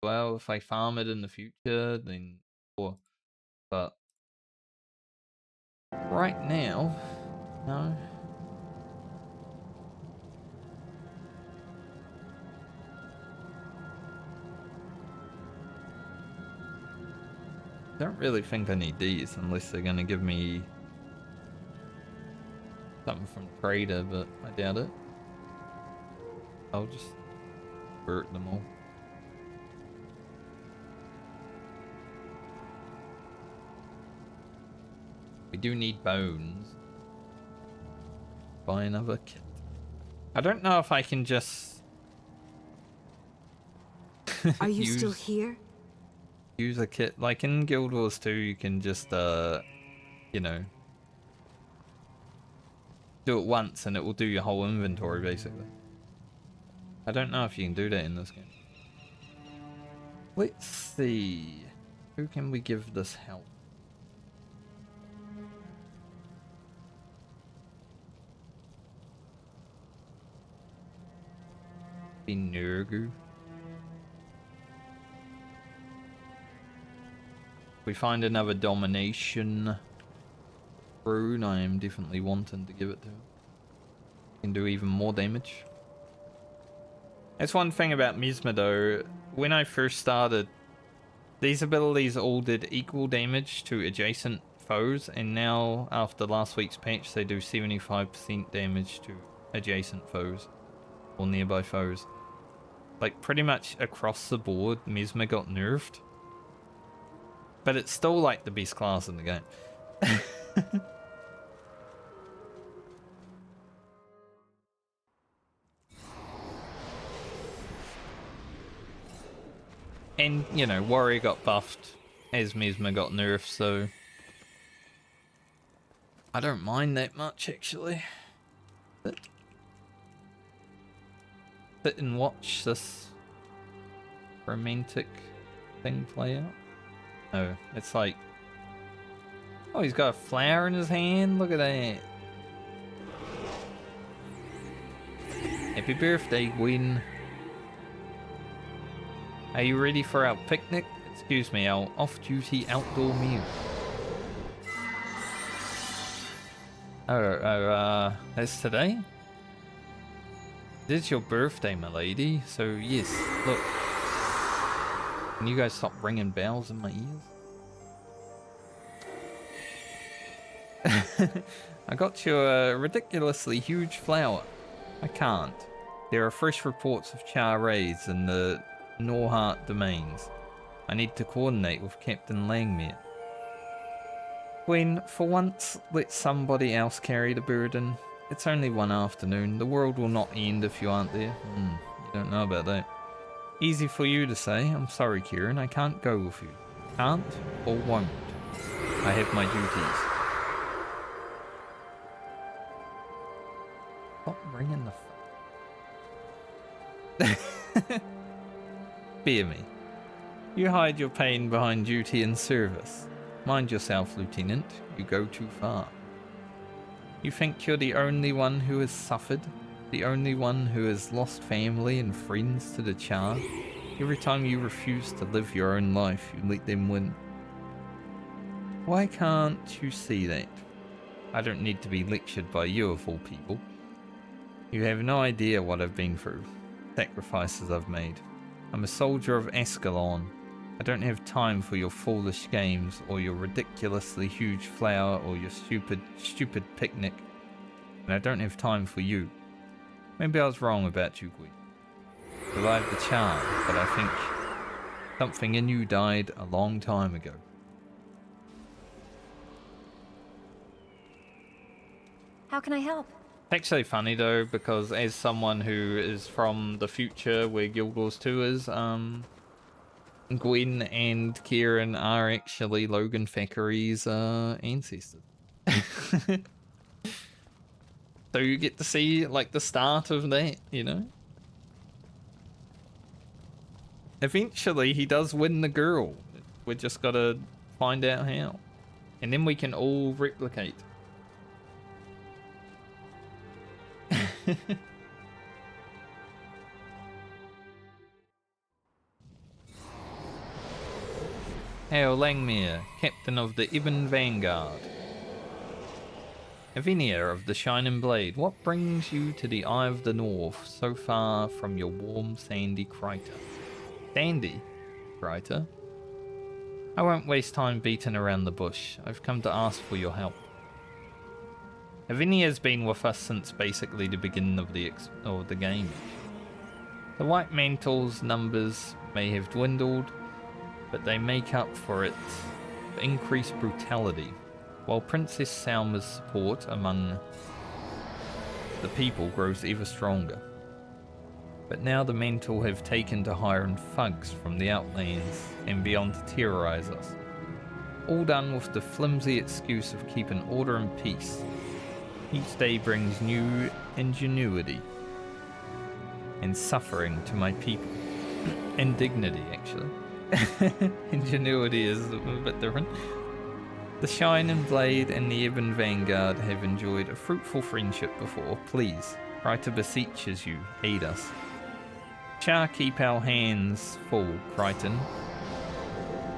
Well, if I farm it in the future, then 4. But right now, no. Don't really think I need these unless they're gonna give me something from Trader, but I doubt it. I'll just convert them all. We do need bones. Buy another kit. I don't know if I can just Are you still here? use a kit. Like in Guild Wars 2, you can just you know, do it once and it will do your whole inventory basically. I don't know if you can do that in this game. Let's see. Who can we give this help? Be Nurgu. We find another domination rune, I am definitely wanting to give it to him. Can do even more damage. That's one thing about Misma though. When I first started, these abilities all did equal damage to adjacent foes, and now after last week's patch they do 75% damage to adjacent foes or nearby foes. Like pretty much across the board, Misma got nerfed. But it's still like the best class in the game. And, you know, Warrior got buffed as Mesmer got nerfed, so I don't mind that much, actually. Sit and watch this romantic thing play out. Oh, it's like... Oh, he's got a flower in his hand? Look at that. Happy birthday, Gwen. Are you ready for our picnic? Excuse me, our off-duty outdoor meal. That's today? This is your birthday, my lady. So, yes, look. Can you guys stop ringing bells in my ears? I got you a ridiculously huge flower. I can't. There are fresh reports of char raids in the Norhart domains. I need to coordinate with Captain Langmere. Gwen, for once, let somebody else carry the burden. It's only one afternoon. The world will not end if you aren't there. You don't know about that. Easy for you to say. I'm sorry, Kieran. I can't go with you. Can't or won't. I have my duties. Stop ringing the phone. Fear me. You hide your pain behind duty and service. Mind yourself, Lieutenant. You go too far. You think you're the only one who has suffered? The only one who has lost family and friends to the charge? Every time you refuse to live your own life, you let them win. Why can't you see that? I don't need to be lectured by you of all people. You have no idea what I've been through. Sacrifices I've made. I'm a soldier of Ascalon. I don't have time for your foolish games, or your ridiculously huge flower, or your stupid picnic. And I don't have time for you. Maybe I was wrong about you, Gwen. Survived the charm, but I think something in you died a long time ago. How can I help? It's actually funny though, because as someone who is from the future where Guild Wars 2 is, Gwen and Kieran are actually Logan Thackeray's ancestors. So you get to see like the start of that, you know? Eventually he does win the girl. We just gotta find out how. And then we can all replicate. Hail Langmere, captain of the Ibn Vanguard. Avinia of the Shining Blade, what brings you to the Eye of the North, so far from your warm sandy crater? Sandy? Crater? I won't waste time beating around the bush. I've come to ask for your help. Havinia's been with us since basically the beginning of the game. The White Mantle's numbers may have dwindled, but they make up for it with increased brutality, while Princess Salma's support among the people grows ever stronger. But now the Mantle have taken to hiring thugs from the Outlands and beyond to terrorize us. All done with the flimsy excuse of keeping order and peace. Each day brings new ingenuity and suffering to my people. Indignity, actually. Ingenuity is a bit different. The Shining Blade and the Ebon Vanguard have enjoyed a fruitful friendship before. Please, try to beseeches you, aid us. Shall keep our hands full, Crichton.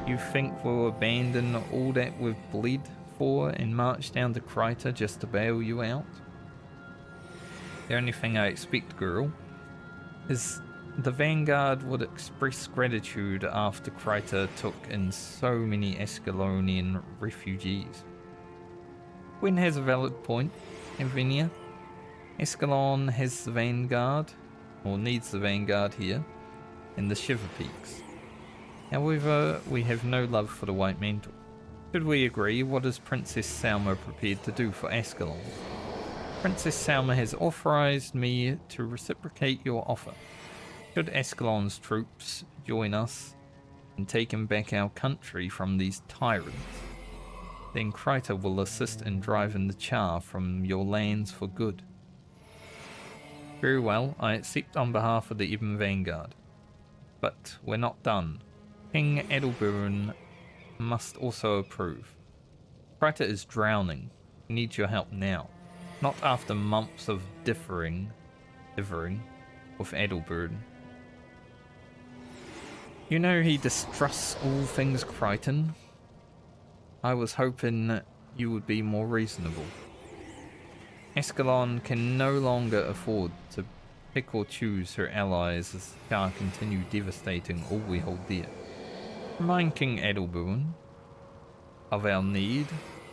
You think we'll abandon all that we've bled for and march down to Kryta just to bail you out? The only thing I expect, girl, is the Vanguard would express gratitude after Kryta took in so many Escalonian refugees. Gwyn has a valid point, Lavinia. Escalon has the Vanguard, or needs the Vanguard here, in the Shiver Peaks. However, we have no love for the White Mantle. Should we agree, what is Princess Salma prepared to do for Escalon? Princess Salma has authorized me to reciprocate your offer. Should Escalon's troops join us in taking back our country from these tyrants, then Kryta will assist in driving the Char from your lands for good. Very well, I accept on behalf of the Ebon Vanguard. But we're not done. King Edelburn must also approve. Kryta is drowning. He needs your help now, not after months of differing with Edelburn. You know he distrusts all things Crichton. I was hoping you would be more reasonable. Escalon can no longer afford to pick or choose her allies as Char continue devastating all we hold dear. Remind King Edelburn of our need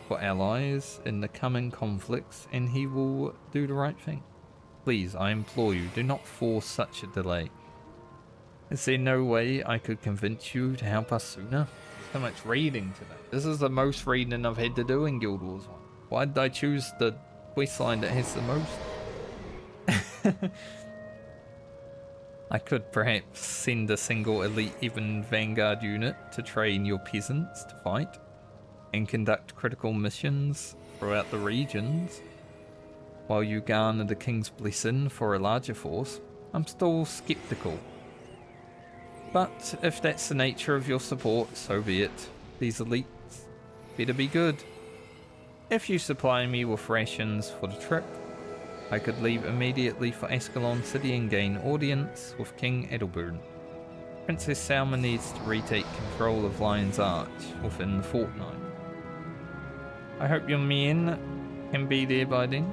for allies in the coming conflicts, and he will do the right thing. Please, I implore you, do not force such a delay. Is there no way I could convince you to help us sooner? So much reading today. This is the most reading I've had to do in Guild Wars 1. Why did I choose the questline that has the most? I could perhaps send a single elite Ebon Vanguard unit to train your peasants to fight and conduct critical missions throughout the regions while you garner the King's blessing for a larger force. I'm still skeptical. But if that's the nature of your support, so be it. These elites better be good. If you supply me with rations for the trip, I could leave immediately for Escalon City and gain audience with King Edelburn. Princess Salma needs to retake control of Lion's Arch within the fortnight. I hope your men can be there by then.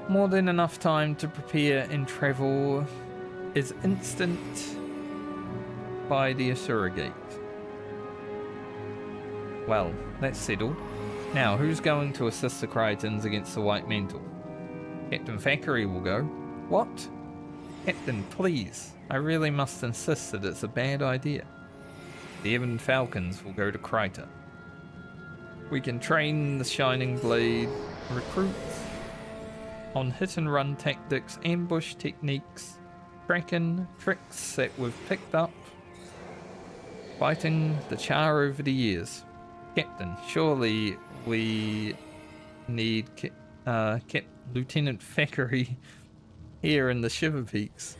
More than enough time to prepare and travel is instant by the Asura Gate. Well, that's settled. Now, who's going to assist the Crichtons against the White Mantle? Captain Thackeray will go. What? Captain, please. I really must insist that it's a bad idea. The Ebon Falcons will go to Kryta. We can train the Shining Blade recruits on hit-and-run tactics, ambush techniques, tracking tricks that we've picked up fighting the Char over the years. Captain, surely we need Lieutenant Thackeray here in the Shiver Peaks.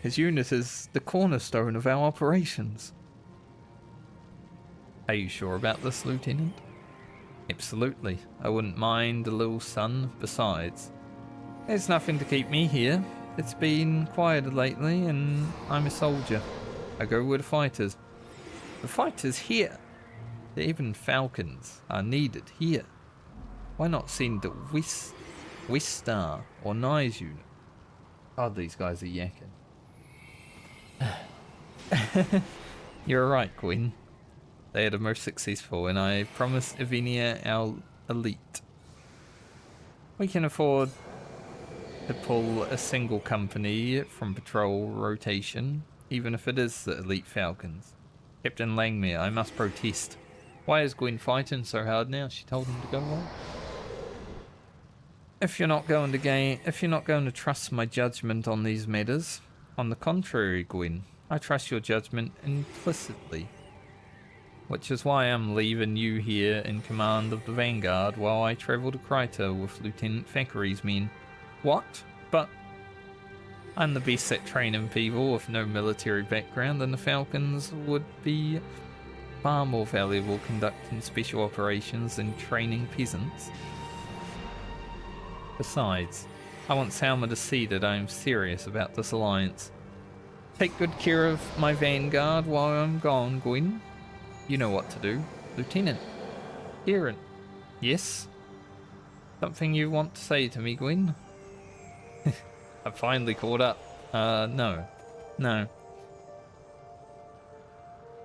His unit is the cornerstone of our operations. Are you sure about this, Lieutenant? Absolutely. I wouldn't mind a little sun. Besides, there's nothing to keep me here. It's been quieter lately, and I'm a soldier. I go where the fighters. The fighters here. The Ebon Falcons are needed here. Why not send the Westar or Nye's unit? God, these guys are yakking. You're right, Gwyn. They are the most successful, and I promise Evenia our elite. We can afford to pull a single company from patrol rotation, even if it is the elite Falcons. Captain Langmere, I must protest. Why is Gwyn fighting so hard now? She told him to go away. If you're not going to trust my judgment on these matters, on the contrary, Gwyn, I trust your judgment implicitly. Which is why I'm leaving you here in command of the Vanguard while I travel to Kryta with Lieutenant Thackeray's men. What? But I'm the best at training people with no military background, and the Falcons would be far more valuable conducting special operations than training peasants. Besides, I want Salma to see that I am serious about this alliance. Take good care of my Vanguard while I'm gone, Gwyn. You know what to do. Lieutenant. Kieran. Yes? Something you want to say to me, Gwyn? I've finally caught up. No. No.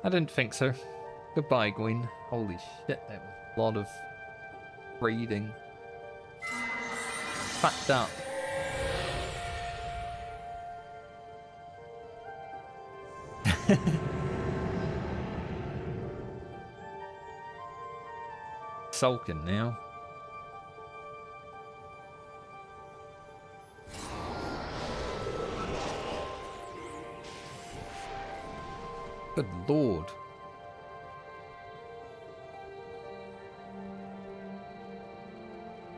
I didn't think so. Goodbye, Gwyn. Holy shit, that was a lot of reading. Fucked up. Sulking now. Good lord.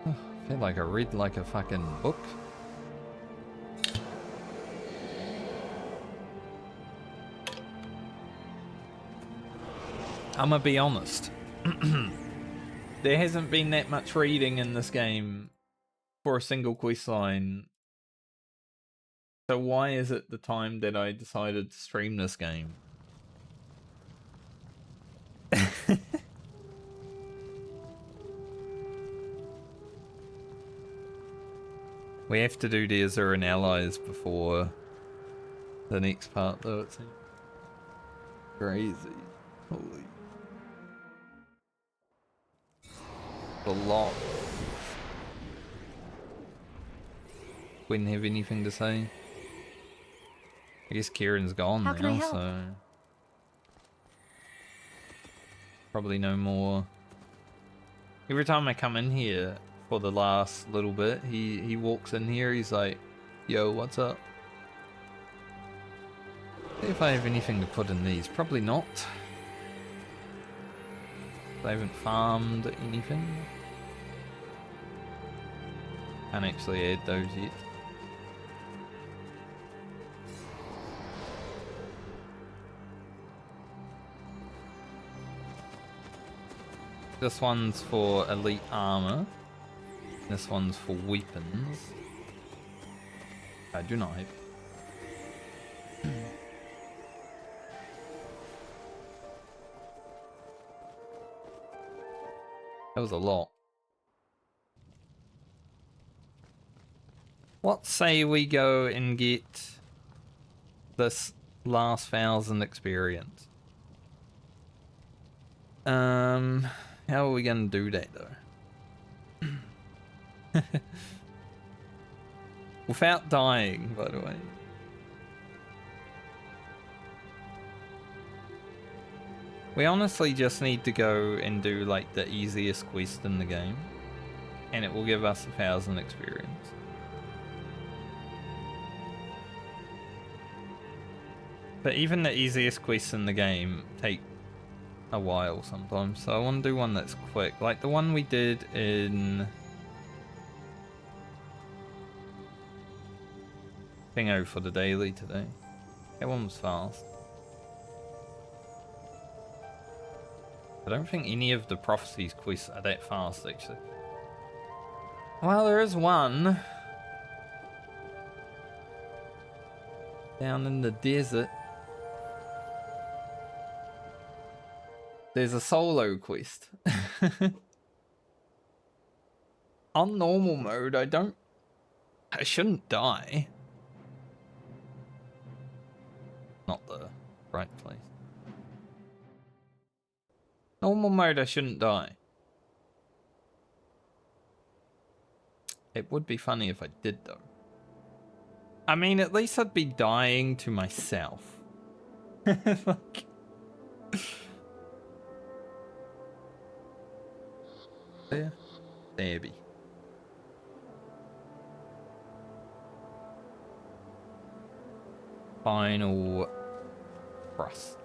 I feel like I read like a fucking book. I'm gonna be honest. There hasn't been that much reading in this game for a single quest line. So why is it the time that I decided to stream this game? We have to do the Azuran allies before the next part, though, it seems. Crazy. Holy. A lot. Wouldn't have anything to say. I guess Kieran's gone How can I now, help? so probably no more. Every time I come in here for the last little bit, he walks in here, he's like, yo, what's up? See if I have anything to put in these. Probably not. I haven't farmed anything. Can't actually add those yet. This one's for elite armor. This one's for weapons. I do not have. That was a lot. What say we go and get this last 1,000 experience? How are we gonna do that though? Without dying, by the way. We honestly just need to go and do like the easiest quest in the game, and it will give us 1,000 experience. But even the easiest quests in the game take a while sometimes, so I want to do one that's quick, like the one we did in Pingo for the daily today. That one was fast. I don't think any of the Prophecies quests are that fast, actually. Well, there is one down in the desert. There's a solo quest. On normal mode, I shouldn't die. Not the right place. Normal mode, I shouldn't die. It would be funny if I did, though. I mean, at least I'd be dying to myself. Like... There. There be. Final thrust.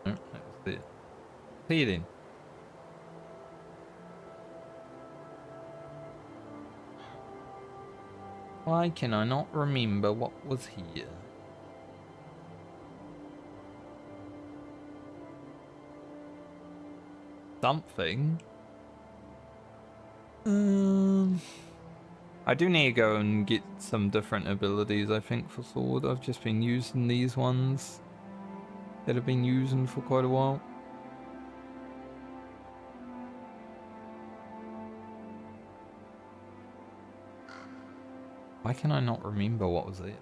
Oh, that was there. Cleared in. Why can I not remember what was here? Something. I do need to go and get some different abilities, I think, for Sword. I've just been using these ones that I've been using for quite a while. Why can I not remember what was it?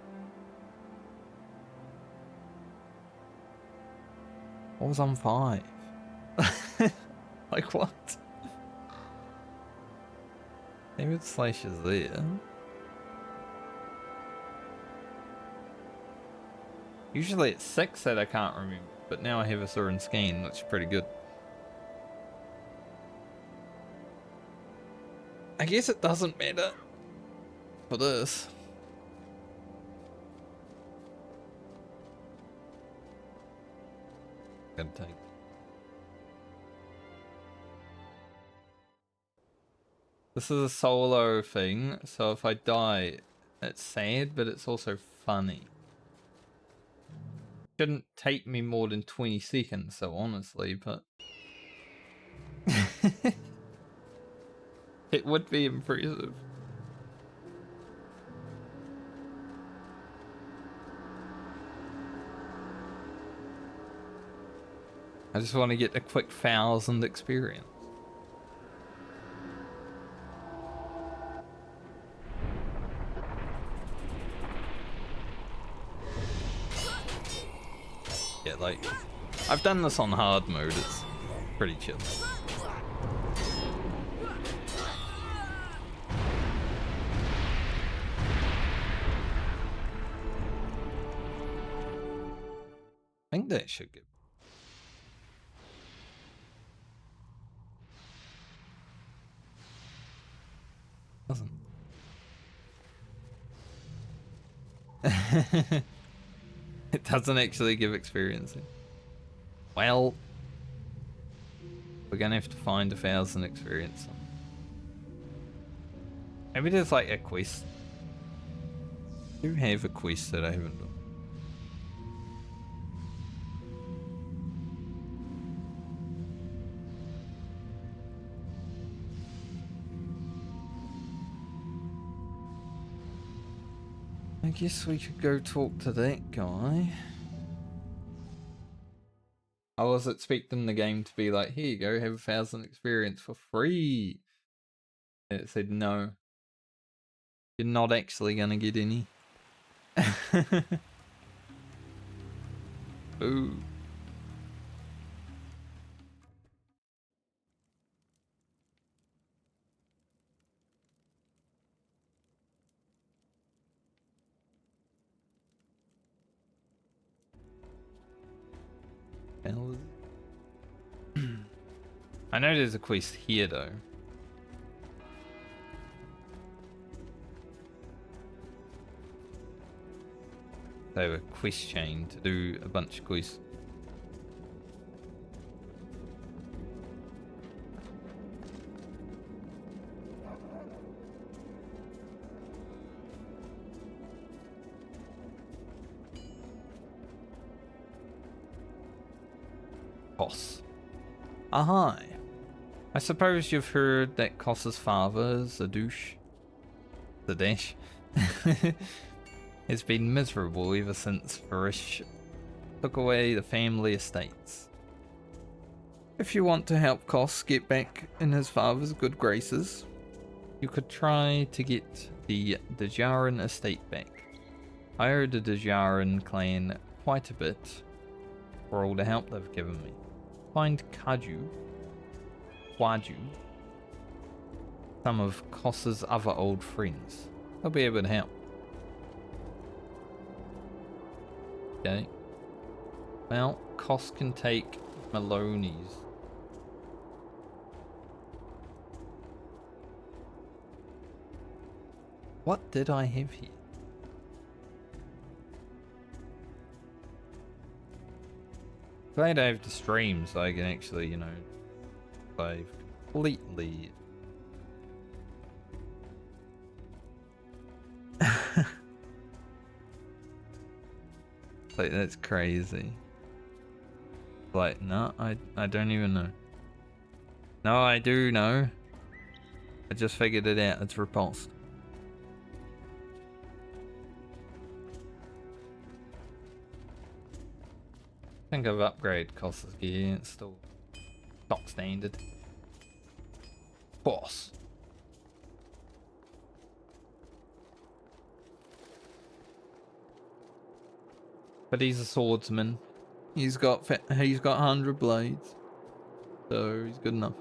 What was on 5? Like what? Maybe the slash is there. Usually it's 6 that I can't remember, but now I have a certain scan, which is pretty good. I guess it doesn't matter for this. Gotta take. This is a solo thing, so if I die, it's sad, but it's also funny. Shouldn't take me more than 20 seconds, so honestly, but... It would be impressive. I just want to get a quick 1,000 experience. Yeah, like, I've done this on hard mode, it's pretty chill. I think that should get... Doesn't. It doesn't actually give experience. Well, we're gonna have to find 1,000 experience. Maybe there's like a quest. I do have a quest that I haven't done. I guess we could go talk to that guy. I was expecting the game to be like, here you go, have 1,000 experience for free. And it said no. You're not actually gonna get any. Ooh. Hell is it? I know there's a quest here though. So a quest chain to do a bunch of quests. Koss. Ahai. I suppose you've heard that Koss's father, Zadush, has been miserable ever since Varish took away the family estates. If you want to help Koss get back in his father's good graces, you could try to get the Dejarin estate back. I owe the Dejarin clan quite a bit for all the help they've given me. Find Kwaju, some of Koss's other old friends. They'll be able to help. Okay. Well, Koss can take Maloney's. What did I have here? Glad I have the stream so I can actually, you know, I've completely... Like, that's crazy. Like, no, I don't even know. No, I do know. I just figured it out. It's repulsed. I think I've upgraded Koss's gear. It's still stock standard. Boss. But he's a swordsman. He's got 100 blades, so he's good enough.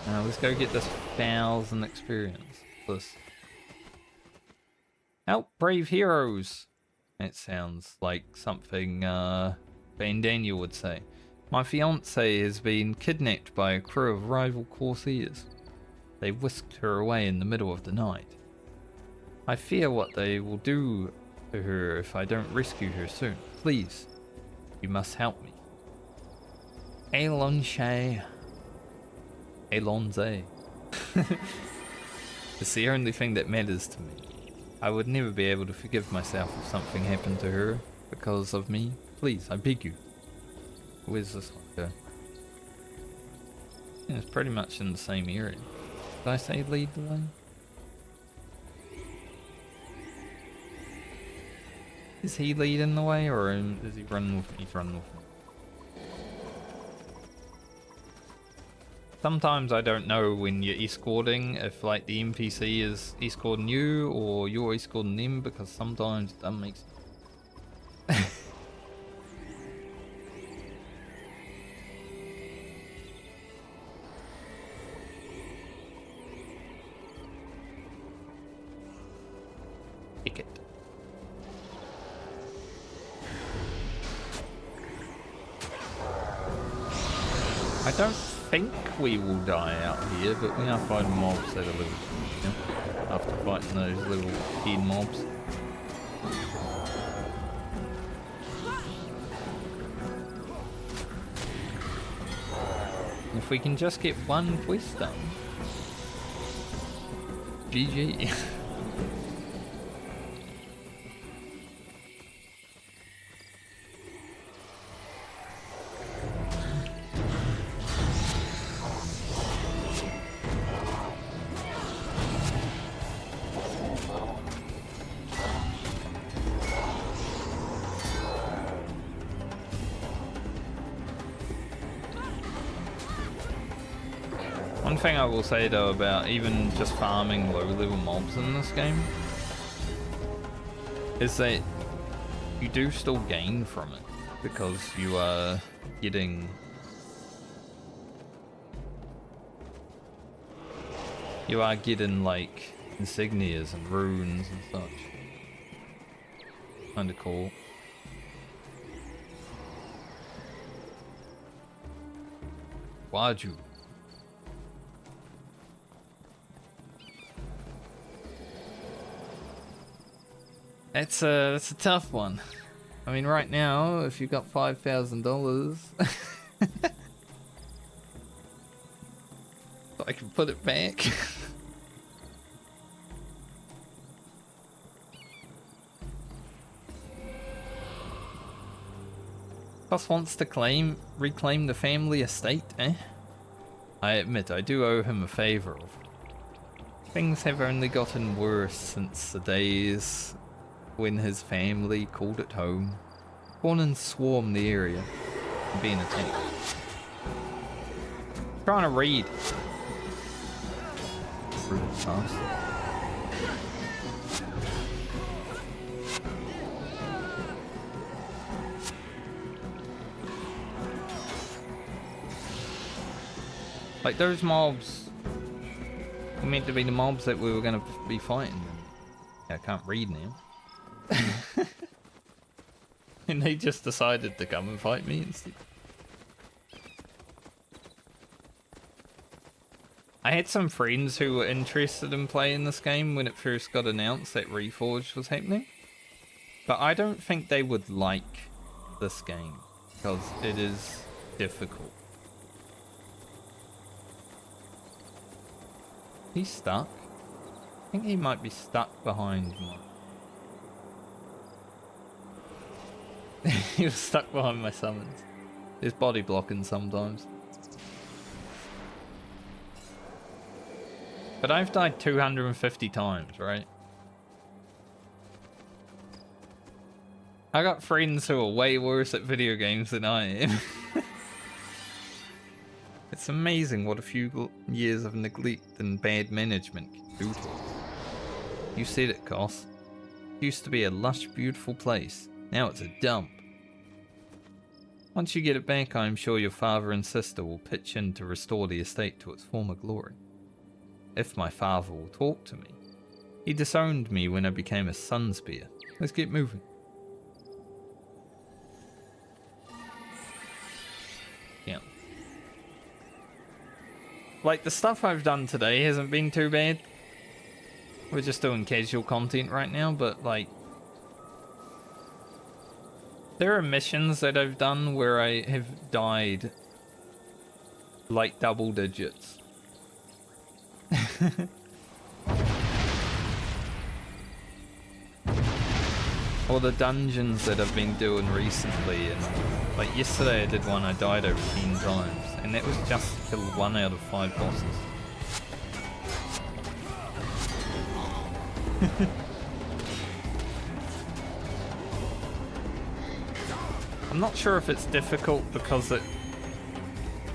Now let's go get this 1,000 experience. This. Help brave heroes. That sounds like something Van Daniel would say. My fiancée has been kidnapped by a crew of rival corsairs. They whisked her away in the middle of the night. I fear what they will do to her if I don't rescue her soon. Please, you must help me. Alonze. It's the only thing that matters to me. I would never be able to forgive myself if something happened to her because of me. Please, I beg you. Where's this one go? Yeah, it's pretty much in the same area. Did I say lead the way? Is he leading the way, or is he running with me? He's running with me. Sometimes I don't know when you're escorting, if like the NPC is escorting you, or you're escorting them, because sometimes that makes sense. Ticket. I don't think we will die out here, but we are fighting mobs that are level 2 after fighting those little head mobs. If we can just get one quest done. GG. One thing I will say though about even just farming low level mobs in this game is that you do still gain from it because you are getting like insignias and runes and such. Kinda cool. Kwaju. That's a tough one. I mean, right now, if you got $5,000, I can put it back. Koss wants to reclaim the family estate, eh? I admit, I do owe him a favor. Things have only gotten worse since the days when his family called it home. Cornins swarm the area and being attacked. Trying to read. Really fast. Like, those mobs were meant to be the mobs that we were going to be fighting. I can't read now. And they just decided to come and fight me instead. I had some friends who were interested in playing this game when it first got announced that Reforged was happening. But I don't think they would like this game because it is difficult. He's stuck. I think he might be stuck behind my... He was stuck behind my summons. There's body blocking sometimes. But I've died 250 times, right? I got friends who are way worse at video games than I am. It's amazing what a few years of neglect and bad management can do to us. You said it, Koss. It used to be a lush, beautiful place. Now it's a dump. Once you get it back, I am sure your father and sister will pitch in to restore the estate to its former glory. If my father will talk to me. He disowned me when I became a Sunspear. Let's get moving. Yeah. Like, the stuff I've done today hasn't been too bad. We're just doing casual content right now, but like... There are missions that I've done where I have died like double digits. Or the dungeons that I've been doing recently, and like yesterday I did one I died over 10 times, and that was just to kill 1 out of 5 bosses. I'm not sure if it's difficult because it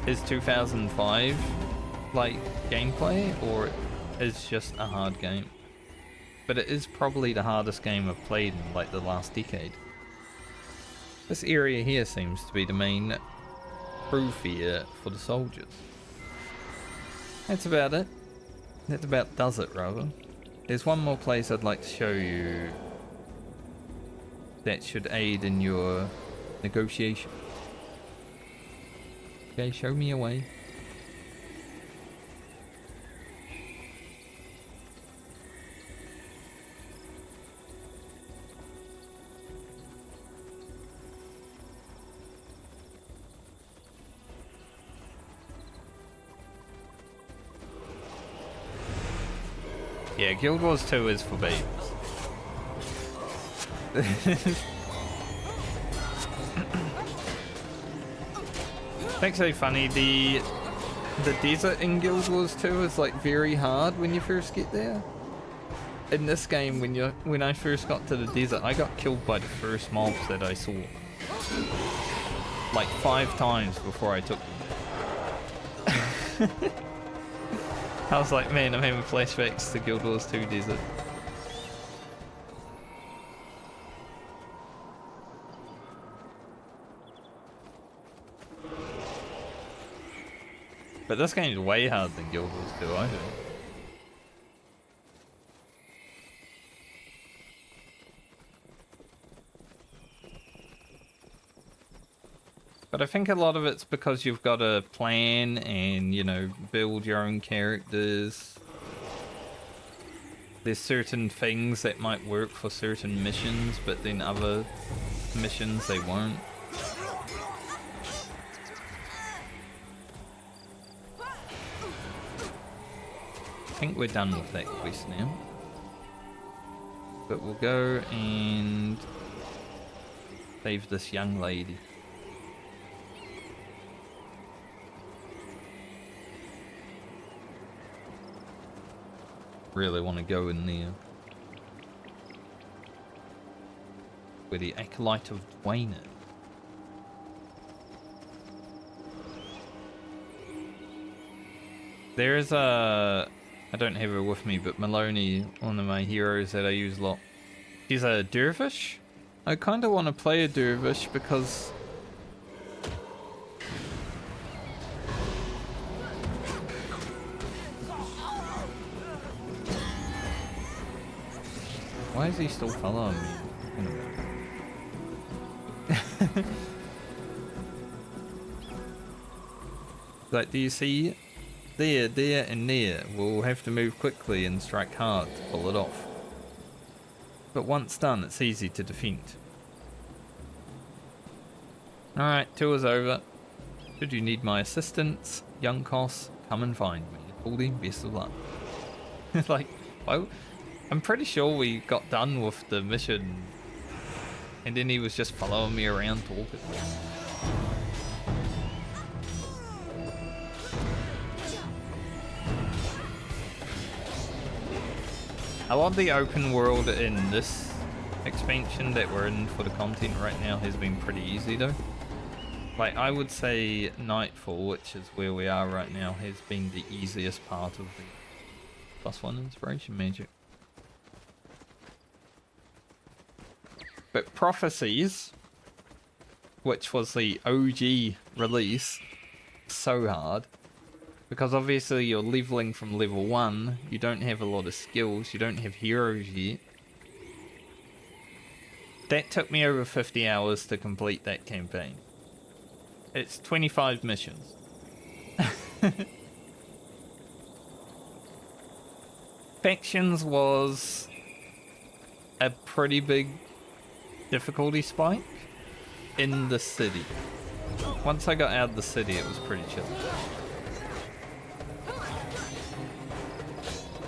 is 2005 like gameplay, or it's just a hard game. But it is probably the hardest game I've played in like the last decade. This area here seems to be the main proof-here for the soldiers. That's about it. That about does it, rather. There's one more place I'd like to show you that should aid in your negotiation. Okay, show me a way. Yeah, Guild Wars 2 is for babes. It's actually funny, the desert in Guild Wars 2 is like very hard when you first get there. In this game, when I first got to the desert, I got killed by the first mobs that I saw. Like 5 times before I took them. I was like, man, I'm having flashbacks to Guild Wars 2 Desert. But this game's way harder than Guild Wars 2, I think. But I think a lot of it's because you've got to plan and, you know, build your own characters. There's certain things that might work for certain missions, but then other missions they won't. I think we're done with that quest now. But we'll go and save this young lady. Really want to go in there. Where the Acolyte of Dwayne is. There is a... I don't have her with me, but Maloney, one of my heroes that I use a lot. She's a dervish. I kind of want to play a dervish because... Why is he still following me? Like, do you see? There, there, and there. We'll have to move quickly and strike hard to pull it off. But once done, it's easy to defeat. Alright, tour's over. Should you need my assistance, young Koss, come and find me. Baldy, best of luck. Like, well, I'm pretty sure we got done with the mission and then he was just following me around talking. A lot of the open world in this expansion that we're in for the content right now has been pretty easy though. Like, I would say Nightfall, which is where we are right now, has been the easiest part of the +1 inspiration magic. But Prophecies, which was the OG release, so hard. Because obviously you're leveling from level 1, you don't have a lot of skills, you don't have heroes yet. That took me over 50 hours to complete that campaign. It's 25 missions. Factions was a pretty big difficulty spike in the city. Once I got out of the city, it was pretty chill.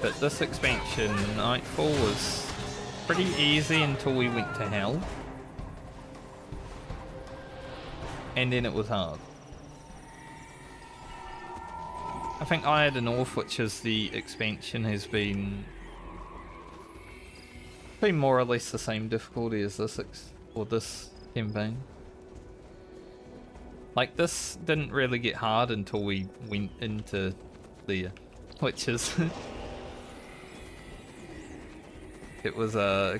But this expansion, Nightfall, was pretty easy until we went to Hell. And then it was hard. I think Eye of the North, which is the expansion, has been more or less the same difficulty as this this campaign. Like, this didn't really get hard until we went into there, which is it was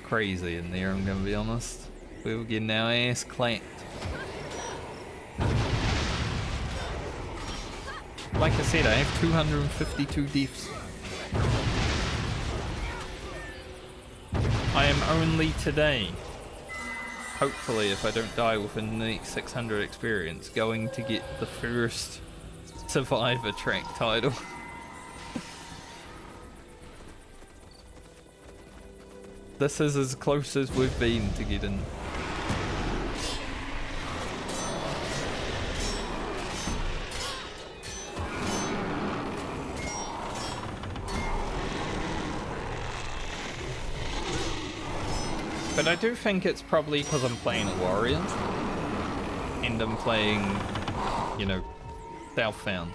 crazy in there, I'm gonna be honest. We were getting our ass clapped. Like I said, I have 252 deaths. I am only today, hopefully if I don't die within the next 600 experience, going to get the first Survivor track title. This is as close as we've been to getting. But I do think it's probably because I'm playing a warrior and I'm playing, you know, Southbound.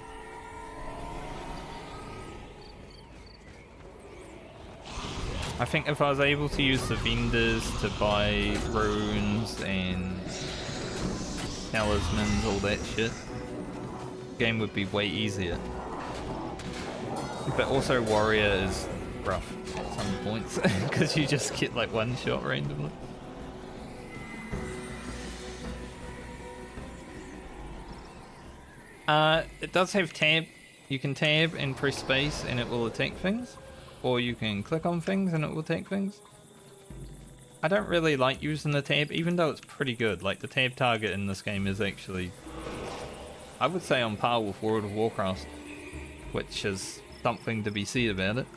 I think if I was able to use the vendors to buy runes and talismans, all that shit, the game would be way easier. But also warrior is rough at some points because you just get like one shot randomly. It does have tab. You can tab and press space and it will attack things, or you can click on things and it will attack things. I don't really like using the tab, even though it's pretty good. Like, the tab target in this game is actually, I would say, on par with World of Warcraft, which is something to be said about it.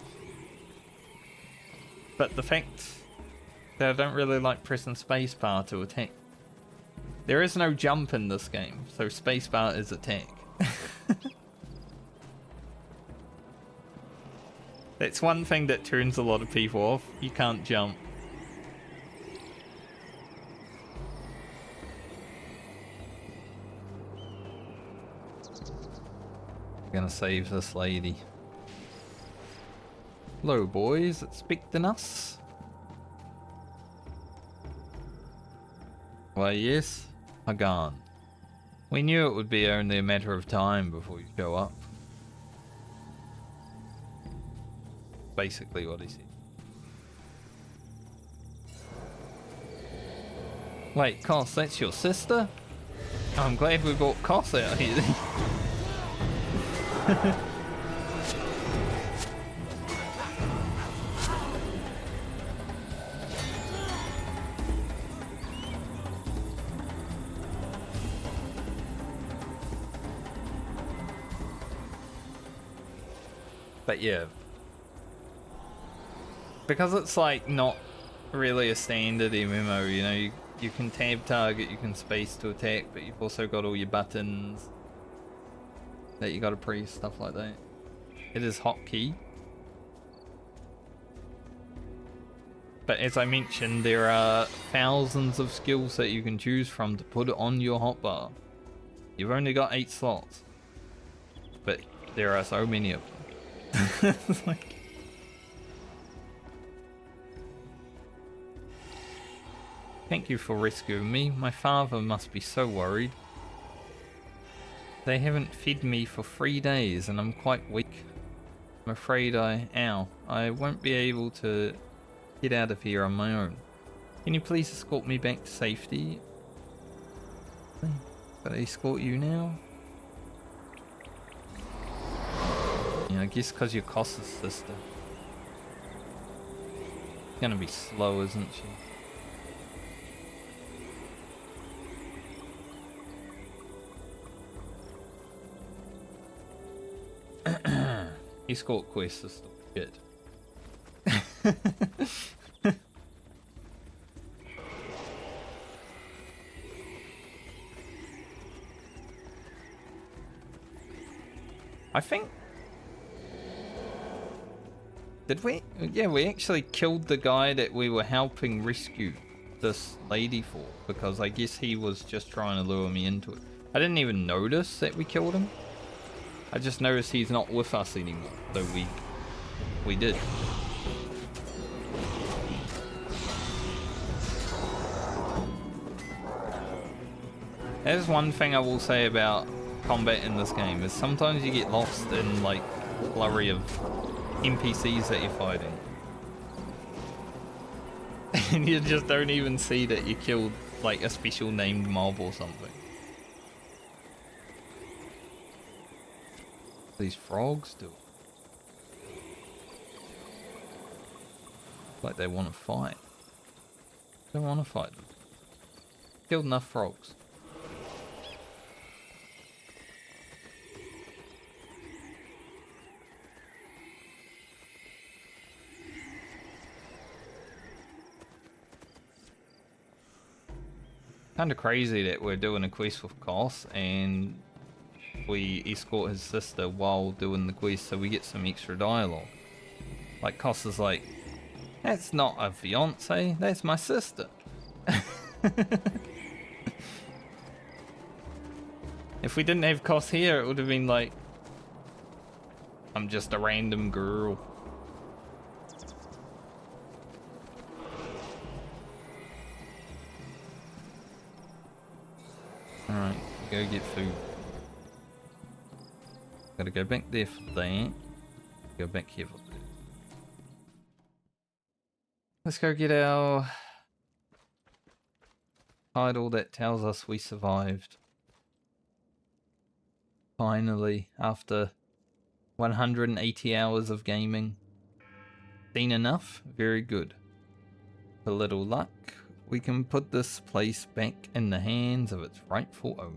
But the fact that I don't really like pressing spacebar to attack. There is no jump in this game, so spacebar is attack. That's one thing that turns a lot of people off. You can't jump. I'm gonna save this lady. Hello boys, expecting us? Why yes, Hagan. We knew it would be only a matter of time before you show up. Basically what he said. Wait, Koss, that's your sister? I'm glad we brought Koss out here. But yeah. Because it's like not really a standard MMO, you know, you can tab target, you can space to attack, but you've also got all your buttons that you gotta press, stuff like that. It is hotkey. But as I mentioned, there are thousands of skills that you can choose from to put on your hotbar. You've only got 8 slots. But there are so many of them. It's like... Thank you for rescuing me. My father must be so worried. They haven't fed me for 3 days and I'm quite weak. I'm afraid I won't be able to get out of here on my own. Can you please escort me back to safety? Gotta escort you now? Yeah, I guess because you're Koss's sister. She's gonna be slow, isn't she? Escort quest is still good. I think... Did we? Yeah, we actually killed the guy that we were helping rescue this lady for, because I guess he was just trying to lure me into it. I didn't even notice that we killed him. I just noticed he's not with us anymore, so we did. There's one thing I will say about combat in this game, is sometimes you get lost in like a flurry of NPCs that you're fighting. And you just don't even see that you killed like a special named mob or something. These frogs do. Like they want to fight. Don't want to fight them. Killed enough frogs. Kind of crazy that we're doing a quest with Koss and we escort his sister while doing the quest, so we get some extra dialogue. Like Koss is like, that's not a fiance, that's my sister. If we didn't have Koss here, it would have been like, I'm just a random girl. Alright, go get food. Gotta go back there for that. Go back here for that. Let's go get our title that tells us we survived. Finally, after 180 hours of gaming. Seen enough? Very good. With a little luck, we can put this place back in the hands of its rightful owner.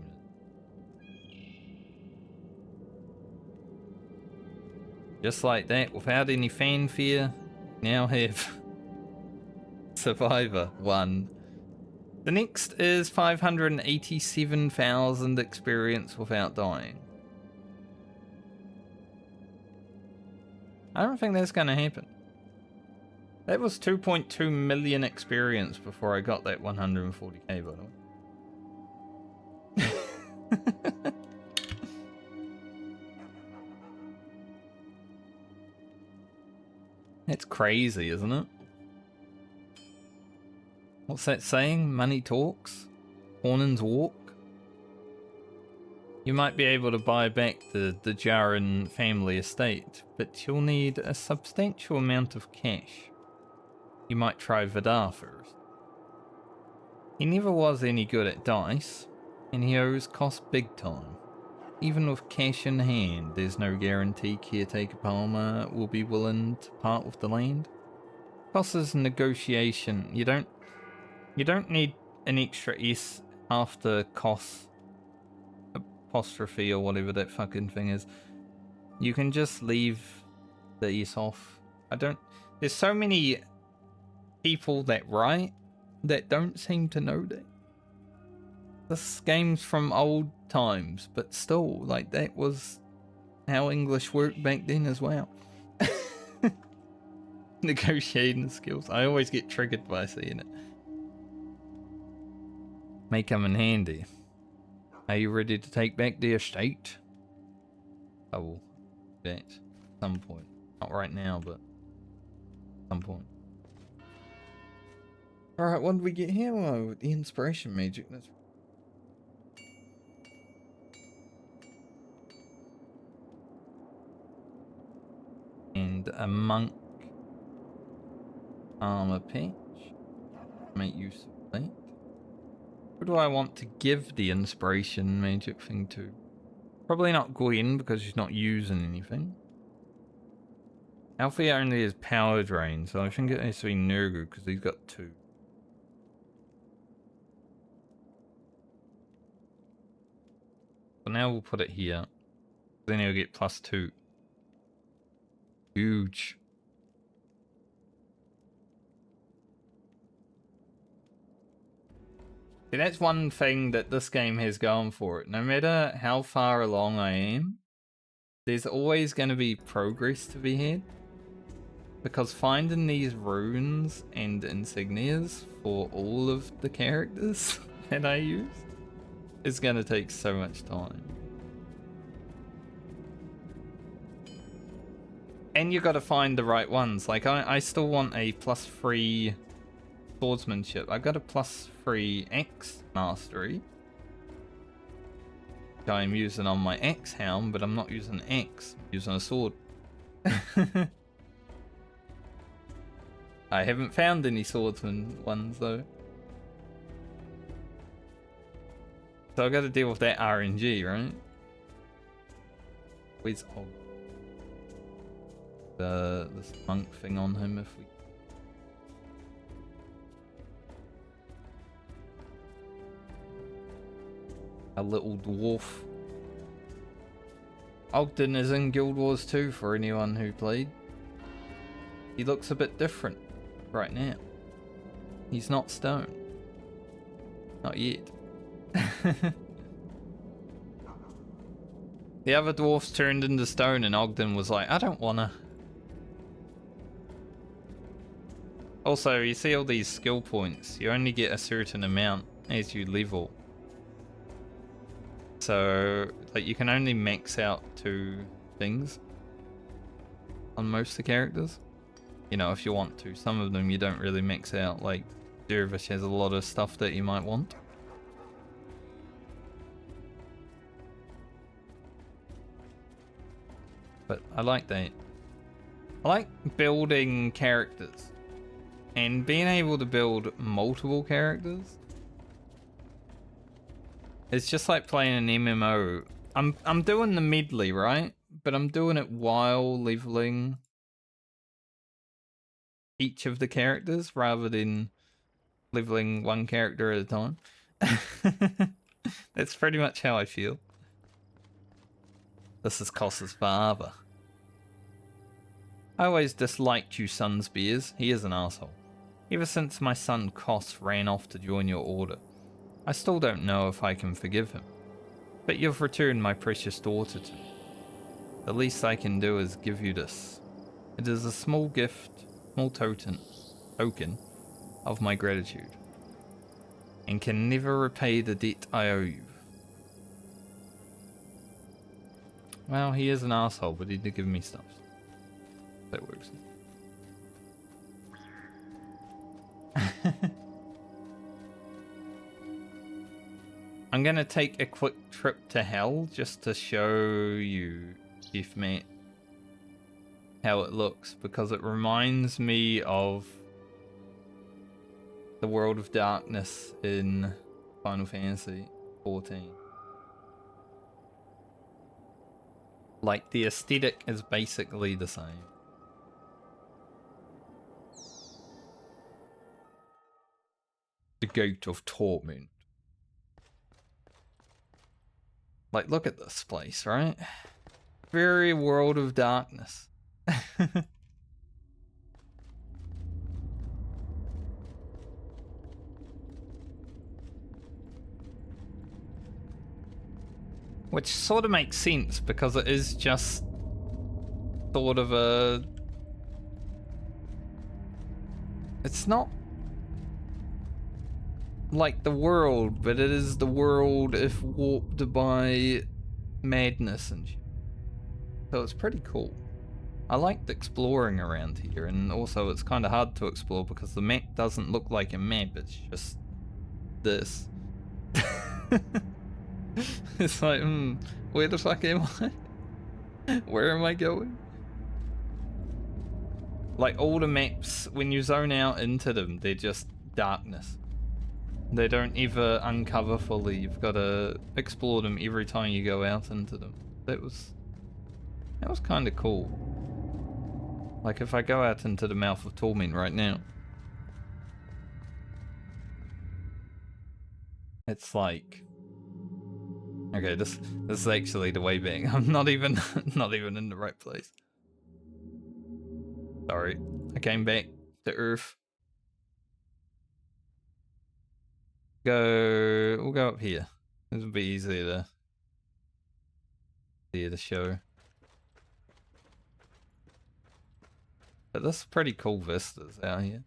Just like that, without any fanfare, now have Survivor 1. The next is 587,000 experience without dying. I don't think that's going to happen. That was 2.2 million experience before I got that 140k, by the way. That's crazy, isn't it? What's that saying? Money talks? Hornins walk? You might be able to buy back the Jaren family estate, but you'll need a substantial amount of cash. You might try Vidar first. He never was any good at dice, and he owes Koss big time. Even with cash in hand, there's no guarantee Caretaker Palmer will be willing to part with the land. Koss's negotiation, you don't need an extra S after Koss apostrophe or whatever that fucking thing is. You can just leave the S off. I don't. There's so many people that write that don't seem to know that. This game's from old times, but still, like, that was how English worked back then as well. Negotiating skills. I always get triggered by seeing it. May come in handy. Are you ready to take back the estate? I will do that at some point. Not right now, but at some point. Alright, what did we get here? Oh, the inspiration magic. That's and a monk armor patch. Make use of that. Who do I want to give the inspiration magic thing to? Probably not Gwen because she's not using anything. Alfie only has power drain, so I think it has to be Nurgu because he's got 2. So now we'll put it here. Then he'll get +2. Huge. See, that's one thing that this game has going for it. No matter how far along I am, there's always going to be progress to be had. Because finding these runes and insignias for all of the characters that I use is going to take so much time. And you got to find the right ones. Like, I still want a +3 swordsmanship. I got a +3 axe mastery. Which I'm using on my axe helm, but I'm not using an axe. I'm using a sword. I haven't found any swordsman ones though. So I got to deal with that RNG, right? Where's this monk thing on him if we... A little dwarf. Ogden is in Guild Wars 2 for anyone who played. He looks a bit different right now. He's not stone. Not yet. The other dwarfs turned into stone and Ogden was like, I don't wanna. Also, you see all these skill points. You only get a certain amount as you level. So, like, you can only max out 2 things on most of the characters. You know, if you want to. Some of them you don't really max out. Like, Dervish has a lot of stuff that you might want. But I like that. I like building characters. And being able to build multiple characters. It's just like playing an MMO. I'm doing the medley, right? But I'm doing it while leveling each of the characters rather than leveling one character at a time. That's pretty much how I feel. This is Koss's father. I always disliked you Sunspears. He is an asshole. Ever since my son Koss ran off to join your order. I still don't know if I can forgive him. But you've returned my precious daughter to me. The least I can do is give you this. It is a small gift, small token of my gratitude. And can never repay the debt I owe you. Well, he is an asshole, but he did give me stuff. That works. I'm gonna take a quick trip to hell just to show you, Chief Mate, how it looks, because it reminds me of the World of Darkness in Final Fantasy XIV. Like, the aesthetic is basically the same. The Gate of Torment. Like, look at this place, right? Very World of Darkness. Which sort of makes sense because it is just sort of a... It's not like the world, but it is the world if warped by madness and shit. So it's pretty cool. I liked exploring around here, and also it's kind of hard to explore because the map doesn't look like a map, it's just this. It's like, where the fuck am I? Where am I going? Like, all the maps, when you zone out into them, they're just darkness. They don't ever uncover fully. You've got to explore them every time you go out into them. That was kind of cool. Like, if I go out into the Mouth of Torment right now, it's like... Okay, this is actually the way back. I'm not even in the right place. Sorry, I came back to Earth. We'll go up here. This will be easier to show. But this is pretty cool vistas out here.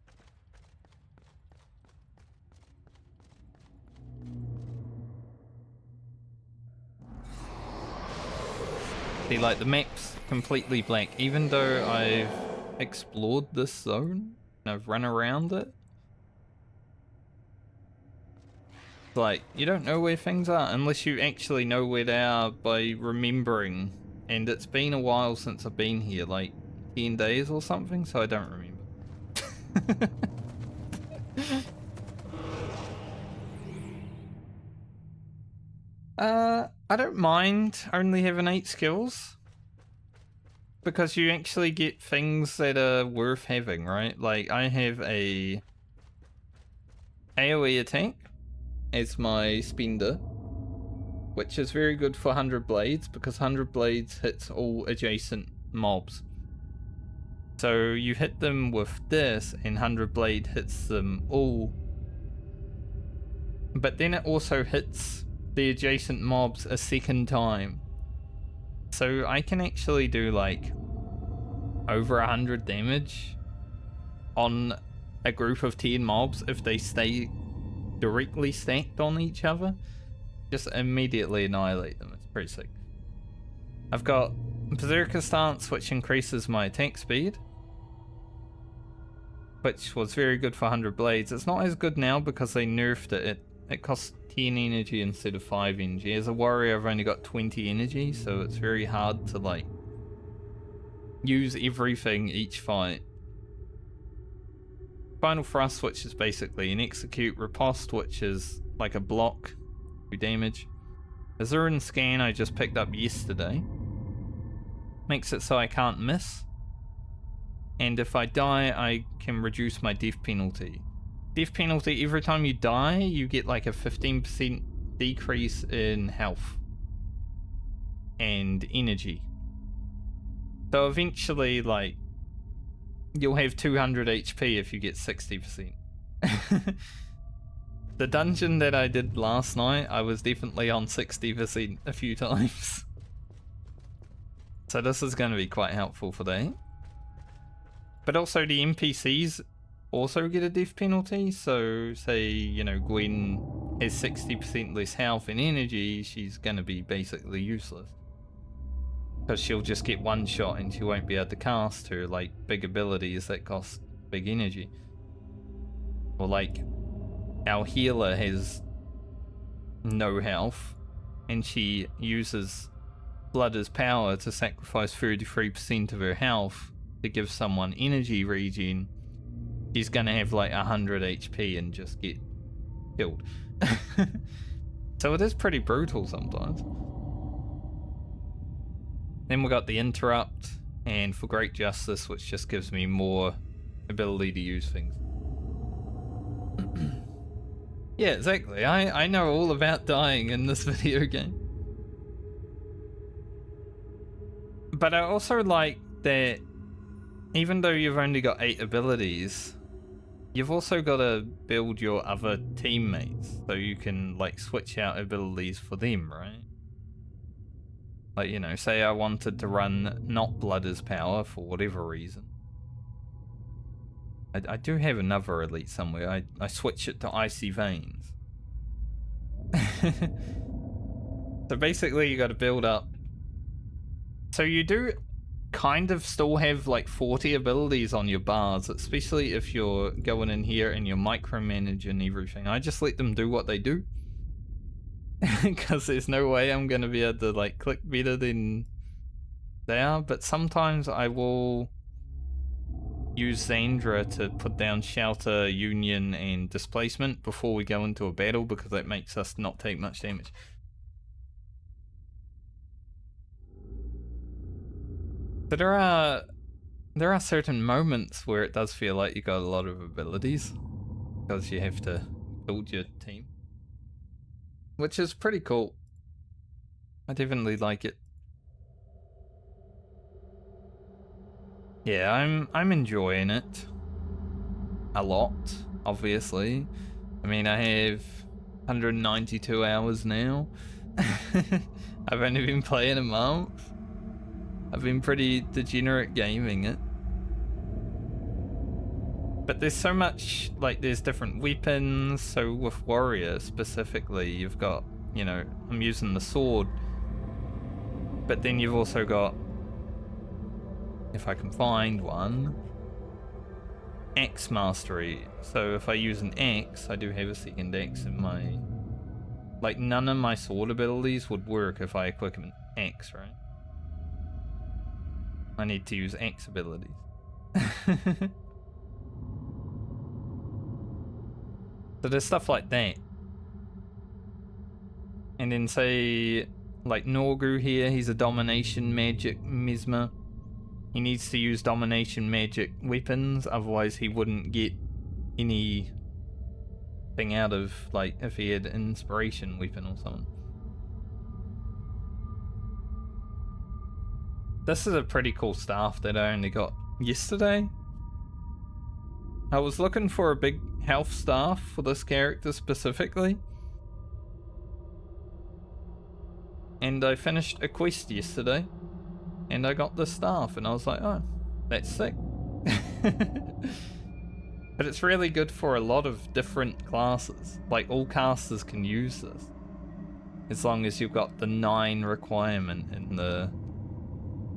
See, like, the map's completely blank. Even though I've explored this zone and I've run around it, like, you don't know where things are unless you actually know where they are by remembering. And it's been a while since I've been here, like 10 days or something, so I don't remember. I don't mind only having 8 skills, because you actually get things that are worth having, right? Like, I have a AoE attack as my spender, which is very good for 100 blades, because 100 blades hits all adjacent mobs. So you hit them with this, and 100 blade hits them all. But then it also hits the adjacent mobs a second time. So I can actually do like over 100 damage on a group of 10 mobs if they stay directly stacked on each other. Just immediately annihilate them. It's pretty sick. I've got Berserker Stance, which increases my attack speed, which was very good for 100 blades. It's not as good now because they nerfed it. It costs 10 energy instead of 5 energy. As a warrior, I've only got 20 energy, so it's very hard to like use everything each fight. Final Thrust, which is basically an execute. Riposte, which is like a block, do damage. Azuran Scan I just picked up yesterday. Makes it so I can't miss. And if I die, I can reduce my death penalty. Death penalty, every time you die, you get like a 15% decrease in health and energy. So eventually, like, you'll have 200 HP if you get 60%. The dungeon that I did last night, I was definitely on 60% a few times. So this is going to be quite helpful for that. But also the NPCs also get a death penalty, so say, you know, Gwen has 60% less health and energy, she's going to be basically useless. Because she'll just get one shot and she won't be able to cast her, like, big abilities that cost big energy. Or like, our healer has no health, and she uses Blood as Power to sacrifice 33% of her health to give someone energy regen. She's gonna have like 100 HP and just get killed. So it is pretty brutal sometimes. Then we got the Interrupt, and For Great Justice, which just gives me more ability to use things. Yeah, exactly. I know all about dying in this video game. But I also like that even though you've only got 8 abilities, you've also got to build your other teammates so you can like switch out abilities for them, right? Like, you know, say I wanted to run not Blood as Power for whatever reason. I do have another elite somewhere. I switch it to Icy Veins. So basically you got to build up. So you do kind of still have like 40 abilities on your bars, especially if you're going in here and you're micromanaging everything. I just let them do what they do. Because there's no way I'm going to be able to like click better than they are. But sometimes I will use Zandra to put down Shelter, Union, and Displacement before we go into a battle, because that makes us not take much damage. So there are certain moments where it does feel like you got a lot of abilities, because you have to build your team, which is pretty cool. I definitely like it. Yeah, I'm enjoying it a lot, obviously. I mean, I have 192 hours now. I've only been playing a month. I've been pretty degenerate gaming it. But there's so much, like, there's different weapons. So with Warrior specifically, you've got, you know, I'm using the sword. But then you've also got, if I can find one, Axe Mastery. So if I use an axe, I do have a second axe in my... Like, none of my sword abilities would work if I equip an axe, right? I need to use axe abilities. So there's stuff like that. And then say, like Norgu here, he's a domination magic mesmer. He needs to use domination magic weapons, otherwise he wouldn't get anything out of, like, if he had an inspiration weapon or something. This is a pretty cool staff that I only got yesterday. I was looking for a big health staff for this character specifically. And I finished a quest yesterday. And I got this staff and I was like, oh, that's sick. But it's really good for a lot of different classes. Like, all casters can use this. As long as you've got the 9 requirement in the...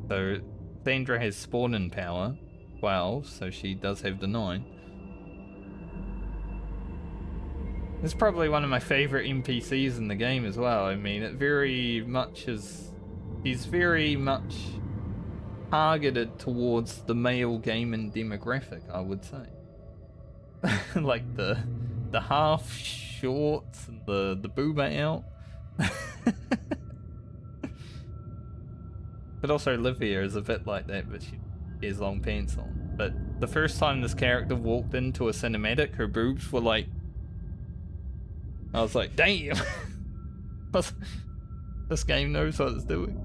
So, Zandra has spawning power, 12, so she does have the 9. It's probably one of my favorite NPCs in the game as well. I mean, it very much is... He's very much targeted towards the male gaming demographic, I would say. Like the half shorts and the booba out. But also Livia is a bit like that, but she has long pants on. But the first time this character walked into a cinematic, her boobs were like... I was like, damn! This game knows what it's doing.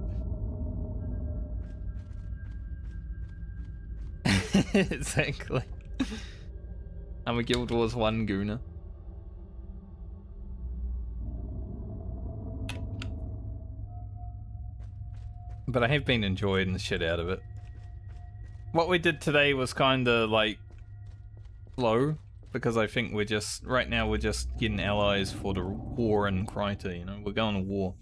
Exactly. I'm a Guild Wars 1 gooner. But I have been enjoying the shit out of it. What we did today was kinda like slow, because I think we're just, right now we're just getting allies for the war in Kryta, you know, we're going to war.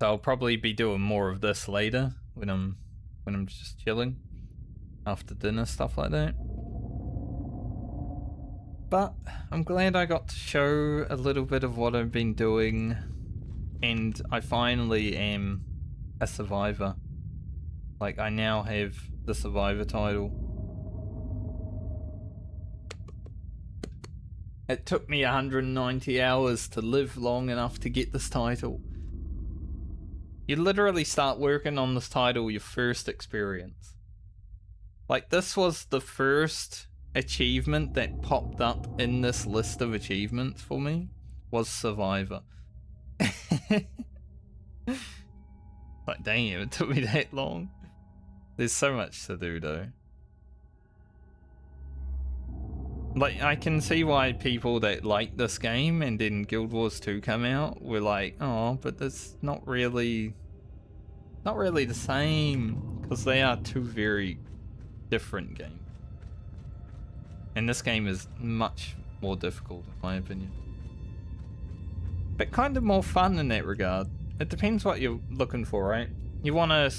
So I'll probably be doing more of this later, when I'm just chilling, after dinner, stuff like that. But I'm glad I got to show a little bit of what I've been doing, and I finally am a survivor. Like, I now have the survivor title. It took me 190 hours to live long enough to get this title. You literally start working on this title your first experience. Like, this was the first achievement that popped up in this list of achievements for me, was Survivor. Like, damn, it took me that long. There's so much to do though. Like, I can see why people that like this game and then Guild Wars 2 come out were like, oh, but that's not really the same, because they are two very different games. And this game is much more difficult, in my opinion. But kind of more fun in that regard. It depends what you're looking for, right? You want a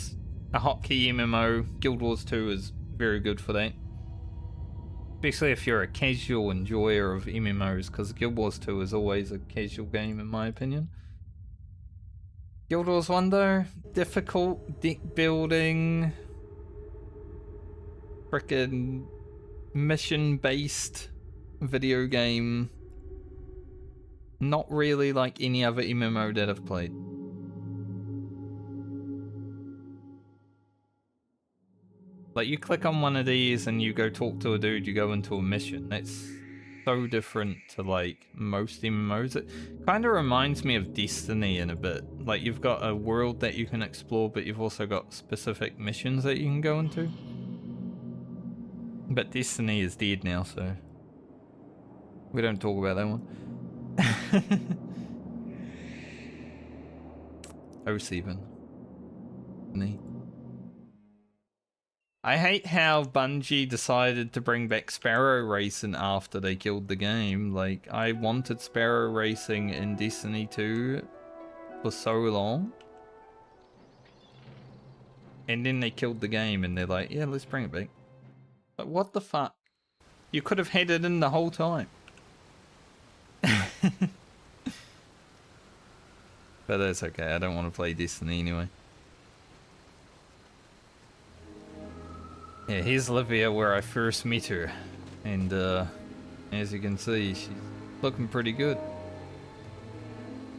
hotkey MMO, Guild Wars 2 is very good for that. Especially if you're a casual enjoyer of MMOs, because Guild Wars 2 is always a casual game, in my opinion. Guild Wars 1 though, difficult deck building, frickin' mission-based video game. Not really like any other MMO that I've played. Like, you click on one of these and you go talk to a dude, you go into a mission. That's so different to like most MMOs. It kind of reminds me of Destiny in a bit. Like, you've got a world that you can explore, but you've also got specific missions that you can go into. But Destiny is dead now, so we don't talk about that one. 07. Neat. I hate how Bungie decided to bring back Sparrow Racing after they killed the game. Like, I wanted Sparrow Racing in Destiny 2 for so long. And then they killed the game and they're like, yeah, let's bring it back. But what the fuck? You could have had it in the whole time. But that's okay, I don't want to play Destiny anyway. Yeah, here's Livia where I first met her. And as you can see, she's looking pretty good.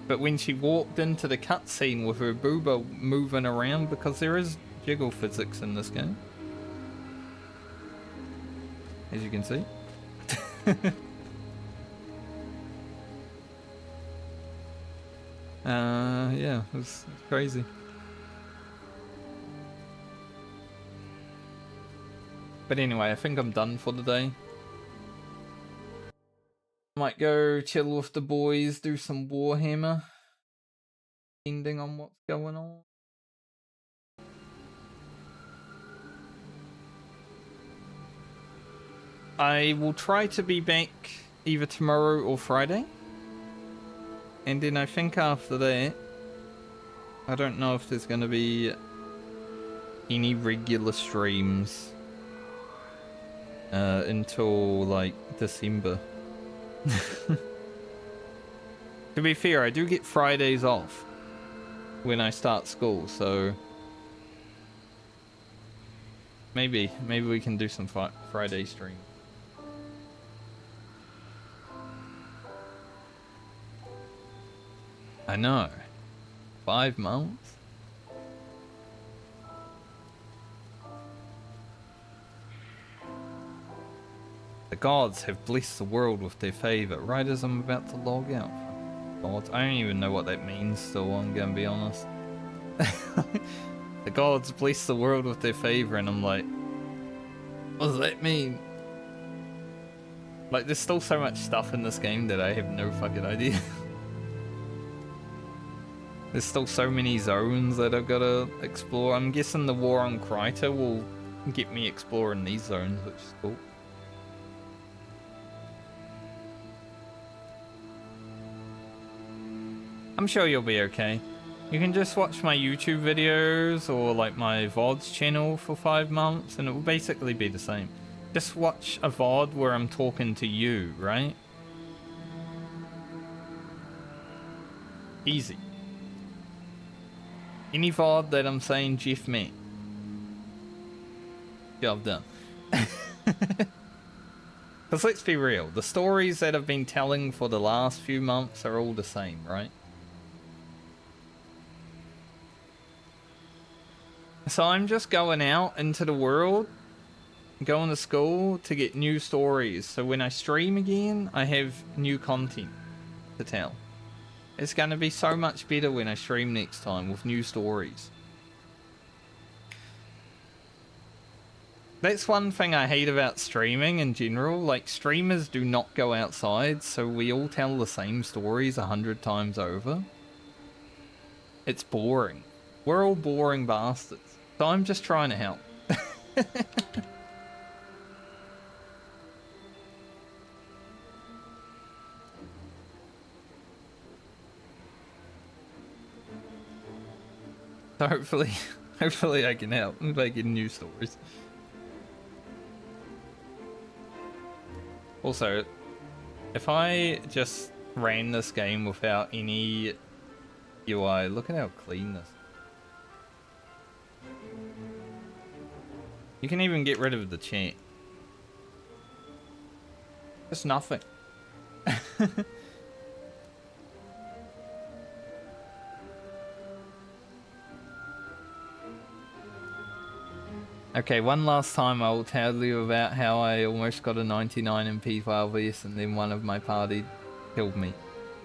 But when she walked into the cutscene with her booba moving around, because there is jiggle physics in this game. As you can see. Yeah, it's crazy. But anyway, I think I'm done for the day. Might go chill with the boys, do some Warhammer. Depending on what's going on. I will try to be back either tomorrow or Friday. And then I think after that, I don't know if there's going to be any regular streams until like December. To be fair, I do get Fridays off when I start school, so maybe we can do some Friday stream. I know. 5 months? The gods have blessed the world with their favor. Right as I'm about to log out. Gods. I don't even know what that means still, I'm gonna be honest. The gods bless the world with their favor, and I'm like, what does that mean? Like, there's still so much stuff in this game that I have no fucking idea. There's still so many zones that I've got to explore. I'm guessing the war on Kryta will get me exploring these zones, which is cool. I'm sure you'll be okay. You can just watch my YouTube videos or like my VODs channel for 5 months and it will basically be the same. Just watch a VOD where I'm talking to you, right? Easy. Any VOD that I'm saying Jeff met. Job done. Because let's be real, the stories that I've been telling for the last few months are all the same, right? So I'm just going out into the world, going to school to get new stories. So when I stream again, I have new content to tell. It's going to be so much better when I stream next time with new stories. That's one thing I hate about streaming in general. Like, streamers do not go outside, so we all tell the same stories 100 times over. It's boring. We're all boring bastards. So I'm just trying to help. So hopefully I can help by getting new stories. Also, if I just ran this game without any UI, look at how clean this is. You can even get rid of the chat. Just nothing. Okay, one last time I will tell you about how I almost got a 99 in P12S and then one of my party killed me.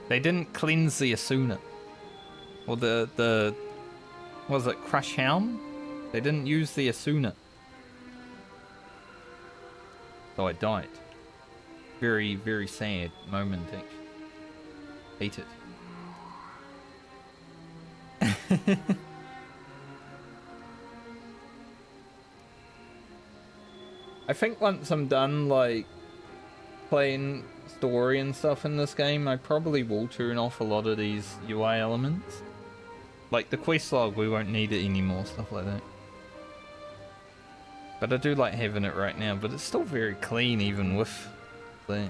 They didn't cleanse the Asuna. Or the was it Crush Hound? They didn't use the Asuna. So I died. Very, very sad moment actually. Hate it. I think once I'm done, like, playing story and stuff in this game, I probably will turn off a lot of these UI elements. Like, the quest log, we won't need it anymore, stuff like that. But I do like having it right now, but it's still very clean even with that.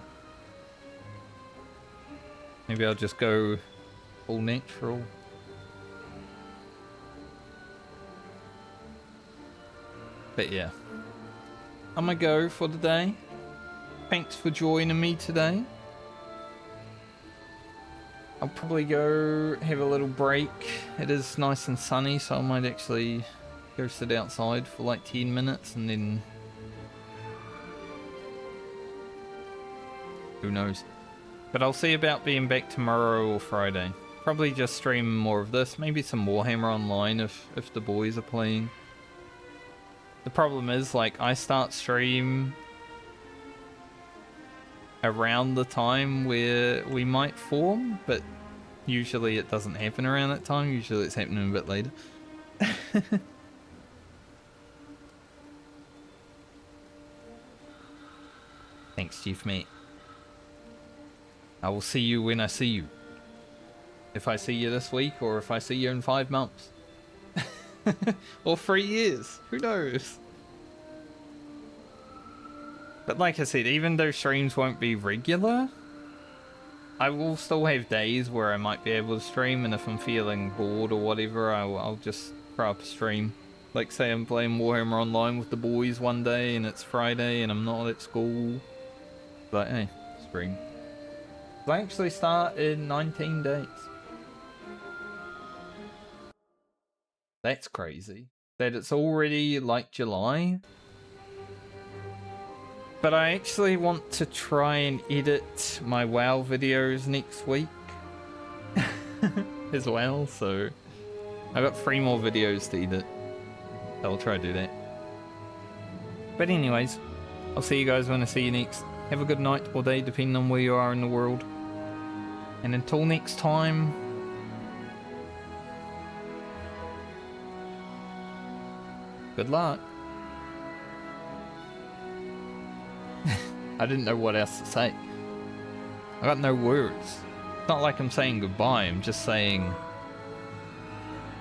Maybe I'll just go all natural. But yeah. I'm gonna go for the day. Thanks for joining me today. I'll probably go have a little break. It is nice and sunny, so I might actually go sit outside for like 10 minutes and then... who knows. But I'll see about being back tomorrow or Friday. Probably just stream more of this, maybe some Warhammer Online if the boys are playing. The problem is, like, I start stream around the time where we might form, but usually it doesn't happen around that time. Usually it's happening a bit later. Thanks, Chief Mate. I will see you when I see you. If I see you this week, or if I see you in 5 months. Or 3 years. Who knows? But like I said, even though streams won't be regular, I will still have days where I might be able to stream, and if I'm feeling bored or whatever, I'll just throw up a stream. Like, say I'm playing Warhammer Online with the boys one day, and it's Friday, and I'm not at school. But hey, stream. I actually start in 19 days. That's crazy. That it's already like July. But I actually want to try and edit my WoW videos next week. As well, so... I got 3 more videos to edit. I'll try to do that. But anyways, I'll see you guys when I see you next. Have a good night or day, depending on where you are in the world. And until next time... good luck. I didn't know what else to say. I got no words. It's not like I'm saying goodbye, I'm just saying...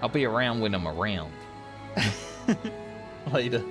I'll be around when I'm around. Later.